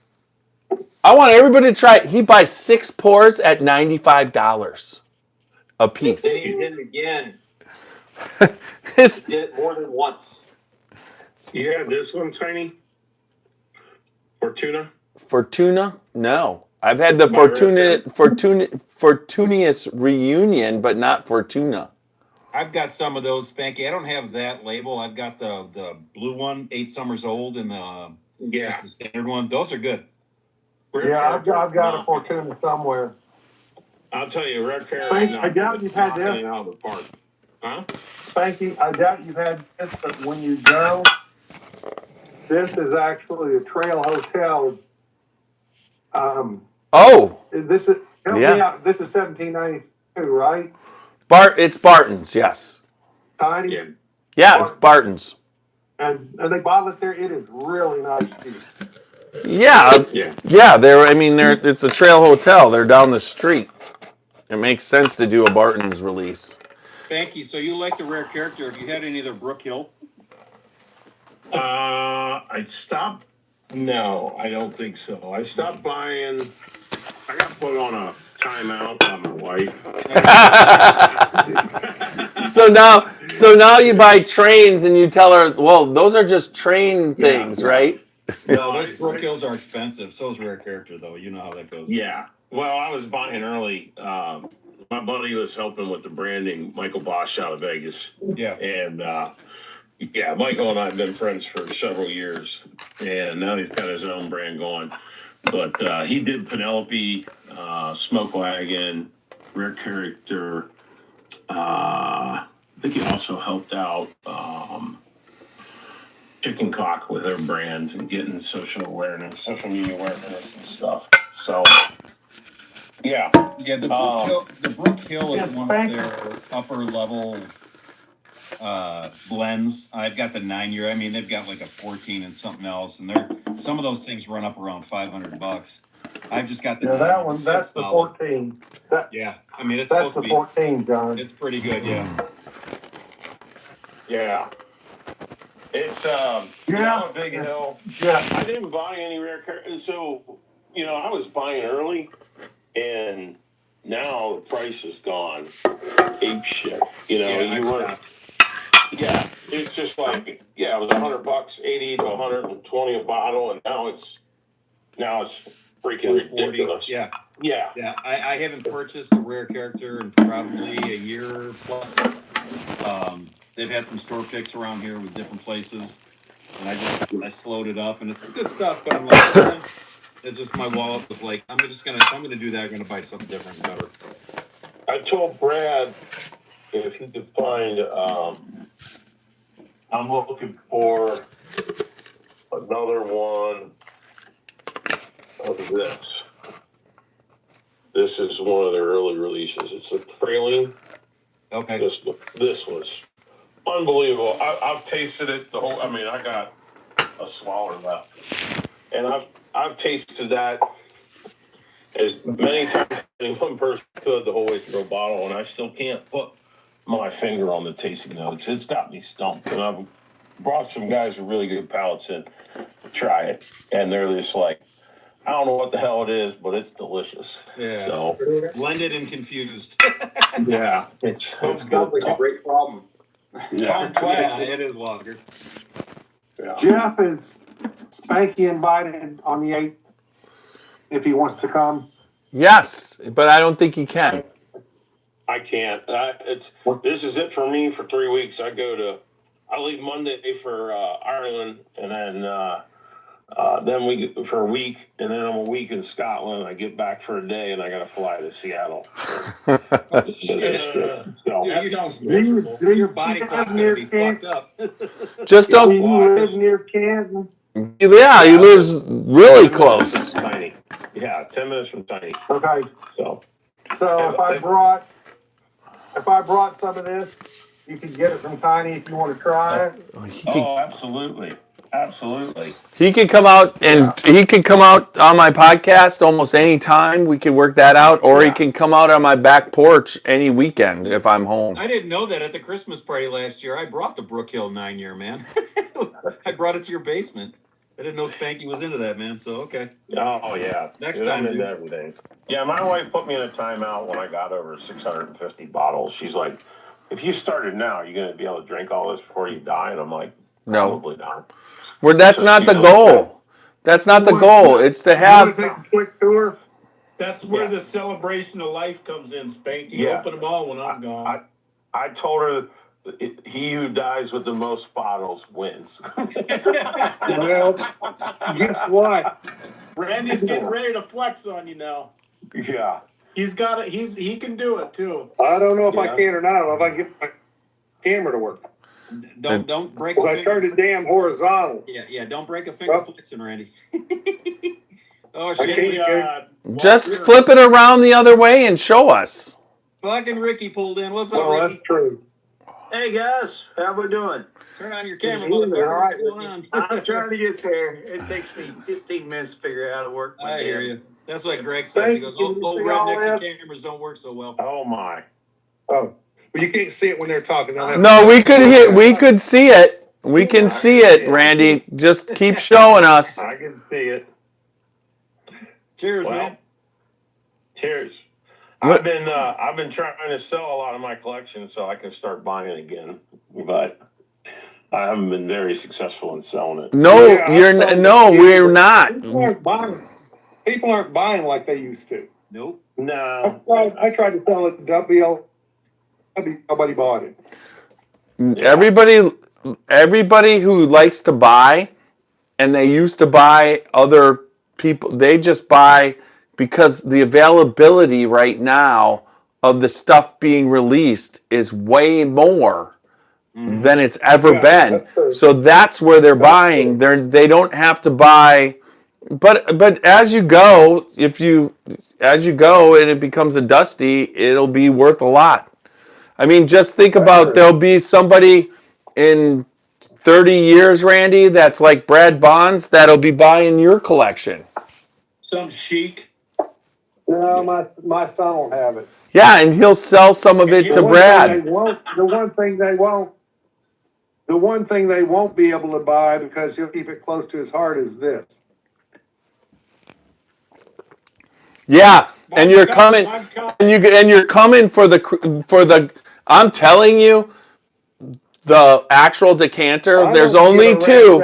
I want everybody to try it. He buys 6 pours at $95 a piece. Then he did it again. He did it more than once. You have this one, Tiny? Fortuna? Fortuna? No. I've had the Fortunius Reunion, but not Fortuna. I've got some of those, Spanky. I don't have that label. I've got the blue one, 8 summers old, and just the standard one. Those are good. Yeah, I've got a Fortuna somewhere. I'll tell you, Red Carrot. I doubt you've had this. Out of the park. Huh? Spanky, I doubt you've had this, but when you go, this is actually a Trail Hotel. This is help me out. This is 1792, right? It's Barton's, yes. Tiny. Yeah, it's Barton's. And they bottle it there. It is really nice tea. Yeah. It's a Trail Hotel. They're down the street. It makes sense to do a Barton's release. Spanky, so you like the Rare Character. Have you had any of their Brook Hill? I stopped. No, I don't think so. I stopped buying. I got put on a timeout by my wife. So now you buy trains and you tell her, well, those are just train things, right? No, those Brook Hills are expensive. So is Rare Character, though. You know how that goes. Yeah. Well, I was buying early. My buddy was helping with the branding, Michael Bosch out of Vegas. Yeah. And Michael and I have been friends for several years, and now he's got his own brand going. But he did Penelope, Smoke Wagon, Rare Character. I think he also helped out Chicken Cock with their brands and getting social media awareness and stuff. So, yeah. Yeah, the Brook Hill is one of their upper level blends. I've got the 9-year. I mean, they've got like a 14 and something else, and some of those things run up around $500. I've just got the that one. That's the 14. I mean, it's that's supposed to the be 14, John. It's pretty good, yeah. Yeah. It's Big Hill. Yeah. I didn't buy any Rare Character, so I was buying early, and now the price is gone ape shit. It's just like it was $100, 80 to 120 a bottle, and now it's freaking ridiculous. Yeah. I haven't purchased a Rare Character in probably a year plus. They've had some store picks around here with different places, and I slowed it up, and it's good stuff. But I'm like, it's just my wallet was like, if I'm gonna do that, I'm gonna buy something different and better. I told Brad if he could find. I'm looking for another one of this. This is one of their early releases. It's a praline. Okay. This was unbelievable. I've tasted it I got a swallow left, and I've tasted that as many times as any one person could the whole way through a bottle, and I still can't put my finger on the tasting notes. It's got me stumped, and I've brought some guys with really good palates in to try it, and they're just like, I don't know what the hell it is, but it's delicious. Yeah. So blended and confused. Yeah, it's Sounds like a great problem. Yeah, it is lager. Yeah. Jeff is Spanky invited on the 8th if he wants to come. Yes, but I don't think he can. I can't. This is it for me for 3 weeks. I leave Monday for Ireland, and then we get for a week, and then I'm a week in Scotland. I get back for a day, and I got to fly to Seattle. Your body clock's gonna be fucked up. Just don't. You live near Canton. Yeah, he lives really close. Tiny. Yeah, 10 minutes from Tiny. Okay. So if I brought some of this, you could get it from Tiny if you want to try it. Oh, absolutely. Absolutely. He could come out and he could come out on my podcast almost any time. We could work that out, or he can come out on my back porch any weekend if I'm home. I didn't know that at the Christmas party last year. I brought the Brook Hill 9-year, man. I brought it to your basement. I didn't know Spanky was into that, man. So okay. Oh yeah. Next time, I'm into everything. Yeah, my wife put me in a timeout when I got over 650 bottles. She's like, "If you started now, you're going to be able to drink all this before you die." And I'm like, "Probably not." Well, that's not the goal. That's not the goal. It's to have. Take a quick tour. That's where the celebration of life comes in, Spanky. Yeah. Open them all when I'm gone. I told her, he who dies with the most bottles wins. Well, guess what? Randy's getting ready to flex on you now. Yeah. He's got it. He can do it too. I don't know if I can or not. I don't know if I can get my camera to work. Don't break a I finger. turned it damn horizontal. Yeah, don't break a finger flexing, Randy. Oh, Okay, shit. Just flip it around the other way and show us. Fucking Ricky pulled in. What's up, Well, Ricky? that's true. Hey guys, how we doing? Turn on your camera, Yeah, motherfucker. all right. What's going on? I'm trying to get there. It takes me 15 minutes to figure out how to work my I hear damn- you. That's what Greg says. He goes, old rednecks and cameras don't work so well. Oh my. Oh, well, you can't see it when they're talking. They'll have No, to- we could see it. We can see it, Randy. Just keep showing us. I can see it. Cheers, Well, man. Cheers. I've been trying to sell a lot of my collection so I can start buying again, but I haven't been very successful in selling it. No, Yeah, we're not. People aren't buying like they used to. Nope. No. I tried to sell it to WL. Nobody bought it. Everybody who likes to buy, and they used to buy other people, they just buy because the availability right now of the stuff being released is way more than it's ever been. So that's where they're buying. They don't have to buy. But as you go, and it becomes a dusty, it'll be worth a lot. I mean, just think about there'll be somebody in 30 years, Randy, that's like Brad Bonds that'll be buying your collection. Some chic. No, my son will have it. Yeah, and he'll sell some of it to Brad. The one thing they won't be able to buy because he'll keep it close to his heart is this. Yeah, and you're coming, and you're coming for the. I'm telling you, the actual decanter. There's only two.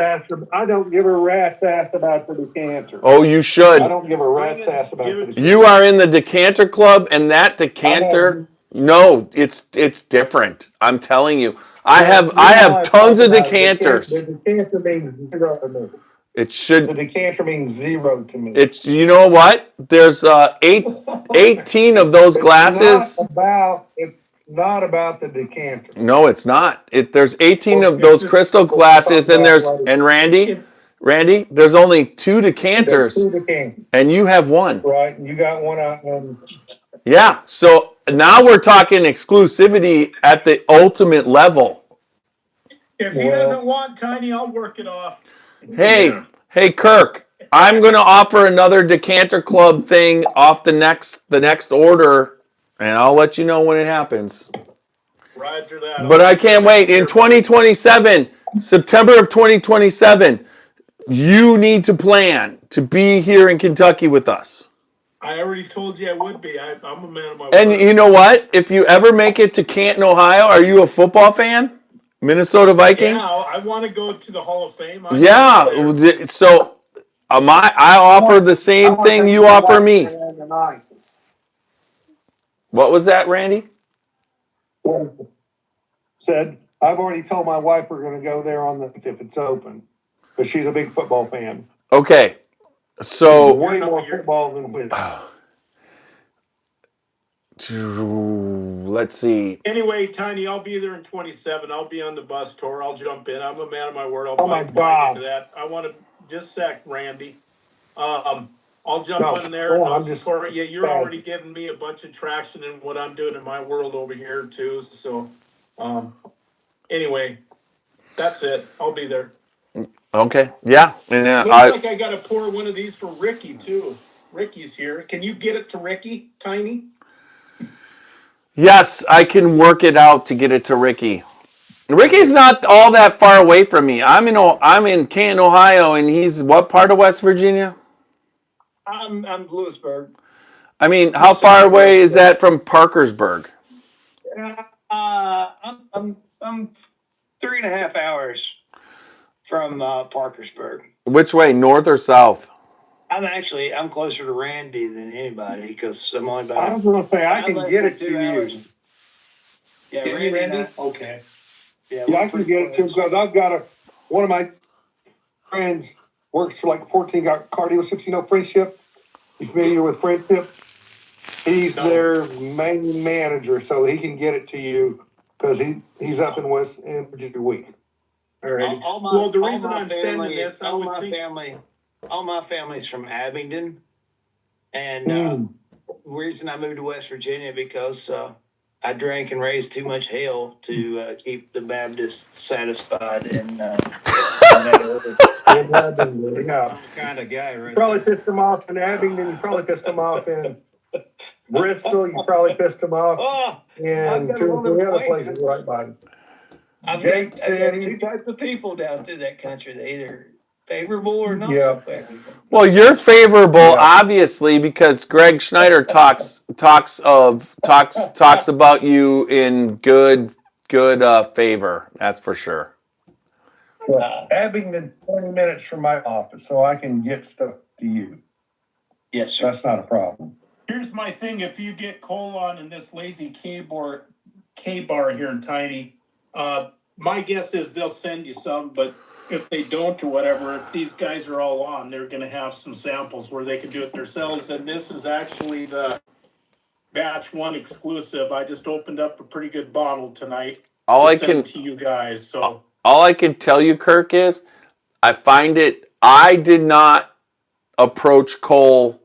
I don't give a rat's ass about the decanter. Oh, you should. I don't give a rat's ass about the decanter. You are in the decanter club, and that decanter. No, it's different. I'm telling you. I have tons of decanters. The decanter means zero to me. It should. The decanter means zero to me. It's, you know what? There's 18 of those glasses. It's not about the decanter. No, it's not. There's 18 of those crystal glasses, and Randy, there's only two decanters, There's 2 decanters. and you have one. Right, and you got one out. Yeah. So now we're talking exclusivity at the ultimate level. If he doesn't want Tiny, I'll work it off. Hey, Kirk, I'm going to offer another decanter club thing off the next order, and I'll let you know when it happens. Roger that. But I can't wait. In 2027, September of 2027, you need to plan to be here in Kentucky with us. I already told you I would be. I'm a man of my And word. you know what? If you ever make it to Canton, Ohio, are you a football fan? Minnesota Viking? Yeah, I want to go to the Hall of Fame. Yeah. So I offer the same thing you offer me. What was that, Randy? Said, I've already told my wife we're going to go there if it's open. But she's a big football fan. Okay. So way more football than whiskey. Let's see. Anyway, Tiny, I'll be there in 27. I'll be on the bus tour. I'll jump in. I'm a man of my word. I'll my buy God. into that. I want to just sec Randy. I'll jump No, in there go and on, I'll I'm just support you. You're sad. already giving me a bunch of traction in what I'm doing in my world over here too. So, anyway, that's it. I'll be there. Okay. Yeah. And Looks I like I got to pour one of these for Ricky too. Ricky's here. Can you get it to Ricky, Tiny? yes, I can work it out to get it to Ricky. Ricky's not all that far away from me. I'm in Canton, Ohio, and he's what part of West Virginia? I'm Lewisburg. I mean, how far away is that from Parkersburg? I'm 3.5 hours from Parkersburg. Which way, north or south? I'm closer to Randy than anybody because I'm only about. I was going to say I can less get than it to 2 hours. you. Yeah, Can you, Randy? Okay. Yeah, I can get it too because I've got one of my friends works for like 14 car dealerships. You know, Friendship. You familiar with Friendship? He's their main manager, so he can get it to you because he's up in Virginia Week. All right. Well, the reason I'm sending this, I all would my think. family's from Abingdon, and the reason I moved to West Virginia because I drank and raised too much hell to keep the Baptists satisfied in that order. Yeah. Kind of guy, right? Probably pissed him off in Abingdon. You probably pissed him off in Bristol. You probably pissed him off in two or three other places right by. I've got two types of people down through that country. They're either favorable or not so favorable. Well, you're favorable, obviously, because Greg Schneider talks about you in good favor. That's for sure. Abingdon, 20 minutes from my office, so I can get stuff to you. Yes, sir. That's not a problem. Here's my thing: if you get colon in this lazy K bar here in Tiny, my guess is they'll send you some. But if they don't or whatever, if these guys are all on, they're going to have some samples where they can do it themselves. And this is actually the batch 1 exclusive. I just opened up a pretty good bottle tonight. All I send to you guys. So all I can tell you, Kirk, is I did not approach Cole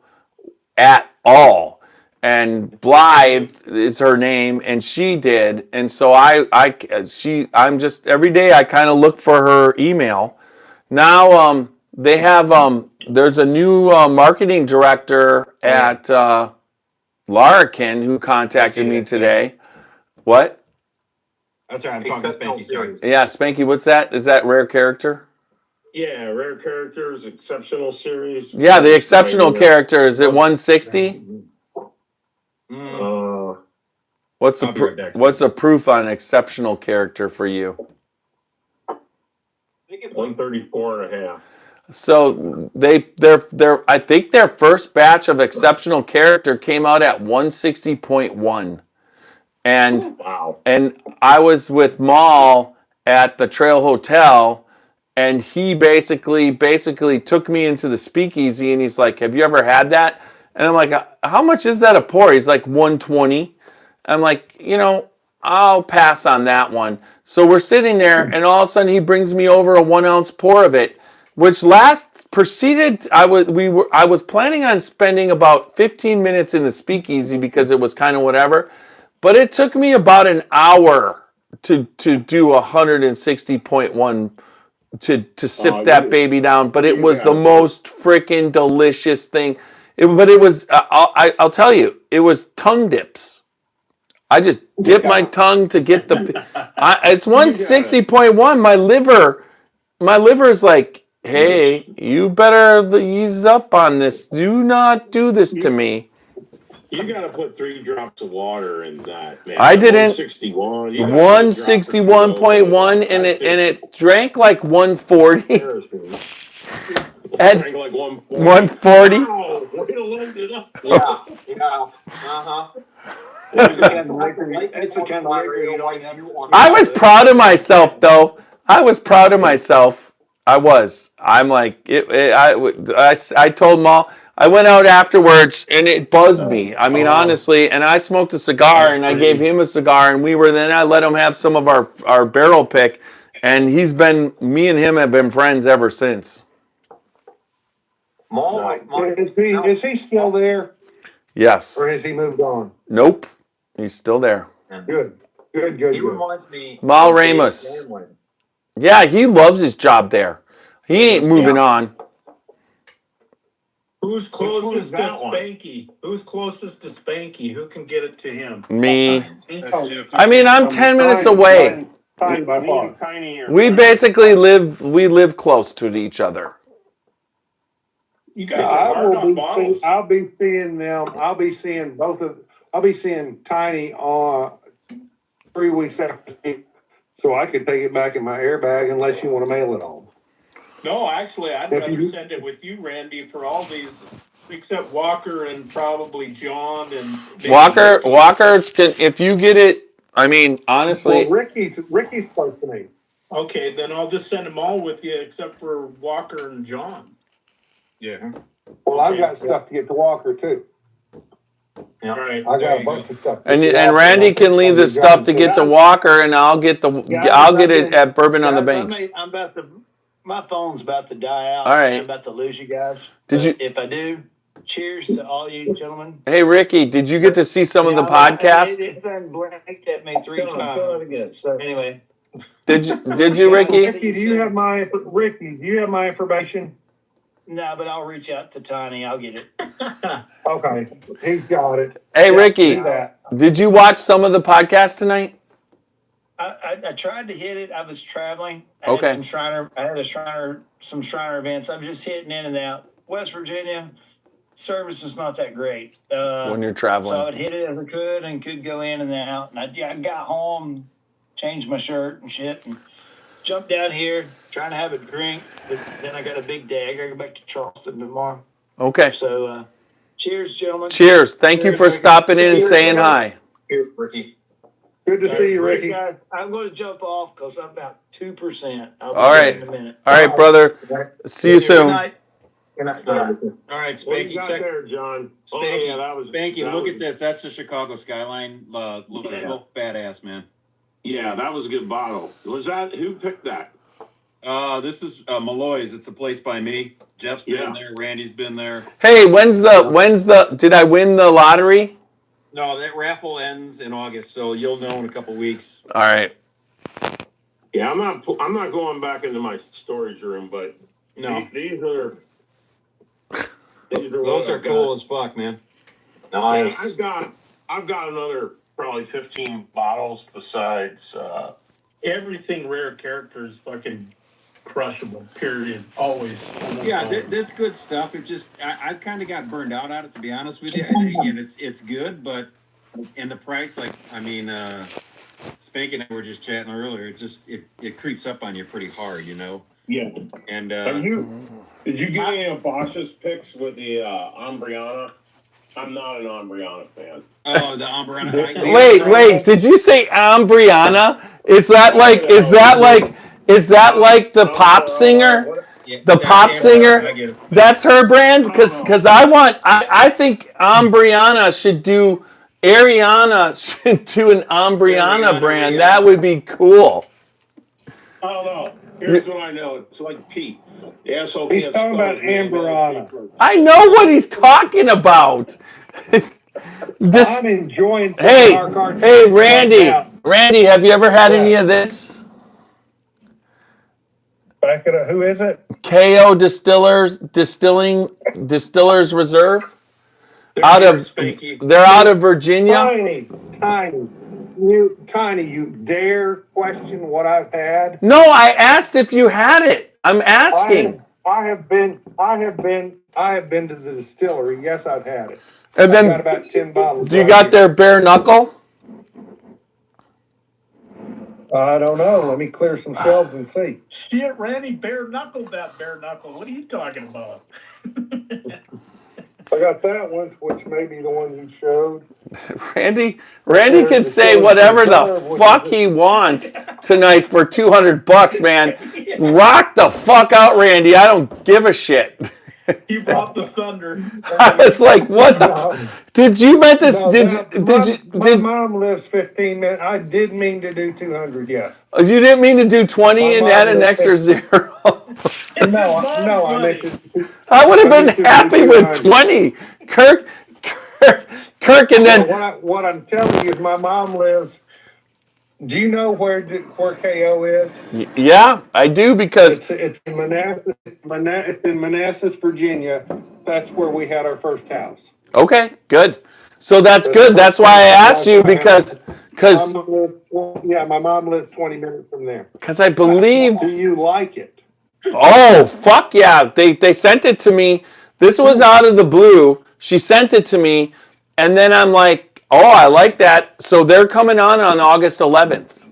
at all. And Blythe is her name, and she did. And so I'm just every day I kind of look for her email. Now they have there's a new marketing director at Larkin who contacted me today. What? That's right. I'm talking Spanky. Sorry. Yeah, Spanky. What's that? Is that Rare Character? Yeah, Rare Characters, Exceptional Series. Yeah, the Exceptional Character is at 160. What's the proof on an Exceptional Character for you? I think it's 134.5. So I think their first batch of Exceptional Character came out at 160.1. And and I was with Maul at the Trail Hotel, and he basically took me into the speakeasy, and he's like, "Have you ever had that?" And I'm like, "How much is that a pour?" He's like, 120. I'm like, I'll pass on that one. So we're sitting there, and all of a sudden he brings me over a 1 ounce pour of it, which I was planning on spending about 15 minutes in the speakeasy because it was kind of whatever. But it took me about an hour to do 160.1 to sip that baby down. But it was the most freaking delicious thing. I'll tell you, it was tongue dips. I just dipped my tongue to get it's 160.1. My liver is like, hey, you better ease up on this. Do not do this to me. You got to put 3 drops of water in that, man. I didn't. 161.1, and it drank like 140. Drank like 140. Wow, way to light it up. Yeah. That's the kind of liquor you don't have. I was proud of myself, though. I was. I'm like, I told Maul. I went out afterwards, and it buzzed me. I mean, honestly, and I smoked a cigar, and I gave him a cigar, and I let him have some of our barrel pick, and me and him have been friends ever since. Is he still there? Yes. Or has he moved on? Nope. He's still there. Good. He reminds me. Mal Ramos. Yeah, he loves his job there. He ain't moving on. Who's one's closest to that one? Spanky? Who's closest to Spanky? Who can get it to him? Me. Oh, I mean, I'm 10 minutes away. Tiny by Me far. and Tiny are We basically live close to each other. You guys are hard on bottles. I'll be seeing them. I'll be seeing Tiny on 3 weeks after, so I could take it back in my airbag unless you want to mail it on. No, actually, I'd rather send it with you, Randy, for all these, except Walker and probably John and Walker, if you get it, I mean, honestly. Well, Ricky's close to me. Okay, then I'll just send them all with you, except for Walker and John. Yeah. Well, I've got stuff to get to Walker too. All right. I got a bunch of stuff. And Randy can leave the stuff to get to Walker, and I'll get it at Bourbon on the Banks. My phone's about to die out. All right. I'm about to lose you guys. If I do, cheers to all you gentlemen. Hey, Ricky, did you get to see some of the podcast? It's done blanked at me 3 times. So anyway. Did you, Ricky? Ricky, do you have my information? No, but I'll reach out to Tiny. I'll get it. Okay, he's got it. Hey, Ricky, did you watch some of the podcast tonight? I tried to hit it. I was traveling. I Okay. had some Shriner events. I'm just hitting in and out. West Virginia, service is not that great. When you're traveling. So I would hit it as I could and could go in and out. And I got home, changed my shirt and shit, and jumped down here, trying to have a drink. But then I got a big day. I got to go back to Charleston tomorrow. Okay. So cheers, gentlemen. Cheers. Thank you for stopping in and saying hi. Cheers, Ricky. Good to see you, Ricky. Guys, I'm going to jump off because I'm about 2%. I'll be All back right. in a minute. All right, brother. See you Good soon. night. All right, What Spanky, you got check. there, John? Spanky, yeah, that was Spanky, that look was- at this. That's the Chicago skyline logo. Badass, man. Yeah, that was a good bottle. Who picked that? This is Malloy's. It's a place by me. Jeff's been there. Randy's been there. Hey, did I win the lottery? No, that raffle ends in August, so you'll know in a couple weeks. All right. Yeah, I'm not going back into my storage room, but No, these are those are cool as fuck, man. Nice. I've got another probably 15 bottles besides. Everything rare character is fucking crushable, period. Always. Yeah, that's good stuff. It just I kind of got burned out on it, to be honest with you. And again, it's good, but in the price, like Spanky and I were just chatting earlier. It creeps up on you pretty hard, you know. Yeah. And Did you get any of Bosch's picks with the Ambriana? I'm not an Ambriana fan. oh, the Umbrella. Wait. Did you say Ambriana? Is that like the pop singer? The pop singer? That's her brand? Because I think Ambriana should do. Ariana should do an Ambriana brand. Yeah. That would be cool. I don't know. Here's what I know. It's like Pete. The SOP. He's talking about Ambriana. I know what he's talking about. I'm enjoying. Hey, Randy, have you ever had any of this? Back it up. Who is it? KO Distillers Reserve. They're out of Virginia. Tiny, you dare question what I've had? No, I asked if you had it. I'm asking. I have been to the distillery. Yes, I've had it. And then, I've got about 10 bottles. do you got their bare knuckle? I don't know. Let me clear some shelves and see. Shit, Randy bare knuckled that bare knuckle. What are you talking about? I got that one, which may be the one you showed. Randy can say whatever the fuck he wants tonight for $200, man. Rock the fuck out, Randy. I don't give a shit. He brought the thunder. I was like, what the? Did you meant this? My mom lives 15 minutes. I did mean to do 200. Yes. You didn't mean to do 20 and add an extra 0. No, I meant to. I would have been happy with 20. Kirk, and then What I'm telling you is my mom lives Do you know where KO is? Yeah, I do because It's in it's in Manassas, Virginia. That's where we had our first house. okay, good. So that's good. That's why I asked you because my mom lives 20 minutes from there. I believe. Do you like it? Oh fuck yeah! They sent it to me. This was out of the blue. She sent it to me, and then I'm like, oh, I like that. So they're coming on August 11th.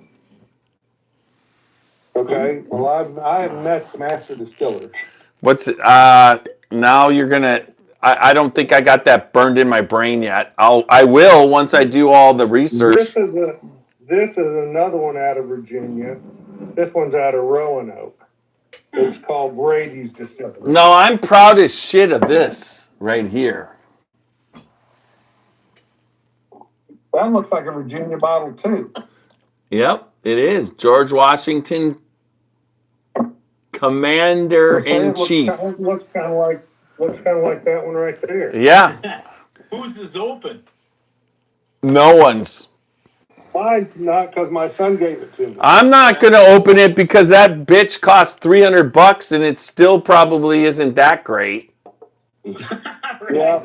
Okay. Well, I have met the master distiller. What's it? Now you're gonna. I don't think I got that burned in my brain yet. I will once I do all the research. This is another one out of Virginia. This one's out of Roanoke. It's called Brady's Distillery. No, I'm proud as shit of this right here. That looks like a Virginia bottle too. Yep, it is. George Washington, Commander in Chief. Looks kind of like that one right there. Yeah. Whose is open? No one's. Mine's not, because my son gave it to me. I'm not gonna open it because that bitch cost $300 and it still probably isn't that great. Yeah.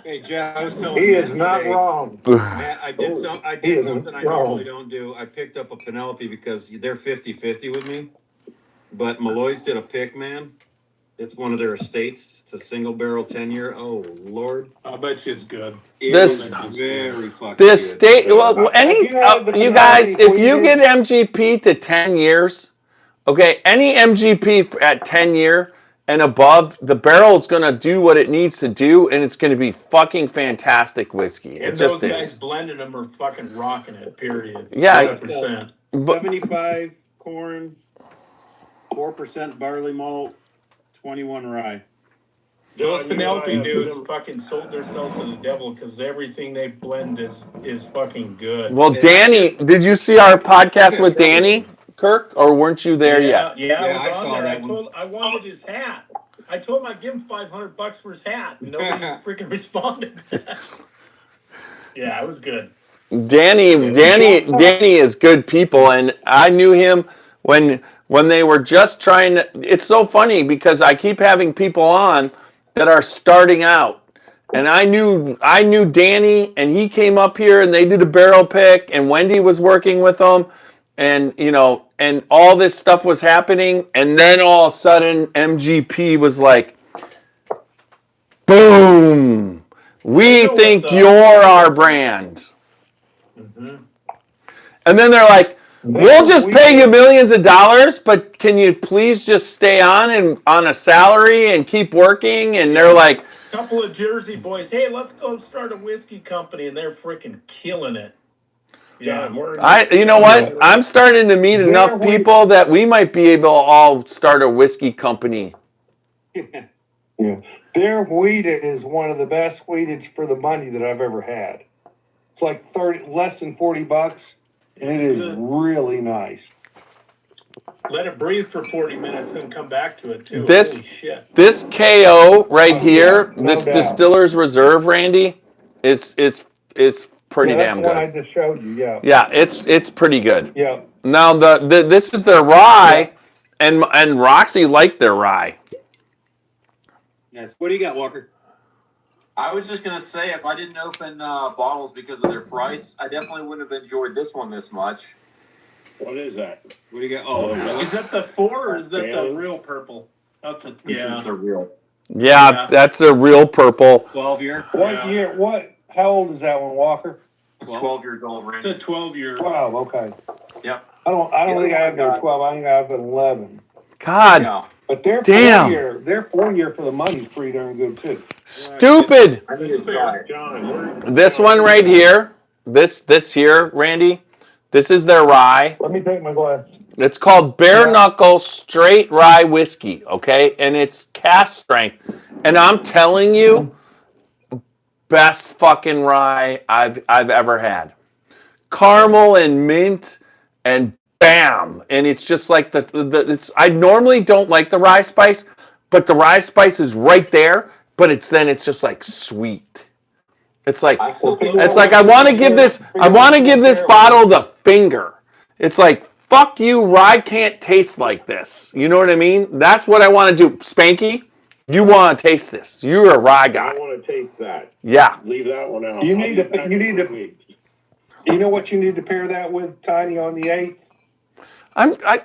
Hey, Jeff, I was telling He you is not today, wrong. Matt, I did He something I isn't wrong. normally don't do. I picked up a Penelope because they're 50-50 with me. But Malloy's did a pick, man. It's one of their estates. It's a single barrel 10-year. Oh Lord, I bet you it's good. This very fucking this good. state. Well, you guys, if you get MGP to 10 years, okay, any MGP at 10 year and above, the barrel is gonna do what it needs to do, and it's gonna be fucking fantastic whiskey. It And just those guys is. blending them are fucking rocking it. Period. Yeah. 100%. 75 corn, 4% barley malt, 21 rye. Those Penelope dudes fucking sold themselves to the devil because everything they blend is fucking good. Well, Danny, did you see our podcast with Danny, Kirk, or weren't you there yet? Yeah, Yeah, I was I on saw there. that I wanted his hat. I told him I'd give him $500 for his hat. And nobody freaking responded. Yeah, it was good. Danny is good people, and I knew him when they were just trying to. It's so funny because I keep having people on that are starting out, and I knew Danny, and he came up here and they did a barrel pick, and Wendy was working with them, and and all this stuff was happening, and then all of a sudden MGP was like, boom, we think you're our brand. And then they're like, we'll just pay you millions of dollars, but can you please just stay on a salary and keep working? And they're like, Couple of Jersey boys, hey, let's go start a whiskey company, and they're freaking killing it. Yeah, you know what? I'm starting to meet enough people that we might be able to all start a whiskey company. Yeah. Their wheated is one of the best wheated for the money that I've ever had. It's like less than $40, and it is really nice. Let it breathe for 40 minutes and come back to it too. This Holy shit. this KO right here, no this doubt. Distiller's Reserve, Randy, is pretty damn That's the one I good. just showed you, yeah. Yeah, it's pretty good. Yeah. Now this is their rye, and Roxy liked their rye. Yes. What do you got, Walker? I was just gonna say, if I didn't open bottles because of their price, I definitely wouldn't have enjoyed this one this much. What is that? What do you got? Oh, Is that the 4 or is that the real purple? That's a This is the real. Yeah, that's a real purple. 12 year. What year? How old is that one, Walker? It's 12 years old, It's Randy. a 12-year. 12. Okay. Yep. I don't think I have no 12. I think I have an 11. God, Yeah. But their Damn. 4-year for the money's pretty darn good too. stupid. I think it's right. John, This one right here, this here, Randy, this is their rye. Let me take my glass. It's called Bare Knuckle Straight Rye Whiskey, okay? And it's cast strength. And I'm telling you, best fucking rye I've ever had. Caramel and mint and bam. And it's just like I normally don't like the rye spice, but the rye spice is right there, but it's just like sweet. It's like I still think it's like I want to give this bottle the finger. It's like fuck you, rye can't taste like this. You know what I mean? That's what I want to do. Spanky, you want to taste this? You're a rye I guy. don't want to taste that. Yeah. Leave that one out. You need to- I'll be back you in need 3 to- weeks. You know what you need to pair that with, Tiny, on the 8th?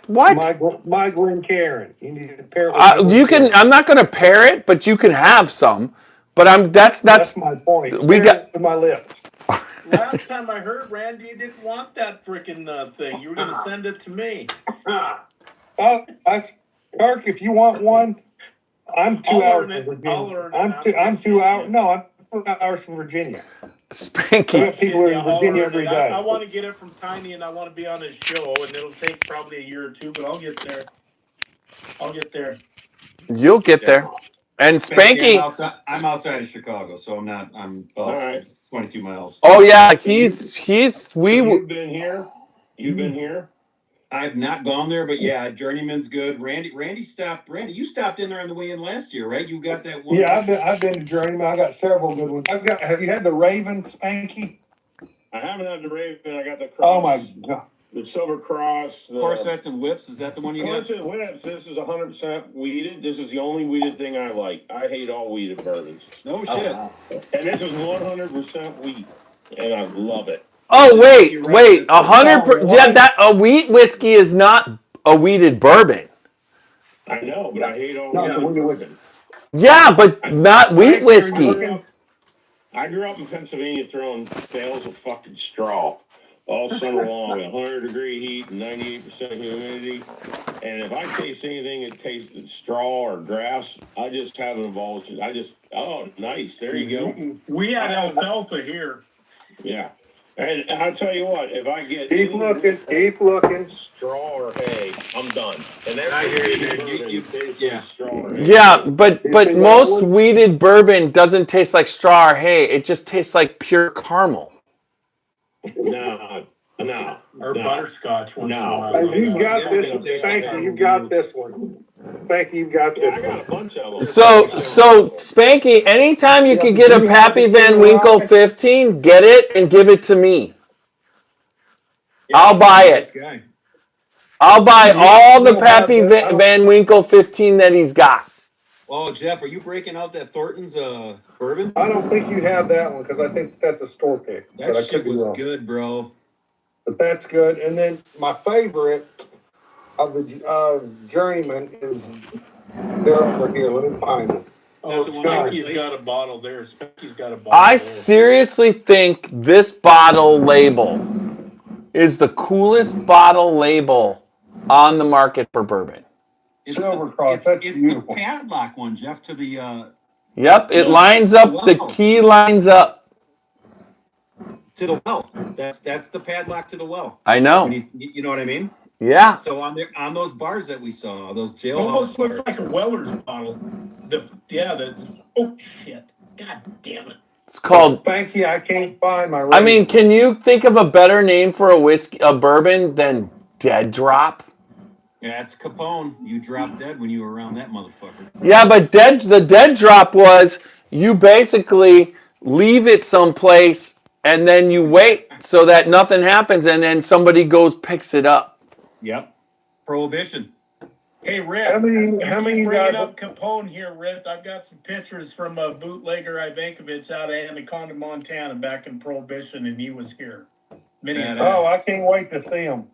What? My Glencairn. You need to pair it with You can. I'm not going to pair it, but you can have some. But that's my point. We Pair got. it with my lips. Last time I heard, Randy, you didn't want that freaking thing. You were going to send it to me. Kirk, if you want one, I'm 2 I'll hours learn it. from Virginia. I'll learn it. I'm 2 hours. No, I'm 2 hours from Virginia. I Spanky. got people in Virginia every day. I want to get it from Tiny, and I want to be on his show, and it'll take probably a year or two, but I'll get there. You'll get there. And Spanky. I'm outside of Chicago, so I'm not. I'm All right. 22 miles. Oh yeah, he's. You've been here? You've been here? I've not gone there, but yeah, Journeyman's good. Randy, you stopped in there on the way in last year, right? You got that one. Yeah, I've been to Journeyman. I got several good ones. Have you had the Raven, Spanky? I haven't had the Raven. I got the Cross. Oh my God. The Silver Cross. The Corsets and Whips. Is that the one you got? Corsets and Whips. This is 100% weeded. This is the only weeded thing I like. I hate all weeded bourbons. No shit. And this is 100% wheat, and I love it. Oh wait, 100%. Yeah, that a wheat whiskey is not a wheated bourbon. I know, but I hate all Not the weeded weeded bourbon. Yeah, but not wheat whiskey. I grew up in Pennsylvania throwing bales of fucking straw all summer long at 100-degree heat and 98% humidity. And if I taste anything that tastes straw or grass, I just have an avulsion. Oh, nice. There you go. We had alfalfa here. Yeah. And I'll tell you what, if I get Keep looking. straw or hay, I'm done. And that's I hear you, man. Yeah. straw or hay. Yeah, but most wheated bourbon doesn't taste like straw or hay. It just tastes like pure caramel. No. Or butterscotch once in a No. while. You've got this. Thank you. You've got this one. Thank you. You've got Yeah, I this got a one. bunch of them. So Spanky, anytime you could get a Pappy Van Winkle 15, get it and give it to me. I'll buy it. This guy. I'll buy all the Pappy Van Winkle 15 that he's got. Oh, Jeff, are you breaking out that Thornton's bourbon? I don't think you have that one because I think that's a store pick. But I That could shit be was wrong. good, bro. But that's good. And then my favorite of the Journeyman is they're over here. Let me find it. Oh, Is that the one I Spanky's replaced? got a bottle there. Spanky's got a bottle I there. seriously think this bottle label is the coolest bottle label on the market for bourbon. It's Silver the, Cross, it's, that's it's beautiful. the padlock one, Jeff, to the Yep, it lines up. The key lines up. to the well. That's the padlock to the well. I know. You know what I mean? Yeah. So on those bars that we saw, those jailhouse Almost looks bars. like a Weller's bottle. Oh shit! God damn it! It's called. Thank you. I can't find my. I mean, can you think of a better name for a bourbon than Dead Drop? Yeah, it's Capone. You dropped dead when you were around that motherfucker. Yeah, but the Dead Drop was you basically leave it someplace and then you wait so that nothing happens and then somebody goes picks it up. Yep. Prohibition. Hey, Rick. How many Keep bringing guys- up Capone here, Rick. I've got some pictures from a bootlegger Ivankovich out of Anaconda, Montana, back in Prohibition, and he was here. Oh, I can't wait to see him.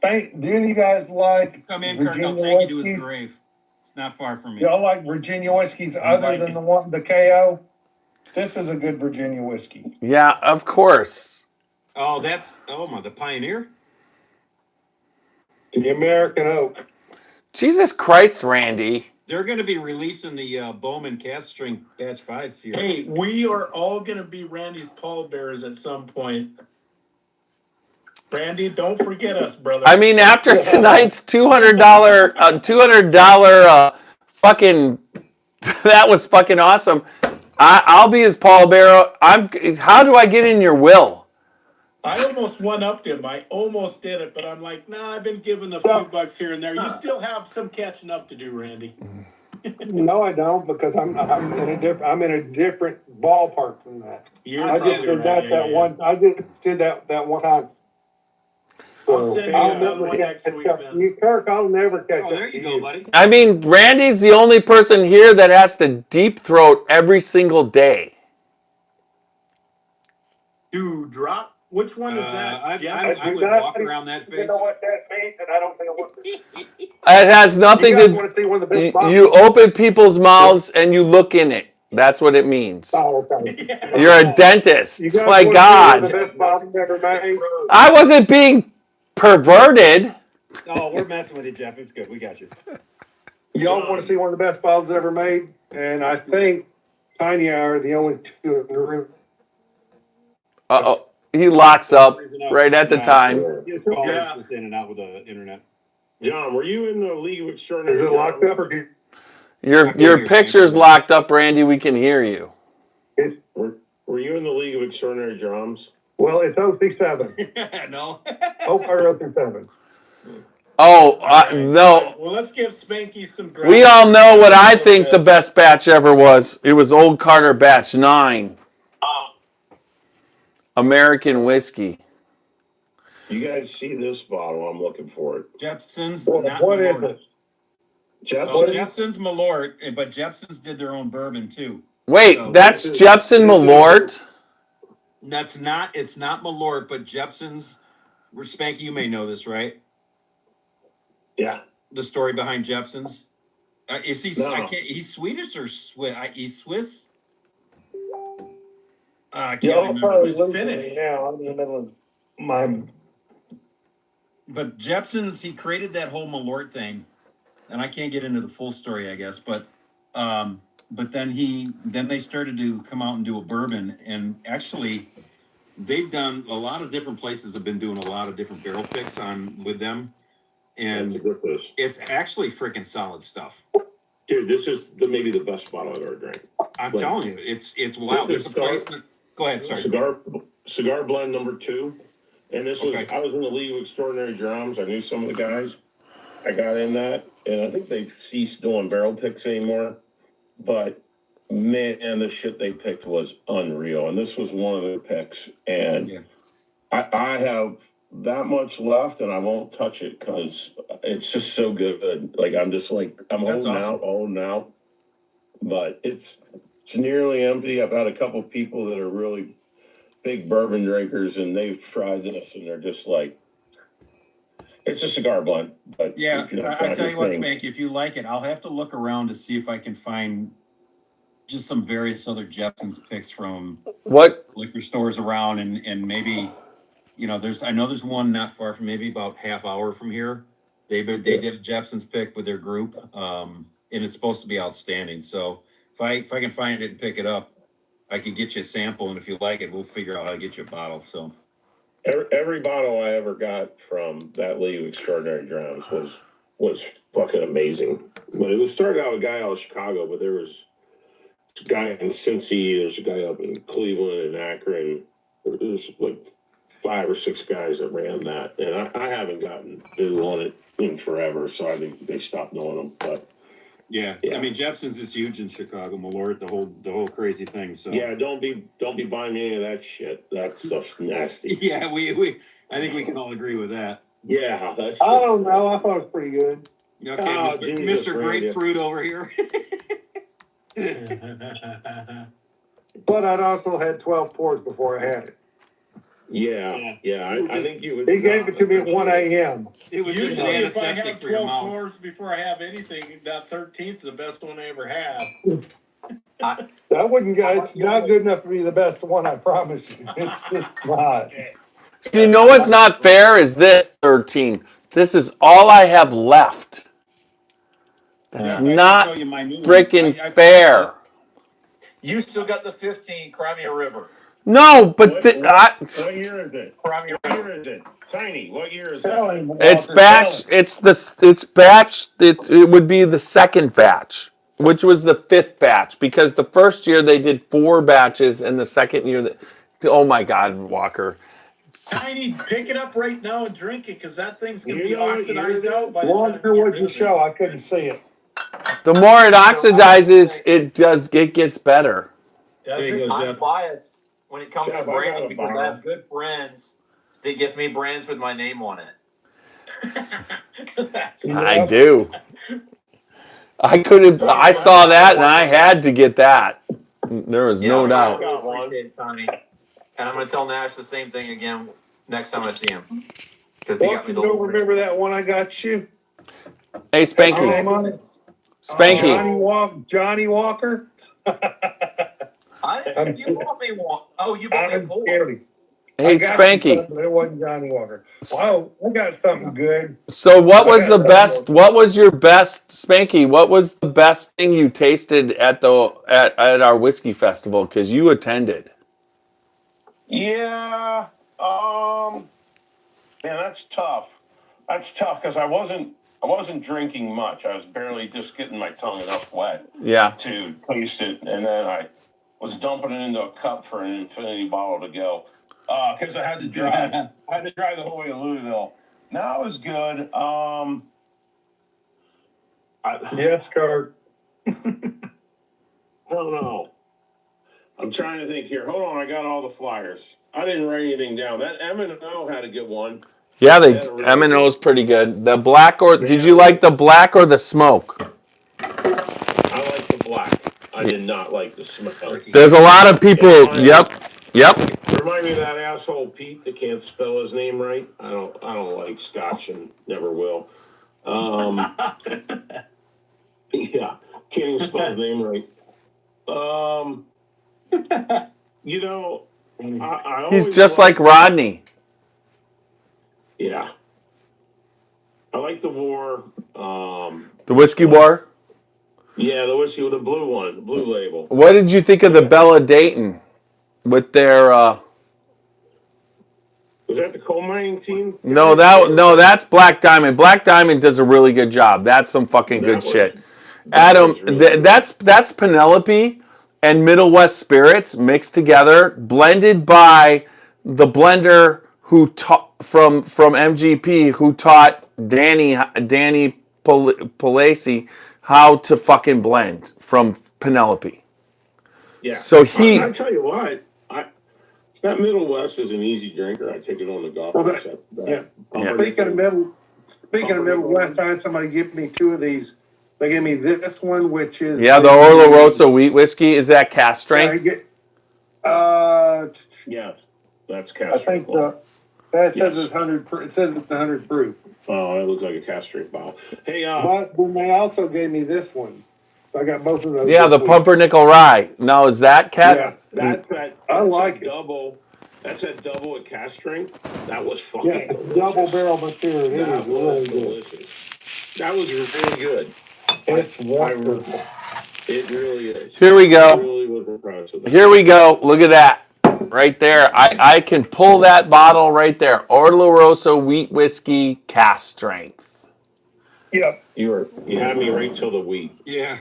Do any of you guys like Come in, Kirk. I'll Virginia take you to his whiskeys? grave. It's not far from me. Y'all like Virginia whiskeys other than the KO? This is a good Virginia whiskey. Yeah, of course. Oh, the Pioneer? The American Oak. Jesus Christ, Randy. They're going to be releasing the Bowman Cast String Batch 5 here. Hey, we are all going to be Randy's pallbearers at some point. Randy, don't forget us, brother. I mean, after tonight's $200 fucking, that was fucking awesome. I'll be his pallbearer. How do I get in your will? I almost one-upped him. I almost did it, but I'm like, nah, I've been given a few bucks here and there. You still have some catching up to do, Randy. No, I don't, because I'm in a different ballpark from that. I just did that I just did that one time. I'll So send you I'll another never one catch next week, up. then. You, Kirk, I'll never catch Oh, up. there you to go, buddy. I mean, Randy's the only person here that has to deep throat every single day. To drop? Which one is that? I would walk around that face. You know what that means, and I don't know what. It has nothing You guys to. want to see one of the best bottles? You open people's mouths and you look in it. That's what it means. Oh, okay. You're a dentist. You guys My want to see one of the God. best bottles ever made? I wasn't being perverted. Oh, we're messing with you, Jeff. It's good. We got you. Y'all want to see one of the best bottles ever made? And I think Tiny Hour are the only two in the room. Uh-oh. He locks up right at the time. His call is just in and out with the internet. John, were you in the League of Is Extraordinary? it locked up or do Your picture's locked up, Randy. We can hear you. Were you in the League of Extraordinary Drums? Well, it's 067. No. Or 037. Oh, Alright, no. Well, let's give Spanky some. We all know what I think the best batch ever was. It was Old Carter Batch 9. American whiskey. You guys see this bottle? I'm looking for it. Jepson's, What not is Malort. it? Oh, Jepson's Malort, but Jepson's did their own bourbon too. Wait, So that's Jepson Malort? it's not Malort, but Jepson's. Spanky, you may know this, right? Yeah. The story behind Jepson's. Is he? No. He's Swedish or Swiss? He's Swiss. I can't Y'all remember. probably Who's losing finished? me now. I'm in the middle of my. But Jepson's, he created that whole Malort thing, and I can't get into the full story, I guess. But then they started to come out and do a bourbon, and actually, they've done a lot of different places have been doing a lot of different barrel picks with them, and it's actually freaking solid stuff. Dude, this is maybe the best bottle I've ever drank. I'm telling you, it's wild. There's a place that. Go ahead, sorry. Cigar blend number 2. And this was, Okay. I was in the League of Extraordinary Drums. I knew some of the guys. I got in that, and I think they've ceased doing barrel picks anymore. But man, the shit they picked was unreal. And this was one of their picks. And Yeah. I have that much left, and I won't touch it because it's just so good. Like I'm That's holding out. But it's nearly empty. I've had a couple people that are really big bourbon drinkers, and they've tried this, and they're just like, it's a cigar blend. But Yeah, if you don't I find tell your you what, thing- Spanky, if you like it, I'll have to look around to see if I can find just some various other Jepson's picks from What? liquor stores around, and maybe, I know there's one not far from, maybe about half hour from here. They did a Jepson's pick with their group, and it's supposed to be outstanding. So if I can find it and pick it up, I can get you a sample, and if you like it, we'll figure out how to get you a bottle. So Every bottle I ever got from that League of Extraordinary Drums was fucking amazing. But it was started out with a guy out of Chicago, but there was a guy in Cincy, there's a guy up in Cleveland and Akron. There's like 5 or 6 guys that ran that, and I haven't gotten new on it in forever, so I think they stopped knowing them. But yeah, I mean, Jepson's is huge in Chicago, Malort, the whole crazy thing. So yeah, don't be buying any of that shit. That stuff's nasty. yeah, I think we can all agree with that. Yeah, that's. I don't know. I thought it was pretty good. Okay, Oh, Jesus, Mr. Randy. Grapefruit over here. But I'd also had 12 pours before I had it. Yeah. I think you would. He gave it to me at 1 a.m. It was just an Usually, if I antiseptic have for your 12 mouth. pours before I have anything, that 13th is the best one I ever had. That wouldn't go. It's not good enough to be the best one, I promise you. It's just not. Do you know what's not fair is this 13. This is all I have left. That's Yeah, I can not show you my new one. freaking I- fair. You still got the 15 Crimea River. No, but What year is it? Crimea What River. year is it? Tiny. What year is it? Tell him, it's Walter, batch. tell him. It's batch. It would be the second batch, which was the 5th batch, because the first year they did 4 batches, and the second year, oh my God, Walker. Tiny, pick it up right now and drink it, because that thing's going to You be know what year oxidized it out is? by the time Walter, you what'd get you rid of show? I couldn't see it. The more it oxidizes, it gets better. There you go, I'm Jeff. biased when it comes Jeff, to I got brands a because I bottle. have good friends that give me brands with my name on it. I do. I saw that and I had to get that. There was no doubt. I appreciate it, Tony. And I'm going to tell Nash the same thing again next time I see him. Because he got me You the don't little remember that one I got you? Hey, Spanky. Name on it? Spanky. Johnny Walker? you bought me one. Oh, you bought me a I'm pour. scared. Hey, I got you Spanky. something, but it wasn't Johnny Walker. Wow, I got something good. So what I was got the something best? good. What was your best, Spanky? What was the best thing you tasted at our whiskey festival? Because you attended. Yeah. Man, that's tough. That's tough because I wasn't drinking much. I was barely just getting my tongue enough wet Yeah. to taste it, and then I was dumping it into a cup for an infinity bottle to go because I had to drive. I had to drive the whole way to Louisville. Now it was good. Yes, Kurt. I don't know. I'm trying to think here. Hold on, I got all the flyers. I didn't write anything down. That M&O had a good one. Yeah, M&O's pretty good. The black did you like the black or the smoke? I like the black. I did not like the smoke. There's a lot of people. Yep. Remind me of that asshole Pete that can't spell his name right. I don't like Scotch and never will. Yeah, can't even spell his name right. You know, I He's always just like Rodney. Yeah. I like the war. The Whiskey War. Yeah, the whiskey with the blue one, the blue label. What did you think of the Bella Dayton with their? Was that the coal mining team? No, that's Black Diamond. Black Diamond does a really good job. That's some fucking good shit. Adam, that's Penelope and Middle West Spirits mixed together, blended by the blender who taught from MGP, who taught Danny Palacey how to fucking blend from Penelope. Yeah. So I tell you what, that Middle West is an easy drinker. I take it on the golf course. Speaking of Middle West, I had somebody give me two of these. They gave me this one, which is the Orlo Rosa wheat whiskey. Is that cast strength? Yes, that's cast I think that says it's 100. It says it's 100 proof. Oh, it looks like a cast strength bottle. Hey, but then they also gave me this one. So I got both of those. Yeah, the Pumpernickel Rye. Now is that cat? Yeah, that's that. I like it. Double. That's that double at cast strength. That was fucking delicious. Double barrel material. It is really delicious. good. That was really good. It's wonderful. It really is. Here we go. I really was impressed with that. Here we go. Look at that. Right there. I can pull that bottle right there. Orlo Rosa wheat whiskey cast strength. Yep. You had me right till the wheat. Yeah.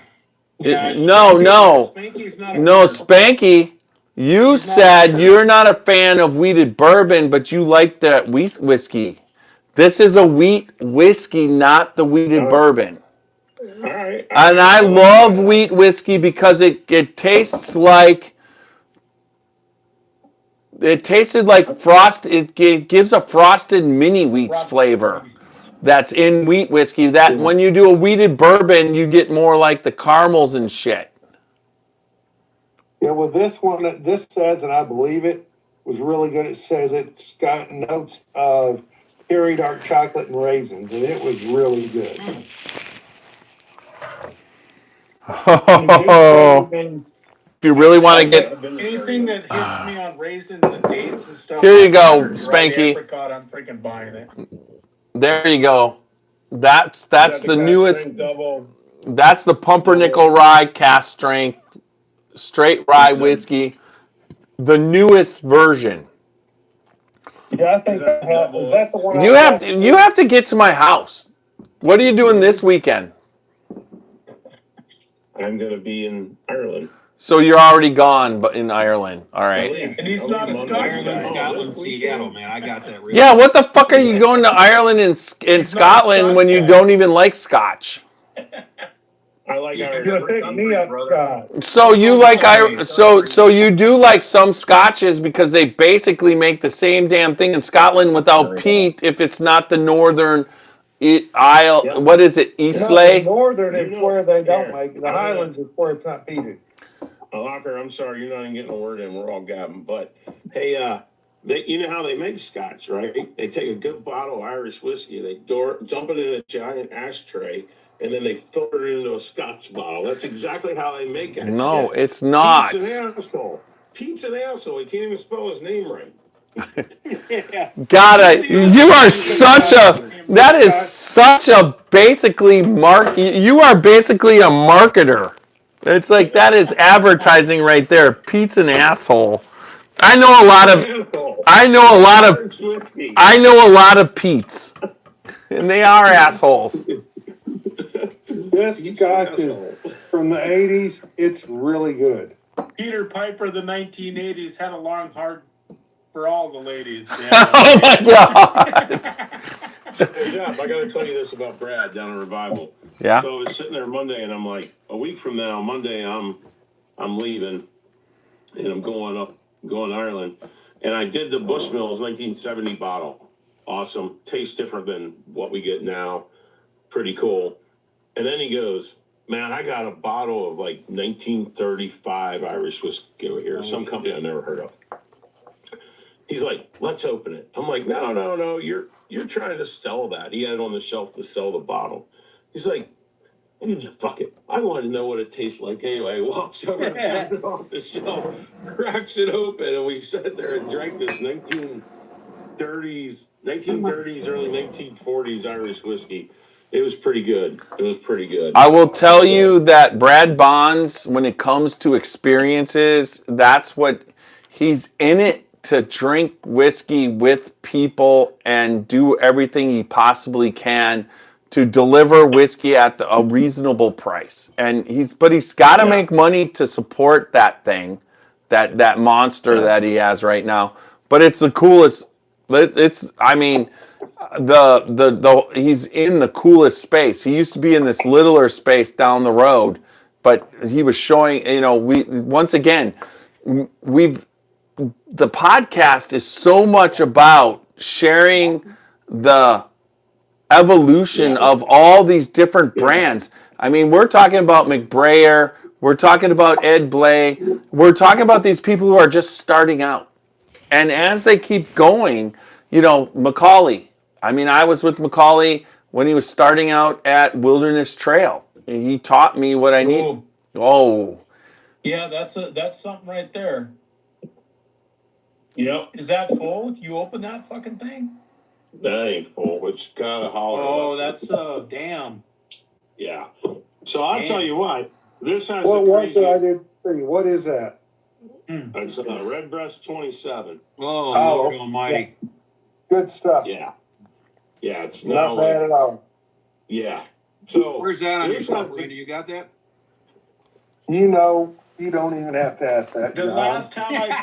No, Spanky. You said you're not a fan of wheated bourbon, but you like the wheat whiskey. This is a wheat whiskey, not the wheated bourbon. All right. And I love wheat whiskey because it tastes like it gives a frosted mini wheats flavor that's in wheat whiskey. That when you do a wheated bourbon, you get more like the caramels and shit. Yeah, well, this one, this says, and I believe it, was really good. It says it's got notes of cherry dark chocolate and raisins, and it was really good. Oh, if you really want to get anything that hits me on raisins and dates and stuff. Here you go, like Spanky. apricot, I'm freaking buying it. There you go. That's the newest. Double. That's the Pumpernickel Rye cast strength straight rye whiskey, the newest version. Yeah, I think that's the one. You have to get to my house. What are you doing this weekend? I'm gonna be in Ireland. So you're already gone, but in Ireland. All right. And he's not a Scotch Ireland, guy. Scotland, Seattle, man. I got that. Yeah, what the fuck are you going to Ireland and Scotland when you don't even like Scotch? I like You're Irish gonna pick me up, Scott. So you like so you do like some scotches because they basically make the same damn thing in Scotland without peat if it's not the northern Isle. Yep. What is it? No, the Eastleigh? northern You is know- where they don't here, make it. The I'm gonna- Highlands is where it's not peated. Locker, I'm sorry, you're not even getting a word in. We're all gabbing. But hey, you know how they make scotch, right? They take a good bottle of Irish whiskey, they dump it in a giant ashtray, and then they filter it into a scotch bottle. That's exactly how they make it. No, it's not. Pete's an asshole. Pete's an asshole. He can't even spell his name right. You are such a, that is such a basically you are basically a marketer. It's like, that is advertising right there. Pete's an asshole. I know a lot Irish whiskey. Pete's. And they are assholes. This scotch is from the 80s. It's really good. Peter Piper, the 1980s, had a long, hard for all the ladies. Oh my God. Yeah, I got to tell you this about Brad down in Revival. Yeah. So I was sitting there Monday, and I'm like, a week from now, Monday, I'm leaving, and I'm going to Ireland, and I did the Bushmills 1970 bottle. Awesome, tastes different than what we get now. Pretty cool. And then he goes, man, I got a bottle of like 1935 Irish whiskey over here, some company I never heard of. He's like, let's open it. I'm like, no, you're trying to sell that. He had it on the shelf to sell the bottle. He's like, fuck it. I want to know what it tastes like anyway. Walks over and pulls it off the shelf, cracks it open, and we sat there and drank this 1930s, early 1940s Irish whiskey. It was pretty good. I will tell you that Brad Bonds, when it comes to experiences, that's what he's in it, to drink whiskey with people and do everything he possibly can to deliver whiskey at a reasonable price. And he's got to make money to support that thing, that monster that he has right now. But it's the coolest. He's in the coolest space. He used to be in this littler space down the road, but he was showing, the podcast is so much about sharing the evolution of all these different brands. I mean, we're talking about McBrayer, we're talking about Ed Bley, we're talking about these people who are just starting out. And as they keep going, Macaulay. I mean, I was with Macaulay when he was starting out at Wilderness Trail. He taught me what I need. Oh. Yeah, that's something right there. Yep. Is that full? You open that fucking thing? That ain't full. It's kind of hollow. Oh, that's damn. Yeah. So I'll tell you what. This has What did I did see? What is that? It's a Redbreast 27. Oh, Lord Almighty. Good stuff. Yeah. Yeah, it's Not bad at all. Yeah. So Where's that on your shelf, Randy? You got that? You don't even have to ask that. The John. last time I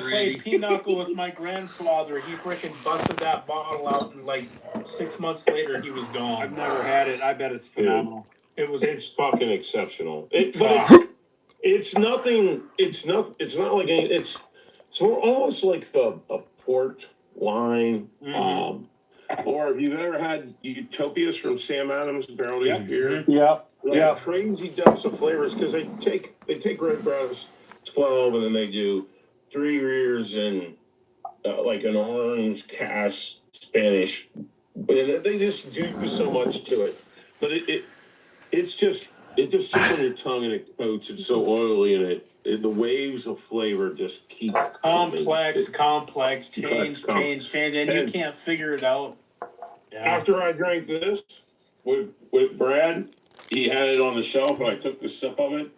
played pinochle with my grandfather, he frickin' busted that bottle out, and like 6 months later, he was gone. I've never had it. I bet it's phenomenal. It's fucking exceptional. It's nothing. It's not like it's more almost like a port wine. Mm-hmm. Or if you've ever had Utopias from Sam Adams barrel aged beer. Yep. Like crazy depths of flavors, because they take Redbreast 12 and then they do 3 years in like an orange cast Spanish, but they just do so much to it. But it just sits on your tongue and it coats. It's so oily and the waves of flavor just keep complex, change, and you can't figure it out. Yeah. After I drank this with Brad, he had it on the shelf, and I took the sip of it.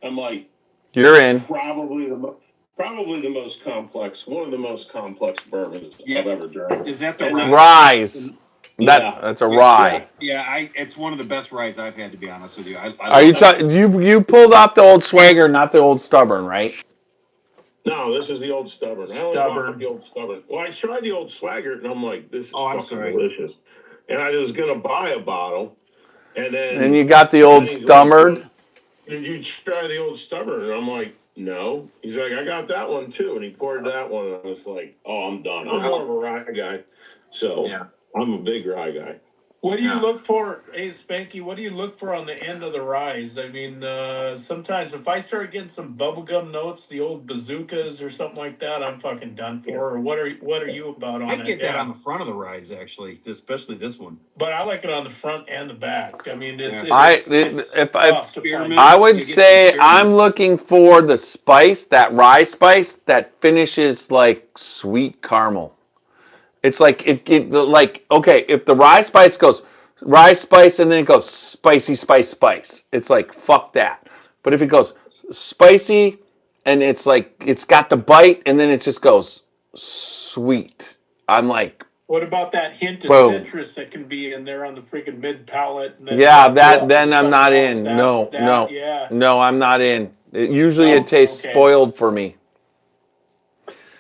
I'm like, you're in. Probably the most complex, one of the most complex bourbons I've ever drank. Is that the Rise? That's a rye. Yeah, it's one of the best ryes I've had, to be honest with you. Are you you pulled off the old Swagger, not the old Stubborn, right? No, this is the old Stubborn. I only bought the old Stubborn. Well, I tried the old Swagger, and I'm like, this is fucking delicious. And I was gonna buy a bottle, And then And you got the old he's like, Stummard. did you try the old Stubborn? And I'm like, no. He's like, I got that one too. And he poured that one. And I was like, oh, I'm done. I'm more of a rye guy. So Yeah. I'm a big rye guy. What do you Yeah. look for, hey Spanky? What do you look for on the end of the rise? I mean, sometimes if I start getting some bubblegum notes, the old bazookas or something like that, I'm fucking done for. Or what are you about on I it? get that Yeah. on the front of the rise, actually, especially this one. But I like it on the front and the back. I mean, it's if tough to find. I would You get say some I'm looking for the spice, that rye spice that finishes like sweet caramel. It's like like okay, if the rye spice goes rye spice and then it goes spicy spice, it's like fuck that. But if it goes spicy and it's like it's got the bite and then it just goes sweet, I'm like, What about that hint of boom. citrus that can be in there on the freaking mid palate? Yeah, then I'm not in. No, Yeah. no, I'm not in. Usually it tastes okay. spoiled for me.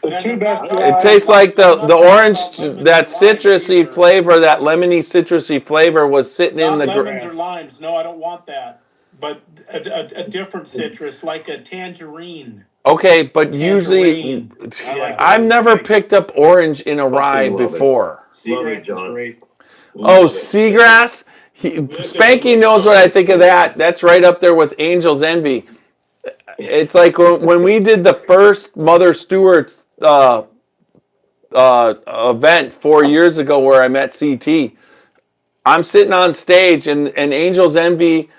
The two best It ryes. tastes like the orange, lemons that or limes citrusy either. flavor, that lemony citrusy flavor was sitting in Not the lemons or grass. limes. No, I don't want that. But a different citrus, like a tangerine. Okay, but usually, Yeah. I've never picked up orange in a rye love it. before. Seagrass is John. great. Oh, seagrass? Spanky knows what I think of that. That's right up there with Angel's Envy. It's like when we did the first Mother Stewart's event 4 years ago where I met CT. I'm sitting on stage and Angel's Envy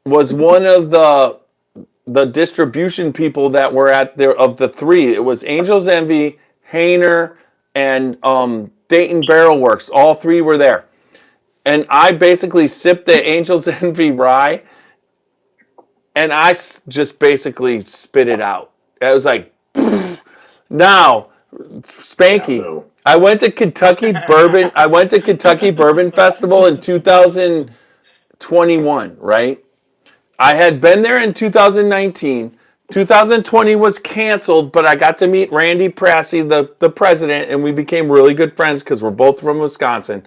was one of the distribution people that were at there of the three. It was Angel's Envy, Hainer, and Dayton Barrel Works. All three were there. And I basically sipped the Angel's Envy rye and I just basically spit it out. It was like, pfft. Now, Spanky, Yeah, no. I went to Kentucky Bourbon Festival in 2021, right? I had been there in 2019. 2020 was canceled, but I got to meet Randy Prassy, the president, and we became really good friends because we're both from Wisconsin.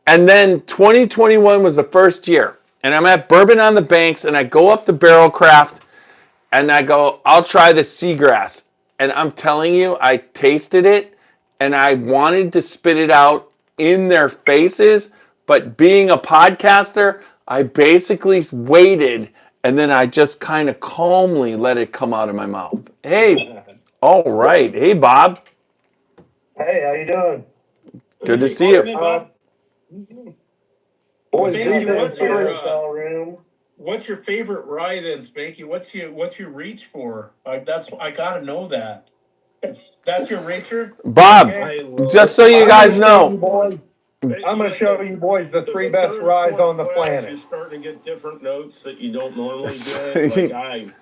And then 2021 was the first year. And I'm at Bourbon on the Banks, and I go up to Barrel Craft, and I go, I'll try the seagrass. And I'm telling you, I tasted it, and I wanted to spit it out in their faces. But being a podcaster, I basically waited, and then I just kind of calmly let it come out of my mouth. Hey, all right. Hey, Bob. Hey, how you doing? Good to see you. Boys, Spanky, room. what's your favorite rye then, Spanky? What's your reach for? I gotta know that. That's your racer? Bob, Okay. just so you guys know, I'm going to show you boys the three best ryes on the You're planet. starting to get different notes that you don't normally get. Like I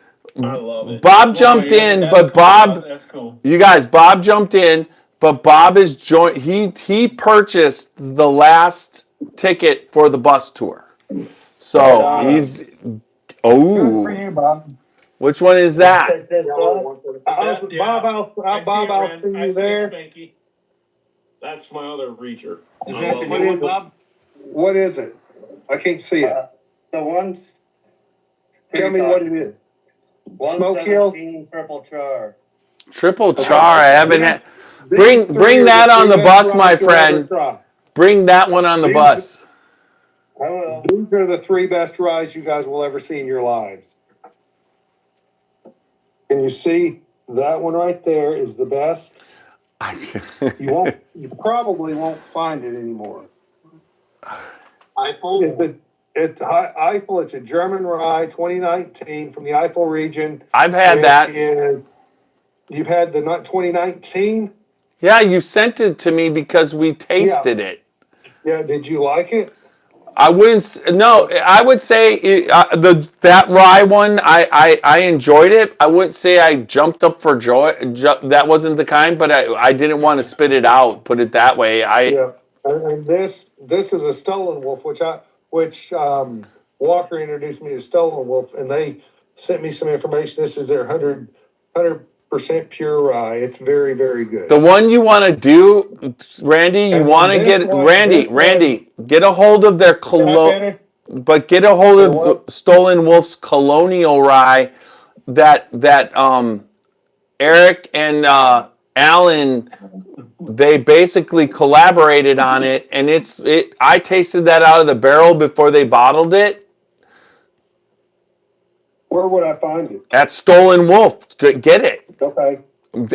love it. Bob jumped in, That's but cool. Bob, That's cool. you guys, Bob jumped in, but Bob is he purchased the last ticket for the bus tour. So he's Good for you, Bob. which one is that? Check this out. Bob, I'll see you there. Spanky. That's my other reacher. Is I that love the it. new one, Bob? What is it? I can't see it. The one's Tell me what it is. Smoke Hill? 117 triple char. Triple char. I haven't had. Bring that on the bus, my friend. Bring that one on the bus. I will. These are the three best rides you guys will ever see in your lives. Can you see that one right there is the best? You probably won't find it anymore. Eiffel. It's Eiffel. It's a German rye, 2019 from the Eiffel region. I've had that. You've had the 2019? Yeah, you sent it to me because we tasted it. Yeah, did you like it? I wouldn't. No, I would say that rye one. I enjoyed it. I wouldn't say I jumped up for joy. That wasn't the kind, but I didn't want to spit it out. Put it that way. Yeah, and this is a Stolen Wolf, which Walker introduced me to Stolen Wolf, and they sent me some information. This is their 100% pure rye. It's very, very good. The one you want to do, Randy, you want to get Randy, get a hold of their cologne. but get a hold of Stolen Wolf's Colonial Rye that Eric and Alan, they basically collaborated on it, and I tasted that out of the barrel before they bottled it. Where would I find it? At Stolen Wolf. Get it. Okay.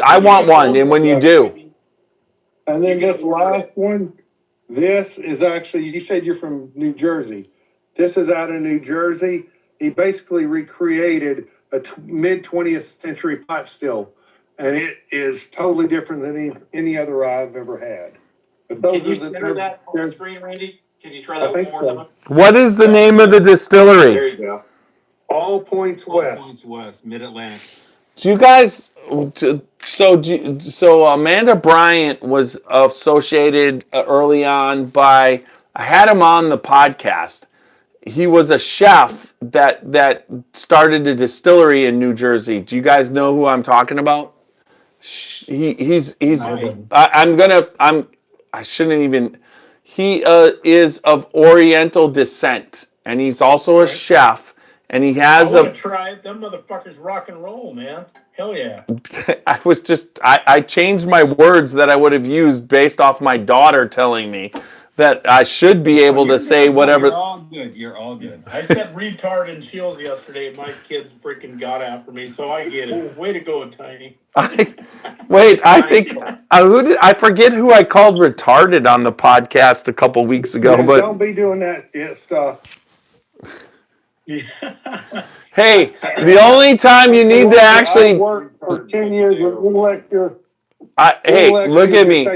I want one, and when you do. And then this last one, this is actually, you said you're from New Jersey. This is out of New Jersey. He basically recreated a mid-20th century pot still. And it is totally different than any other rye I've ever had. But those Can you are the- center that on the screen, Randy? Can you try that one more time? What is the name of the distillery? There you go. All Points West. All Points West, Mid-Atlantic. Do you guys? So Amanda Bryant was associated early on by. I had him on the podcast. He was a chef that started a distillery in New Jersey. Do you guys know who I'm talking about? He's. I shouldn't even. He is of Oriental descent, and he's also a chef. And he has I want to try it. Them motherfuckers rock and roll, man. Hell yeah. I changed my words that I would have used based off my daughter telling me that I should be able to say whatever. You're all good. You're all good. I said retard and chills yesterday, and my kids freaking got after me, so I get it. Way to go, Tiny. I think I forget who I called retarded on the podcast a couple weeks ago, but don't be doing that stuff. Hey, the only time you need to actually. I worked for 10 years with intellectual. Hey, look at me.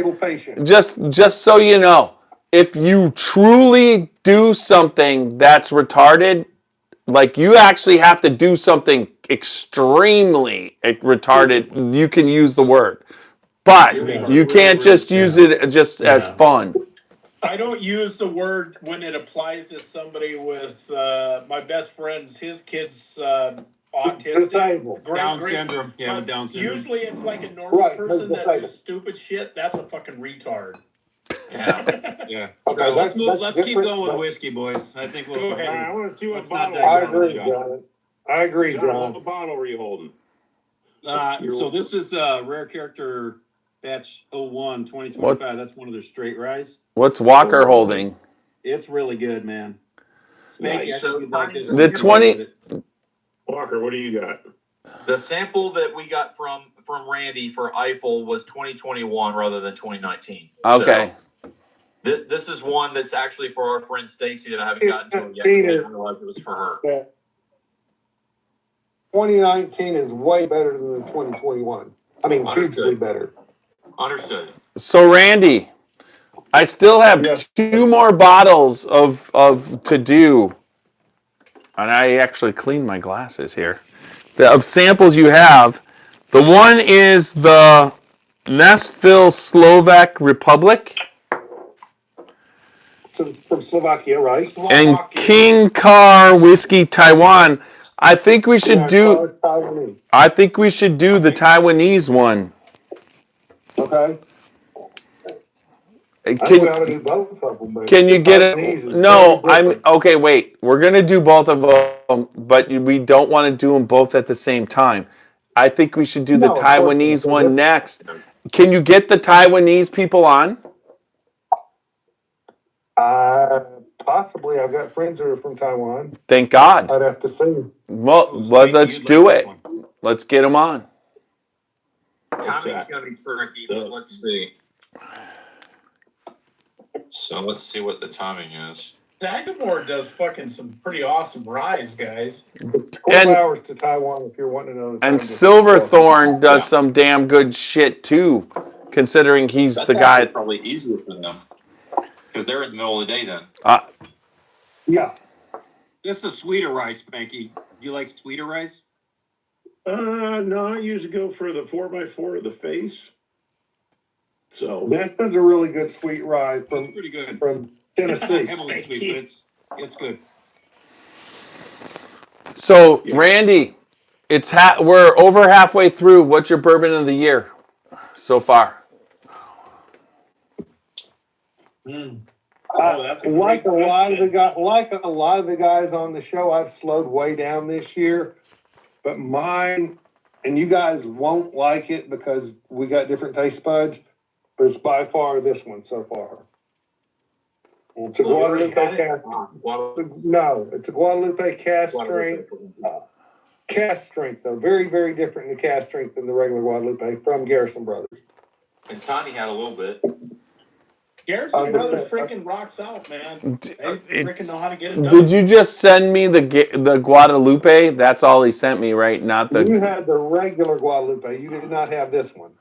Just so you know, if you truly do something that's retarded, like you actually have to do something extremely retarded, you can use the word. But you can't just use it just as fun. I don't use the word when it applies to somebody with my best friend's, his kid's autistic. Down syndrome. Yeah, with Down syndrome. Usually it's like a normal person that does stupid shit. That's a fucking retard. Yeah. Yeah. Okay, Let's keep going with whiskey, boys. I think we'll Go ahead. I want to see what Let's not bottle. I digress. agree, John. I agree, What John. bottle were you holding? So this is Rare Character Batch 01 2025. That's one of their straight ryes. What's Walker holding? It's really good, man. Spanky, I think you'd like this. The 20. Walker, what do you got? The sample that we got from Randy for Eiffel was 2021 rather than 2019. Okay. So, this is one that's actually for our friend Stacy that I haven't gotten to yet. I didn't realize it was for her. 2019 is way better than the 2021. I mean, hugely better. Understood. So Randy, I still have 2 more bottles of to do, and I actually cleaned my glasses here. Of samples you have, the one is the Nestville Slovak Republic. From Slovakia, right? And King Car Whiskey Taiwan. I think we should do. I think we should do the Taiwanese one. Okay. Can you get it? No, okay. Wait, we're gonna do both of them, but we don't want to do them both at the same time. I think we should do the Taiwanese one next. Can you get the Taiwanese people on? Possibly. I've got friends that are from Taiwan. Thank God. I'd have to see. Well, let's do it. Let's get them on. Timing's going to be tricky, but let's see. So let's see what the timing is. Sagamore does fucking some pretty awesome ryes, guys. 12 hours to Taiwan if you're wanting to know. And Silverthorn does some damn good shit too, considering he's the guy. That's probably easier for them because they're in the middle of the day then. Yeah. This is a sweeter rice, Spanky. Do you like sweeter rice? No, I usually go for the 4x4 of the face. So this is a really good sweet rye from pretty good from Tennessee. Heavily sweet, but it's good. So Randy, we're over halfway through. What's your bourbon of the year so far? that's a like a great lot of the question. like a lot of the guys on the show, I've slowed way down this year. But mine, and you guys won't like it because we got different taste buds, but it's by far this one so far. It's a Guadalupe cast. No, it's a Guadalupe cast strength. Cast strength, though. Very, very different in the cast strength than the regular Guadalupe from Garrison Brothers. And Tiny had a little bit. Garrison Brothers freaking rocks out, man. They freaking know how to get it done. Did you just send me the Guadalupe? That's all he sent me, right? Not the. You had the regular Guadalupe. You did not have this one.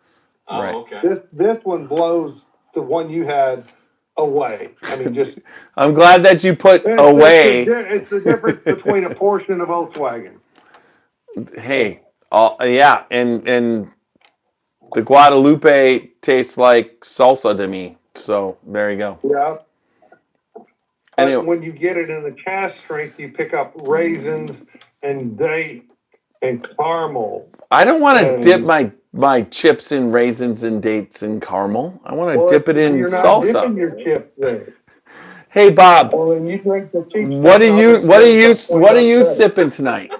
Oh, Right. okay. This one blows the one you had away. I mean, just I'm glad that you put away. It's the difference between a Porsche and a Volkswagen. Hey, yeah, and the Guadalupe tastes like salsa to me. So there you go. Yeah. Anyway. When you get it in the cast strength, you pick up raisins and date and caramel. I don't want to dip my chips in raisins and dates and caramel. I want to dip it in you're not salsa. dipping your chips there. Hey Bob, Well, then you drink the cheap what are you sipping tonight?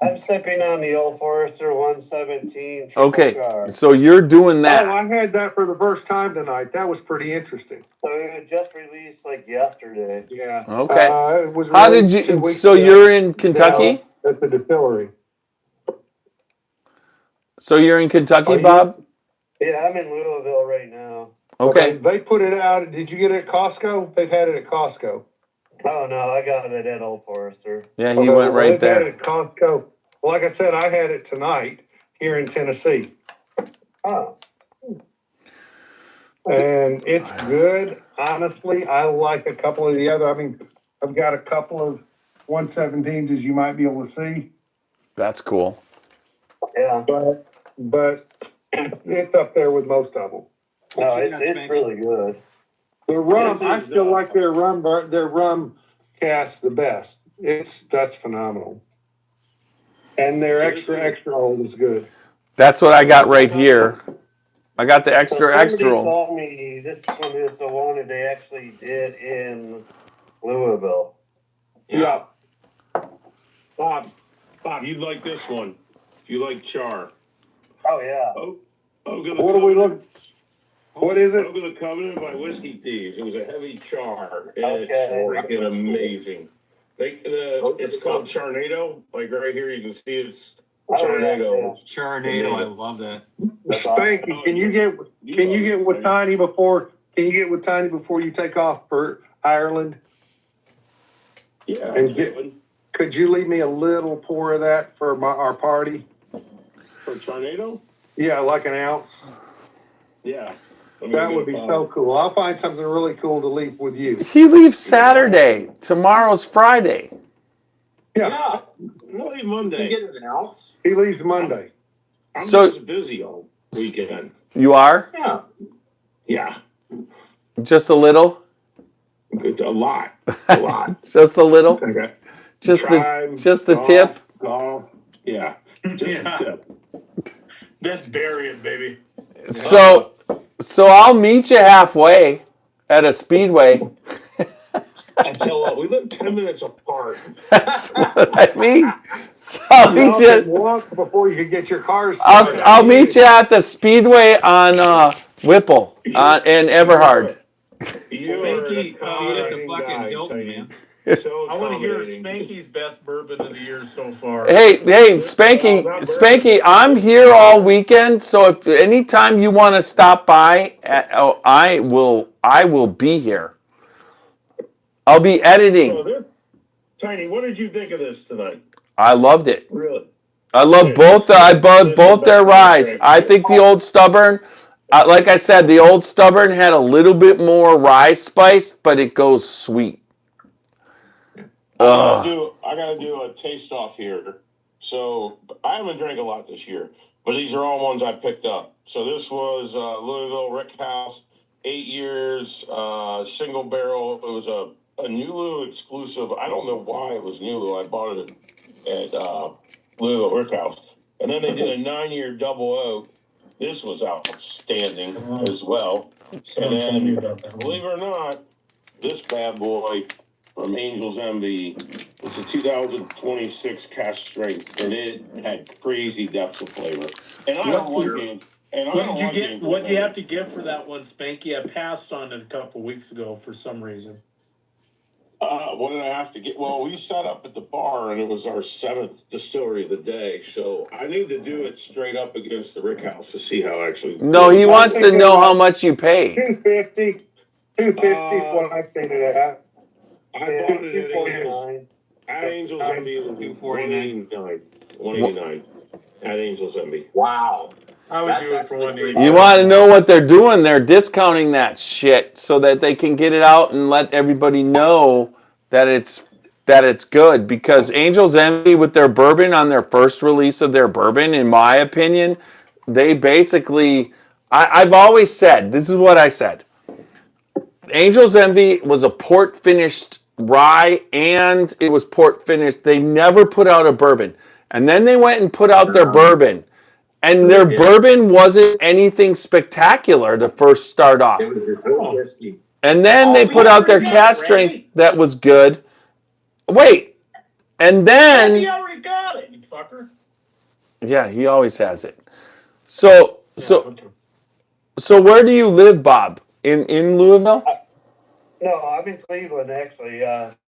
I'm sipping on the Old Forester 117. Okay, Jar. so you're doing that. Oh, I had that for the first time tonight. That was pretty interesting. So it just released like yesterday. Yeah. Okay. It was How did released 2 you? weeks So ago you're in Kentucky? now at the distillery. So you're in Kentucky, Are you? Bob? Yeah, I'm in Louisville right now. Okay. They put it out. Did you get it at Costco? They've had it at Costco. Oh no, I got it at Old Forester. Yeah, he went right They've had there. it at Costco. Well, like I said, I had it tonight here in Tennessee. Oh. And it's good. Honestly, I like a couple of the other. I mean, I've got a couple of 117s, as you might be able to see. That's cool. Yeah. But it's up there with most of them. No, it's really good. The rum, This I is, still like their rum cast the best. That's phenomenal. And their extra old is good. That's what I got right here. I got the extra Somebody old. told me this one is the one that they actually did in Louisville. Yeah. Bob, you'd like this one. If you like char. Oh yeah. What are we looking? What is it? Oak of the Covenant by Whiskey Thieves. It was a heavy char. And Okay. It's freaking amazing. It's called Charnado. Like right here, you can see it's Charnado. Charnado, I love that. Spanky, can you get with Tiny before you take off for Ireland? Yeah. And could you leave me a little pour of that for our party? For Charnado? Yeah, like an ounce. Yeah. That would be so cool. I'll find something really cool to leave with you. He leaves Saturday. Tomorrow's Friday. Yeah. We'll leave Monday. You get an ounce? He leaves Monday. I'm So- just busy all weekend. You are? Yeah. Yeah. Just a little? A lot. A lot. Just a little? Okay. Just the golf, tip? Golf. Yeah. Just the tip. That's burying, baby. So I'll meet you halfway at a speedway. I tell you, we live 10 minutes apart. That's what I mean. So I'll meet you. Walk before you get your car started. I'll meet you at the speedway on Whipple and Everhard. You Spanky, are at the fucking Hilton, man. So I want to hear accommodating. Spanky's best bourbon of the year so far. Hey, Spanky, I'm here all weekend. So if anytime you want to stop by, I will be here. I'll be editing. So this, Tiny, what did you think of this tonight? I loved it. Really? I love both. Both their ryes. I think the Old Stubborn, like I said, the Old Stubborn had a little bit more rye spice, but it goes sweet. I gotta do a taste off here. So I haven't drank a lot this year, but these are all ones I picked up. So this was Louisville Rick House, 8 years, single barrel. It was a Nulu exclusive. I don't know why it was Nulu. I bought it at Louisville Rick House. And then they did a 9-year double oak This was outstanding as well. And then, believe it or not, this bad boy from Angel's Envy was a 2026 cask strength, and it had crazy depths of flavor. And I don't like it. And I don't like it. What'd you have to give for that one, Spanky? I passed on it a couple weeks ago for some reason. What did I have to get? Well, we sat up at the bar, and it was our 7th distillery of the day. So I need to do it straight up against the Rick House to see how actually. No, he wants to know how much you paid. 250. 250 is what I paid it at. I bought it at Angel's Envy. It was 189. 189 at Angel's Envy. Wow. I would do it for 180. You want to know what they're doing? They're discounting that shit so that they can get it out and let everybody know that it's good. Because Angel's Envy with their bourbon on their first release of their bourbon, in my opinion, they basically, I've always said, this is what I said. Angel's Envy was a port finished rye and it was port finished. They never put out a bourbon. And then they went and put out their bourbon. And their bourbon wasn't anything spectacular the first start off. And then they put out their cask strength that was good. Wait. And then... He already got it, you fucker. Yeah, he always has it. So where do you live, Bob? In Louisville? No, I'm in Cleveland, actually.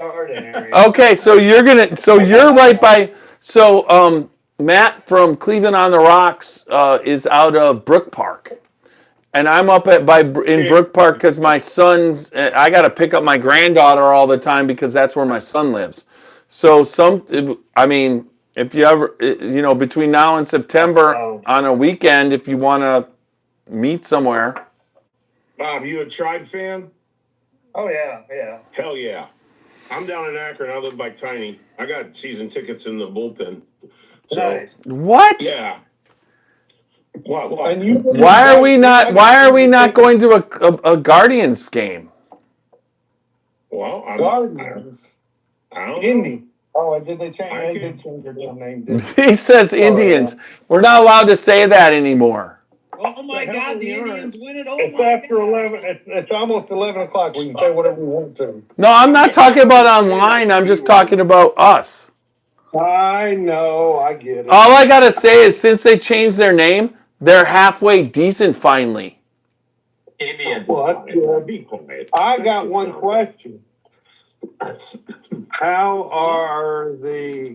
Garden area. Okay, so you're right by... So, Matt from Cleveland on the Rocks is out of Brook Park. And I'm up in Brook Park because my son's... I got to pick up my granddaughter all the time because that's where my son lives. So, if you ever... between now and September on a weekend, if you want to meet somewhere... Bob, you a Tribe fan? Oh, yeah. Hell yeah. I'm down in Akron. I live by Tiny. I got season tickets in the bullpen. So, Nice. What? Yeah. What? Why are we not going to a Guardians game? Well, Guardians. I don't know. Indy. Oh, did they change? They did change their damn name. Didn't He says Indians. We're not allowed to say that anymore. Oh my God, the Indians win it. Oh It's my after God. 11. It's almost 11 o'clock. We can say whatever we want to. No, I'm not talking about online. I'm just talking about us. I know. I get it. All I got to say is since they changed their name, they're halfway decent finally. Indians. What? Be quiet. I got one question. How are the...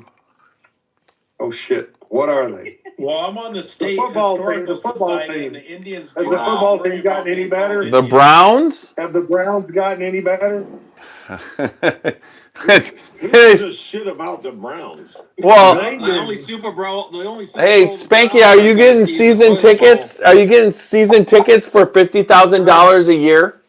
Oh, shit. What are they? Well, I'm on the state football historical team, the football society, team. and the Indians. Has the do football not team worry gotten about any being better? called The Indians. Browns? Have the Browns gotten any better? Who gives a shit about the Browns? Well, The only Super Bowl. hey, Spanky, are you getting season tickets? Are you getting season tickets for $50,000 a year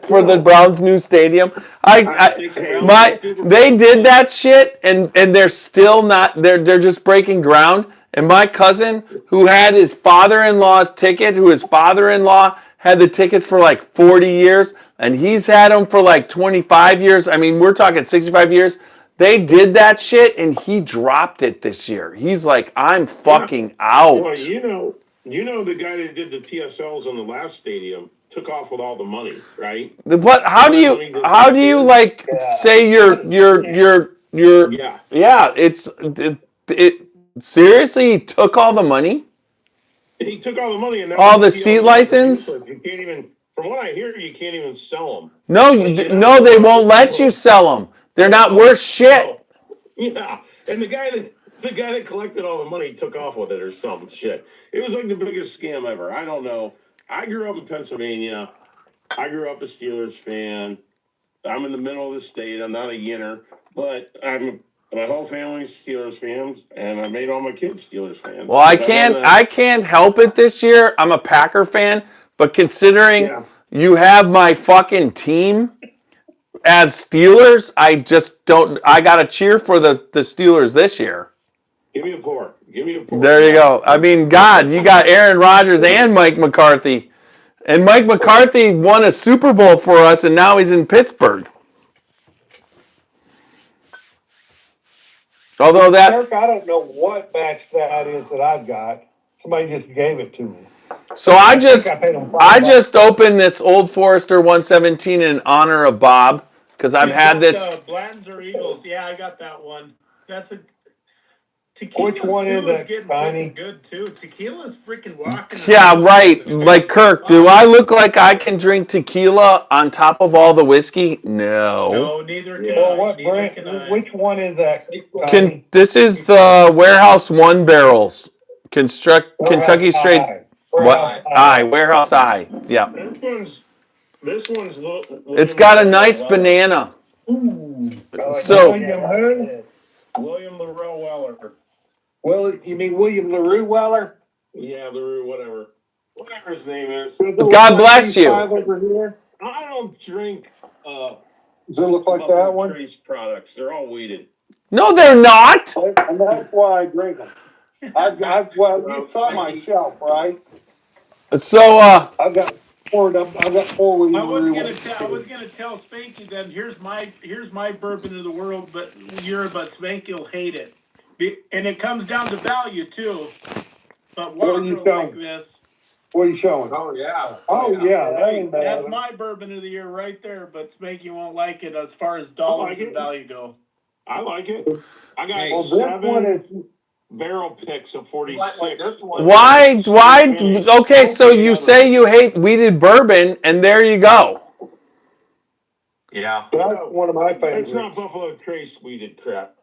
for the Browns' new stadium? They did that shit, and they're still not. They're just breaking ground. And my cousin, who had his father-in-law's ticket, who his father-in-law had the tickets for like 40 years, and he's had them for like 25 years. I mean, we're talking 65 years. They did that shit, and he dropped it this year. He's like, I'm fucking out. Well, you know the guy that did the PSLs on the last stadium took off with all the money, right? What? How do you like say you're yeah? It seriously he took all the money. He took all the money and now All the seat license. You can't even. From what I hear, you can't even sell them. No, they won't let you sell them. They're not worth shit. Yeah, and the guy that collected all the money took off with it or some shit. It was like the biggest scam ever. I don't know. I grew up in Pennsylvania. I grew up a Steelers fan. I'm in the middle of the state. I'm not a Yinner, but my whole family's Steelers fans, and I made all my kids Steelers fans. Well, I can't help it this year. I'm a Packer fan, but considering you have my fucking team as Steelers, I just don't. I gotta cheer for the Steelers this year. Give me a pour. There you go. I mean, God, you got Aaron Rodgers and Mike McCarthy. And Mike McCarthy won a Super Bowl for us, and now he's in Pittsburgh. Although Kirk, I don't know what batch that is that I've got. Somebody just gave it to me. So I think just I paid them I $5. just opened this Old Forester 117 in honor of Bob because I've had this. Bland's or Eagles. Yeah, I got that one. That's a Which one is that, getting Tiny? freaking good too. Tequila's freaking walking. Yeah, right. Like Kirk, do I look like I can drink tequila on top of all the whiskey? No. No, neither can Well, I. what Neither brand? can I. Which one is that, Tiny? This is the Warehouse One Barrels, Kentucky Straight. Warehouse What? Warehouse I. Yeah. This one's. It's got a nice banana. Ooh. So William who? William LaRue Weller. Well, you mean William LaRue Weller? Yeah, LaRue, whatever his name is. God bless you. Over here? I don't drink. Does it look like that one? Trace products. They're all weeded. No, they're not. And that's why I drink them. Well, you saw my shelf, right? So I've got four William I was LaRue gonna tell Spanky then here's my bourbon of the world, but Spanky will hate it. And it comes down to value too. But What are you Walker showing? like this. What are you showing? Oh, yeah. Oh, yeah, that ain't bad. That's my bourbon of the year right there, but Spanky won't like it as far as dollars and value go. I like it. I got Well, this one 7 is. barrel picks of 46. why? Okay, so you say you hate weeded bourbon, and there you go. Yeah. That's one of my favorites. It's not Buffalo Trace weeded crap.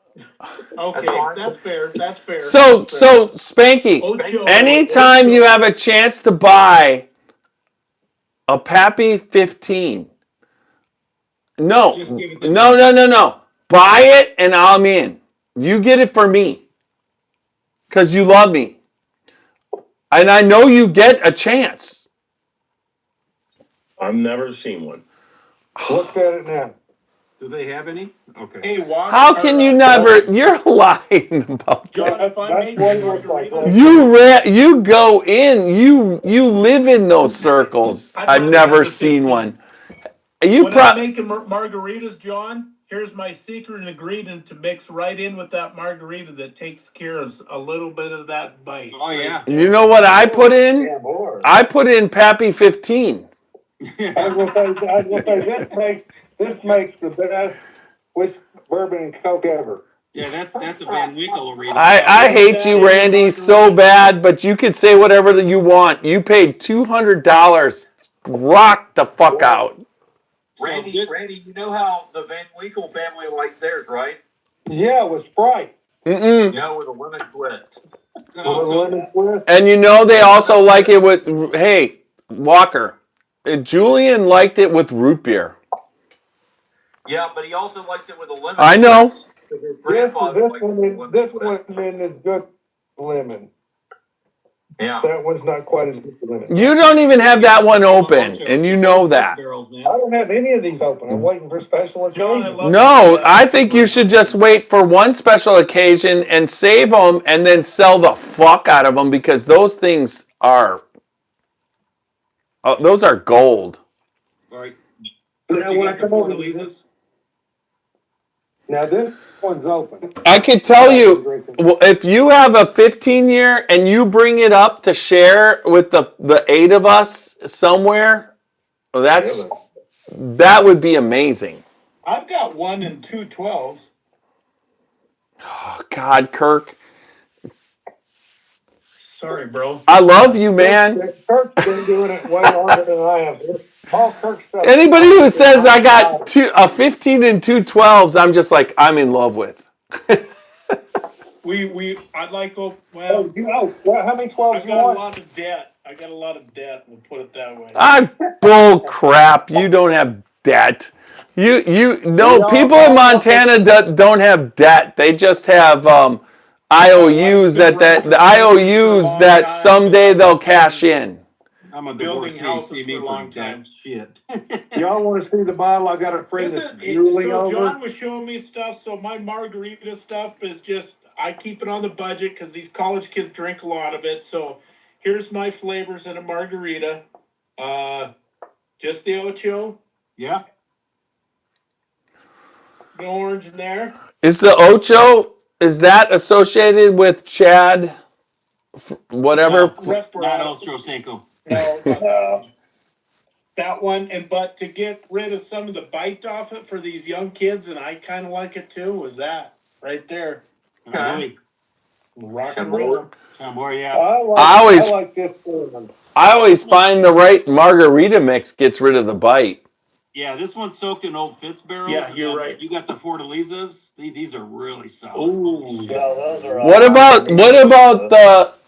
Okay, that's fair. That's fair. So Spanky, anytime you have a chance to buy a Pappy 15, no, buy it and I'm in. You get it for me because you love me, and I know you get a chance. I've never seen one. Look at it now. Do they have any? Okay. Hey, Walker, How can you never? You're lying about John, that. if I made you margarita, You go in. You live in those circles. I've never seen one. You when I'm making margaritas, John, here's my secret ingredient to mix right in with that margarita that takes care of a little bit of that bite. Oh, yeah. You know what I put in? Yeah, boy. I put in Pappy 15. I was gonna say this makes the best whiskey, bourbon, and Coke ever. Yeah, that's a Van Winkle arena. I hate you, Randy, so bad, but you can say whatever that you want. You paid $200. Rock the fuck out. Randy, you know how the Van Winkle family likes theirs, right? Yeah, with Sprite. Mm-mm. Yeah, with a lemon twist. And you know they also like it with, hey, Walker, Julian liked it with root beer. Yeah, but he also likes it with a lemon. I know. Twist, 'cause his grandfather liked it with a lemon twist. one is good lemon. Yeah. That one's not quite as good lemon. You don't even have that one open, and you know that. I don't have any of these open. I'm waiting for special occasions. No, I think you should just wait for one special occasion and save them and then sell the fuck out of them because those things are, those are gold. All right. Now, when I come over to now this one's open. I could tell you, if you have a 15-year and you bring it up to share with the 8 of us somewhere, that would be amazing. I've got 1 and 2 12s. Oh, God, Kirk. Sorry, bro. I love you, man. Kirk's been doing it way longer than I have. All Kirk stuff. Anybody who says I got a 15 and 2 12s, I'm just like, I'm in love with. I'd like, well, how many 12s I you got want? a lot of debt. We'll put it that way. Bull crap. You don't have debt. People in Montana don't have debt. They just have IOUs that someday they'll cash in. I'm a Building divorcee. houses See me for a long for that time. shit. Y'all want to see the bottle? I got a friend that's drooling So over. John was showing me stuff. So my margarita stuff is just, I keep it on the budget because these college kids drink a lot of it. So here's my flavors in a margarita. Just the Ocho. Yeah. No orange in there. Is the Ocho, is that associated with Chad whatever. Not Ultra Cinco. No, that one. But to get rid of some of the bite off it for these young kids, and I kind of like it too, was that right there. Okay. Rock and roll. Yeah. I like this one. I always find the right margarita mix gets rid of the bite. Yeah, this one's soaked in old Fitz barrels. Yeah, you're right. You got the Fortalezas. These are really solid. Ooh. Yeah, those are What about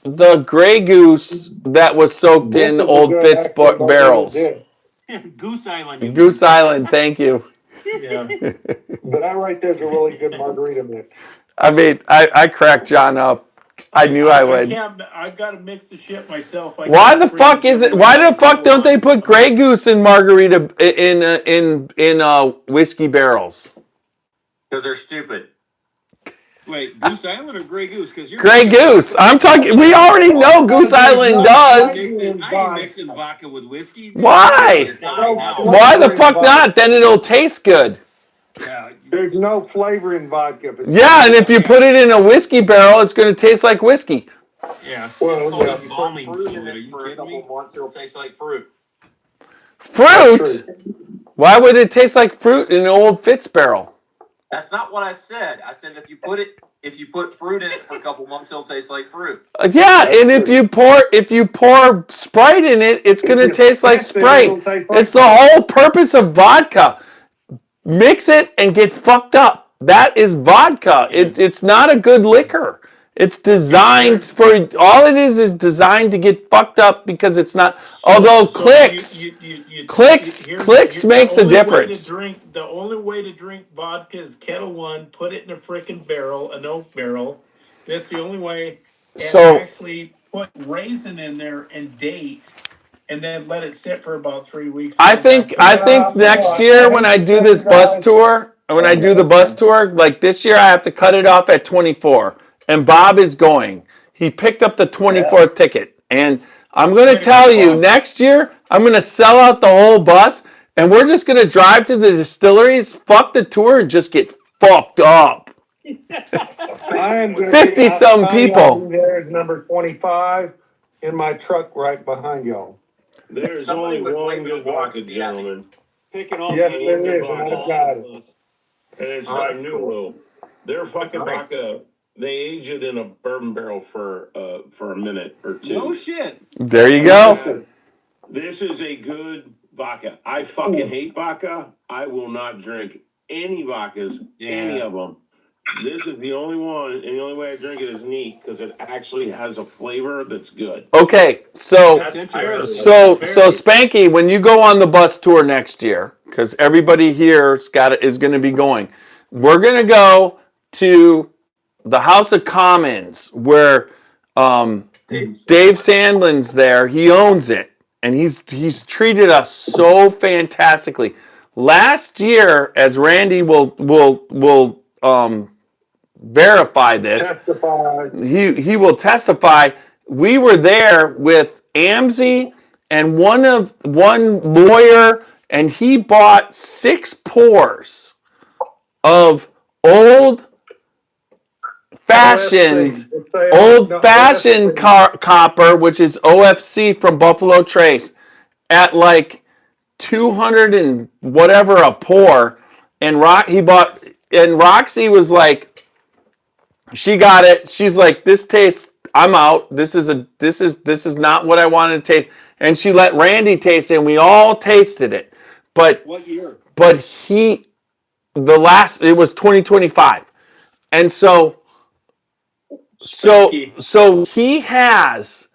the Grey Goose that was soaked in old Fitz barrels? Goose Island. Goose Island, thank you. Yeah. But that right there's a really good margarita mix. I mean, I cracked John up. I knew I would. I've got to mix the shit myself. Why the fuck is it? Why the fuck don't they put Grey Goose in margarita in whiskey barrels? Because they're stupid. Wait, Goose Island or Grey Goose? Because you're Grey Goose. I'm talking. We already know Goose Island does. I ain't mixing vodka with whiskey. Why? Why the fuck not? Then it'll taste good. Yeah. There's no flavor in vodka. Yeah, and if you put it in a whiskey barrel, it's going to taste like whiskey. Yeah, Well, embalming Fruit fluid. in Are it you for a kidding me? couple months, it'll taste like fruit. Fruit? Why would it taste like fruit in an old Fitz barrel? That's not what I said. I said if you put fruit in it for a couple months, it'll taste like fruit. Yeah, and if you pour Sprite in it, it's going to taste like Sprite. It's the whole purpose of vodka. Mix it and get fucked up. That is vodka. It's not a good liquor. It's designed for, all it is designed to get fucked up because it's not, although clicks makes a difference. The only way to drink vodka is Kettle One, put it in a frickin' barrel, an oak barrel. That's the only way. And So- actually put raisin in there and date, and then let it sit for about 3 weeks. I think next year when I do this bus tour, like this year I have to cut it off at 24. And Bob is going. He picked up the 24th ticket. And I'm going to tell you, next year I'm going to sell out the whole bus and we're just going to drive to the distilleries, fuck the tour, and just get fucked up. 50-some people. There's number 25 in my truck right behind y'all. There's Somebody only would one bring the good vodka, box, yeah. gentlemen, Picking all Yes, the there names is, of and I've vodka. got it. and it's Oh, by that's New World. Their fucking Nice. vodka, they age it in a bourbon barrel for a minute or two. No shit. There you go. This is a good vodka. I fucking hate vodka. I will not drink any vodkas, any of them. This is the only one, and the only way I drink it is neat because it actually has a flavor that's good. Okay, so That's interesting. so Spanky, when you go on the bus tour next year, because everybody here is going to be going, we're going to go to the House of Commons where Dave Sandlin's there. He owns it, and he's treated us so fantastically. Last year, as Randy will verify this. He will testify. We were there with Amzie and one lawyer, and he bought 6 pours of old fashioned copper, which is OFC from Buffalo Trace, at like 200 and whatever a pour. And Roxy was like, she got it. She's like, this tastes, I'm out. This is not what I wanted to taste. And she let Randy taste it, and we all tasted it. But What year? But it was 2025. And so he has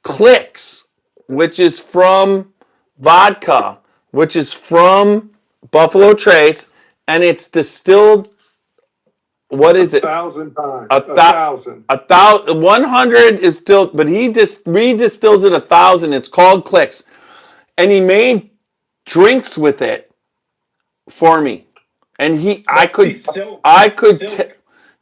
Clicks, which is from vodka, which is from Buffalo Trace, and it's distilled. What is it? 1,000 times. 1,000. 100 is still, but he redistills it 1,000. It's called Clicks, and he made drinks with it for me, and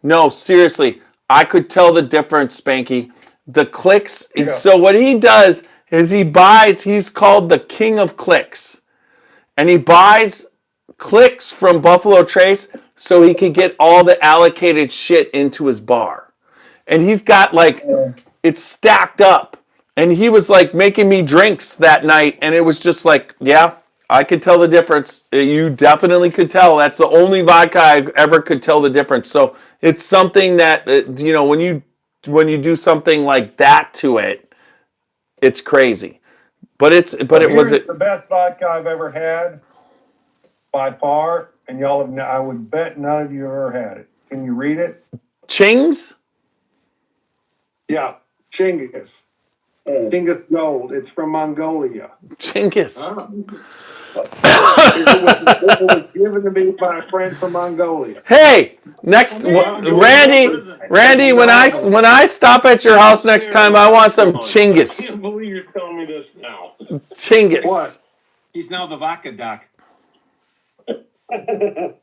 no, seriously, I could tell the difference, Spanky. The Clicks. Yeah. So what he does is he's called the King of Clicks, and he buys Clicks from Buffalo Trace so he could get all the allocated shit into his bar. And he's got like, it's stacked up. And he was like making me drinks that night, and it was just like, yeah, I could tell the difference. You definitely could tell. That's the only vodka I ever could tell the difference. So it's something that when you do something like that to it, it's crazy. But it was the best vodka I've ever had by far, and y'all have. I would bet none of you have ever had it. Can you read it? Ching's? Yeah, Chinggis. Chinggis Gold. It's from Mongolia. Chingis. It was given to me by a friend from Mongolia. Hey, Randy, when I stop at your house next time, I want some I Chingis. can't believe you're telling me this now. Chingis. What? He's now the vodka doc. I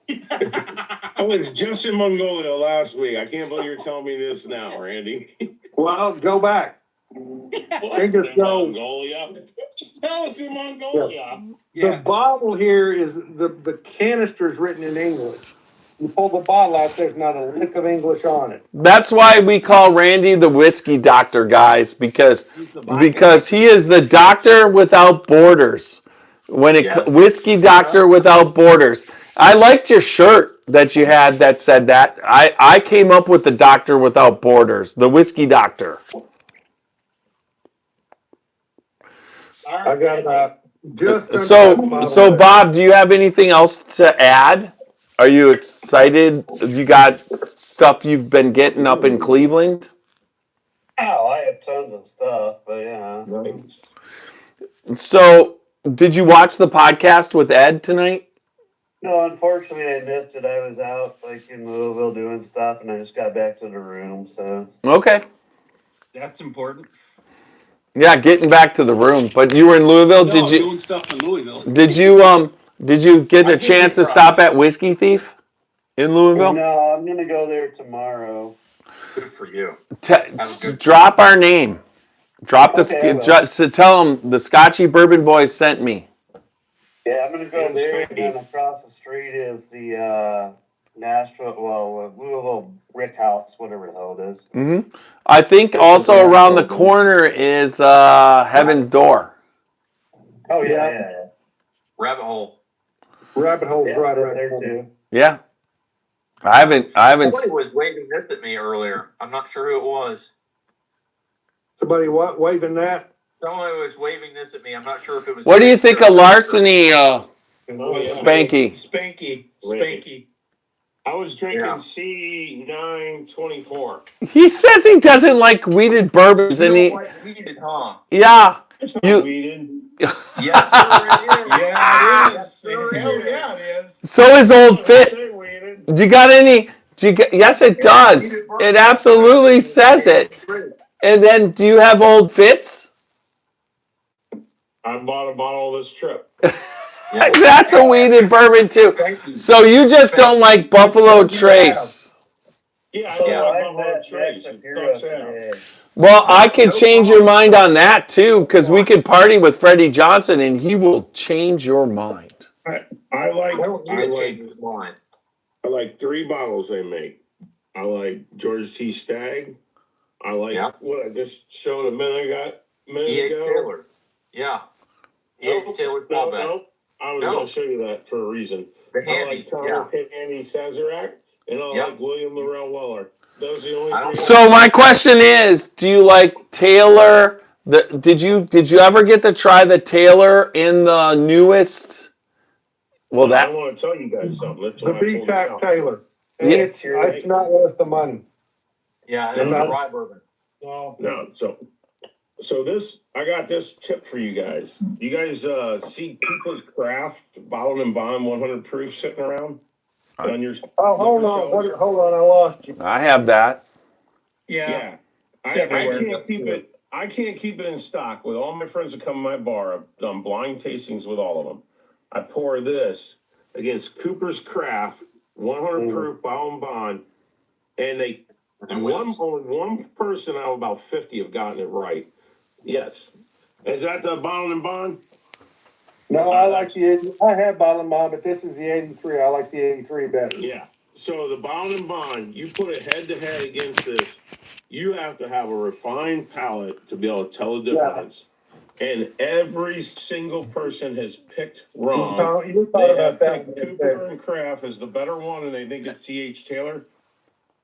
was just in Mongolia last week. I can't believe you're telling me this now, Randy. Well, go back. Chinggis Gold. Mongolia. Tell us in Mongolia. The bottle here is the canister is written in English. You pull the bottle out, there's not a lick of English on it. That's why we call Randy the whiskey doctor, guys, because he is the doctor without borders. Whiskey doctor without borders. I liked your shirt that you had that said that. I came up with the doctor without borders, the whiskey doctor. I got about just So Bob, do you have anything else to add? Are you excited? You got stuff you've been getting up in Cleveland? Oh, I have tons of stuff, but yeah. So, did you watch the podcast with Ed tonight? No, unfortunately, I missed it. I was out in Louisville doing stuff, and I just got back to the room. So Okay. That's important. Yeah, getting back to the room. But you were in Louisville. No, doing stuff in Louisville. Did you get a chance to stop at Whiskey Thief in Louisville? No, I'm gonna go there tomorrow. Good for you. Drop our name. Tell them the Scotchy Bourbon Boys sent me. Yeah, I'm gonna go there, and then across the street is the Louisville Brick House, whatever the hell it is. Mm-hmm. I think also around the corner is Heaven's Door. Oh yeah. Rabbit Hole. Rabbit Hole's right around there too. Yeah. I haven't. Somebody was waving this at me earlier. I'm not sure who it was. Somebody waving that? Someone was waving this at me. I'm not sure if it was. What do you think of larceny, Spanky? Spanky? Spanky. I was drinking C924. He says he doesn't like weeded bourbons, and he. Like weeded, huh? Yeah. It's not weeded. Yes, sir, it is. Yeah, it is. Hell yeah, it is. So is Old Fit. Do you got any? Yes, it does. It absolutely says it. And then, do you have Old Fits? I bought a bottle this trip. That's a weeded bourbon too. So you just don't like Buffalo Trace. Yeah, I like Buffalo Trace. It sucks ass. Well, I could change your mind on that too, because we could party with Freddie Johnson and he will change your mind. I like I like 3 bottles they make. I like George T. Stagg. I like what I just showed a minute ago. E.H. Taylor. Yeah. E.H. Taylor small batch. Nope. I was going to show you that for a reason. The I like Thomas Handy Sazerac, and I like William Laurel Weller. Those are the only 3. So my question is, do you like Taylor? Did you ever get to try the Taylor in the newest? Well, I want to tell you guys something. The B-Pack Taylor. It's not worth the money. Yeah, it's a rye bourbon. No. So this, I got this tip for you guys. You guys see Cooper's Craft bottled and bond 100 proof sitting around on your? Oh, hold on, I lost you. I have that. Yeah. I can't keep it. I can't keep it in stock. With all my friends that come to my bar, I've done blind tastings with all of them. I pour this against Cooper's Craft 100 proof bottled and bond, and only one person out of about 50 have gotten it right. Yes. Is that the bottled and bond? No, I like I have bottled and bond, but this is the 83. I like the 83 better. Yeah. So the bottled and bond, you put it head to head against this. you have to have a refined palate to be able to tell the difference. And every single person has picked wrong. You thought They about have that picked one, Cooper and Kraft as the better one, and they think it's T.H. Taylor,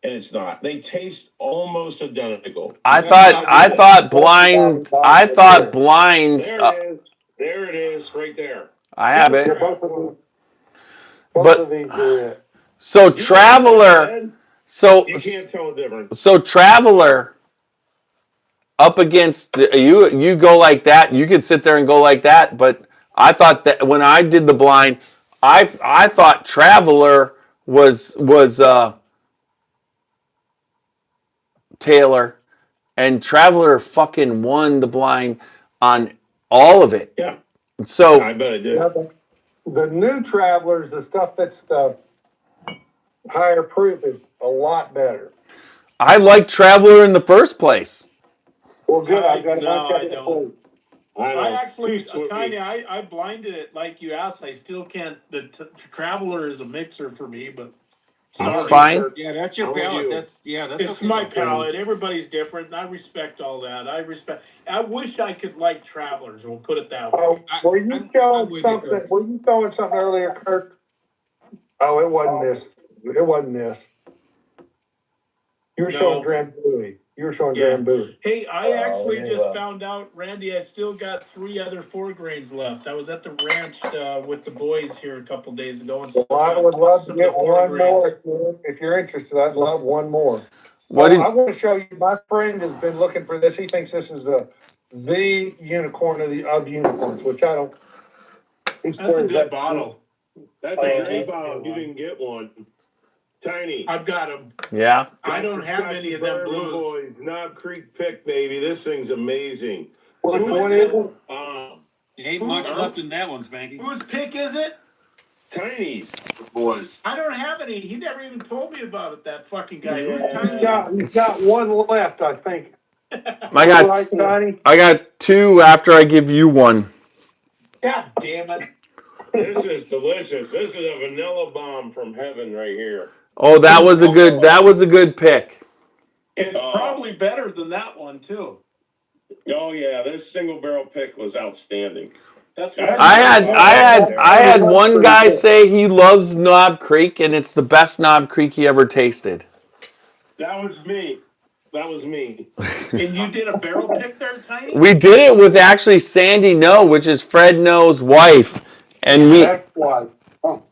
and it's not. They taste almost identical. I thought blind. There it is. There it is, right there. I have it. Both of these are it. So Traveler. So You can't tell the difference. So Traveler up against you go like that. You could sit there and go like that, but I thought that when I did the blind, I thought Traveler was Taylor, and Traveler fucking won the blind on all of it. Yeah. So I bet it did. The new Travelers, the stuff that's the higher proof, is a lot better. I liked Traveler in the first place. Well, good. I got I don't. I actually, Swoopy. Tiny, I blinded it like you asked. I still can't. The Traveler is a mixer for me, but That's fine. Yeah, that's your I'm with palate. you. That's it's okay. my palate. Everybody's different, and I respect all that. I wish I could like Travelers. We'll put it that way. Oh, were you showing something? Were you showing something earlier, Kurt? Oh, it wasn't this. It wasn't this. You were showing Drambuie. You were showing Drambuie. Hey, I actually just found out, Randy, I still got 3 other 4 grains left. I was at the ranch with the boys here a couple days ago. And Well, I would love to get one more if you're interested. I'd love one more. What I want to show you. My friend has been looking for this. He thinks this is the unicorn of unicorns, which I don't. That's a good bottle. That's a great bottle. You didn't get one. Tiny. I've got them. Yeah. I don't have any of them Bourbon blues. Boys, Knob Creek pick, baby. This thing's amazing. What is it? Ain't much left in that one, Spanky. Whose pick is it? Tiny's. Boys. I don't have any. He never even told me about it, that fucking guy. Who's He's got one left, I think. I got Tiny? I got 2 after I give you one. God damn it. This is delicious. This is a vanilla bomb from heaven right here. Oh, that was a good pick. It's probably better than that one, too. Oh yeah, this single barrel pick was outstanding. That's I had one guy say he loves Knob Creek and it's the best Knob Creek he ever tasted. That was me. And you did a barrel pick there, Tiny? We did it with actually Sandy No, which is Fred No's wife, and we. That's why. Oh,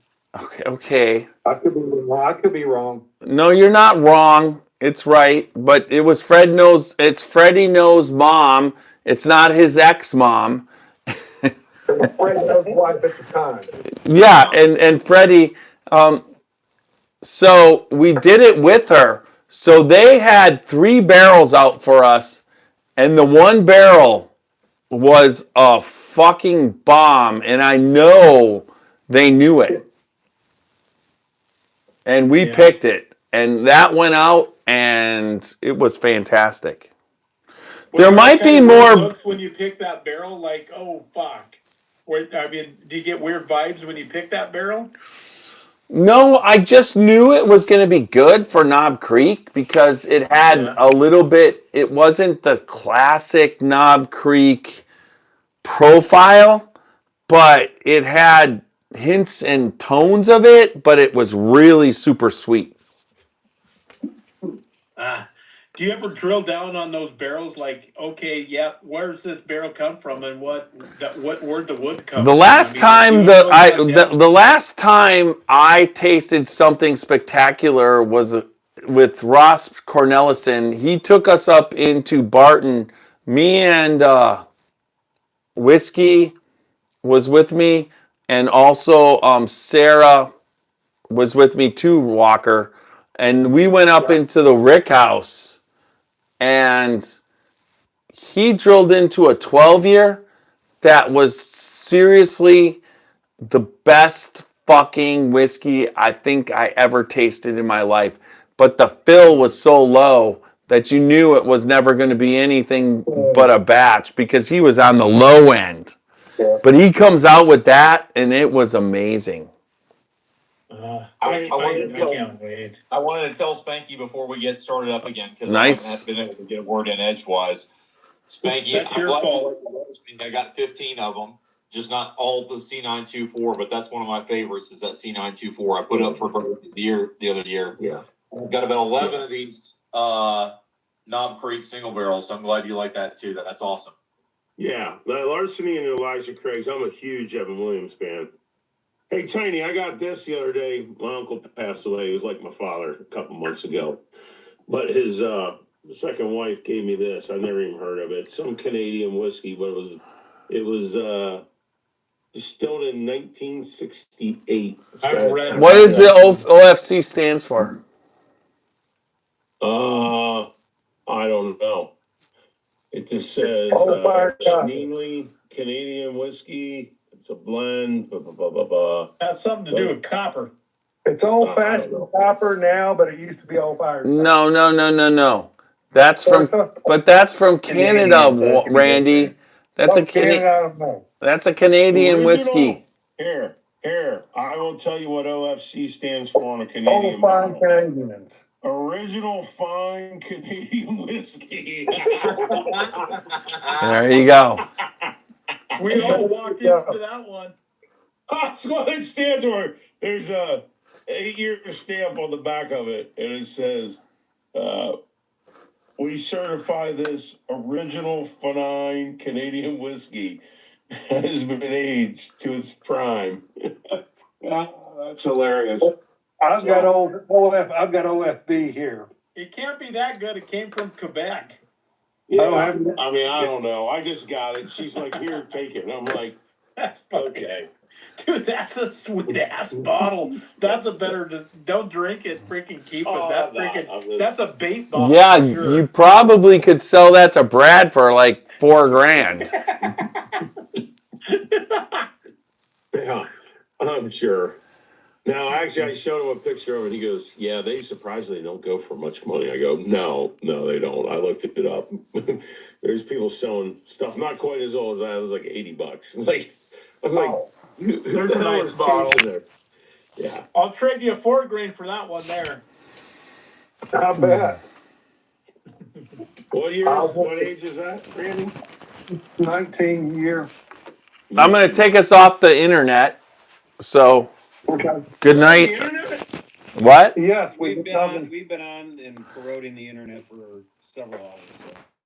Okay. I could be wrong. No, you're not wrong. It's right, but it was Fred No's. It's Freddie No's mom. It's not his ex-mom. Fred No's wife at the time. Yeah, and Freddie. So we did it with her. So they had 3 barrels out for us, and the one barrel was a fucking bomb, and I know they knew it. And we picked it, and that went out, and it was fantastic. There might be more. Looks when you pick that barrel, like, oh fuck. Do you get weird vibes when you pick that barrel? No, I just knew it was going to be good for Knob Creek because it had a little bit. It wasn't the classic Knob Creek profile, but it had hints and tones of it, but it was really super sweet. Do you ever drill down on those barrels? Like, okay, where's this barrel come from, and where'd the wood come? The last time the last time I tasted something spectacular was with Ross Cornelison. He took us up into Barton. Me and Whiskey was with me, and also Sarah was with me too, Walker. And we went up into the Rick House. And he drilled into a 12-year that was seriously the best fucking whiskey I think I ever tasted in my life. But the fill was so low that you knew it was never going to be anything but a batch because he was on the low end. But he comes out with that, and it was amazing. I wanted to tell, can't wait. I wanted to tell Spanky before we get started up again because Nice. I haven't been able to get a word in edgewise. Spanky, That's I'm your glad fault. you like the I got 15 of them, just not all the C924, but that's one of my favorites. Is that C924? I put up for the other year. Yeah. I've got about 11 of these Knob Creek single barrels. So I'm glad you like that too. That's awesome. Yeah, the Larceny and Elijah Craig's. I'm a huge Evan Williams fan. Hey, Tiny, I got this the other day. My uncle passed away. He was like my father a couple months ago. But his second wife gave me this. I've never even heard of it. Some Canadian whiskey, but it was distilled in 1968. I've read What is the OFC stands for? I don't know. It just says Schneenly Canadian whiskey. It's a blend. Blah, blah, blah, blah, blah. Has something to do with copper. It's old fashioned copper now, but it used to be old fire. No. That's from Canada, Randy. That's a Canadian whiskey. Here. I will tell you what OFC stands for on a Canadian Old fine bottle. Canadians. Original fine Canadian whiskey. There you go. We all walked into that one. That's what it stands for. There's a 8-year stamp on the back of it, and it says, we certify this original fine Canadian whiskey has been aged to its prime. That's hilarious. I've got OFB here. It can't be that good. It came from Quebec. Yeah, I don't know. I just got it. She's like, here, take it. And I'm like, That's okay. Dude, that's a sweet ass bottle. That's a better. Don't drink it. Freaking keep it. That's freaking. That's a bait bottle. Yeah, for sure. you probably could sell that to Brad for like $4,000. yeah, I'm sure. Now, actually, I showed him a picture of it. He goes, yeah, they surprisingly don't go for much money. I go, no, they don't. I looked it up. There's people selling stuff not quite as old as that. It was like $80. I'm like, there's a nice bottle. Yeah. I'll trade you a $4 grand for that one there. Not bad. What age is that, Randy? 19 year. I'm going to take us off the internet. So, good night. What? Yes, We've been on and corroding the internet for several hours. So.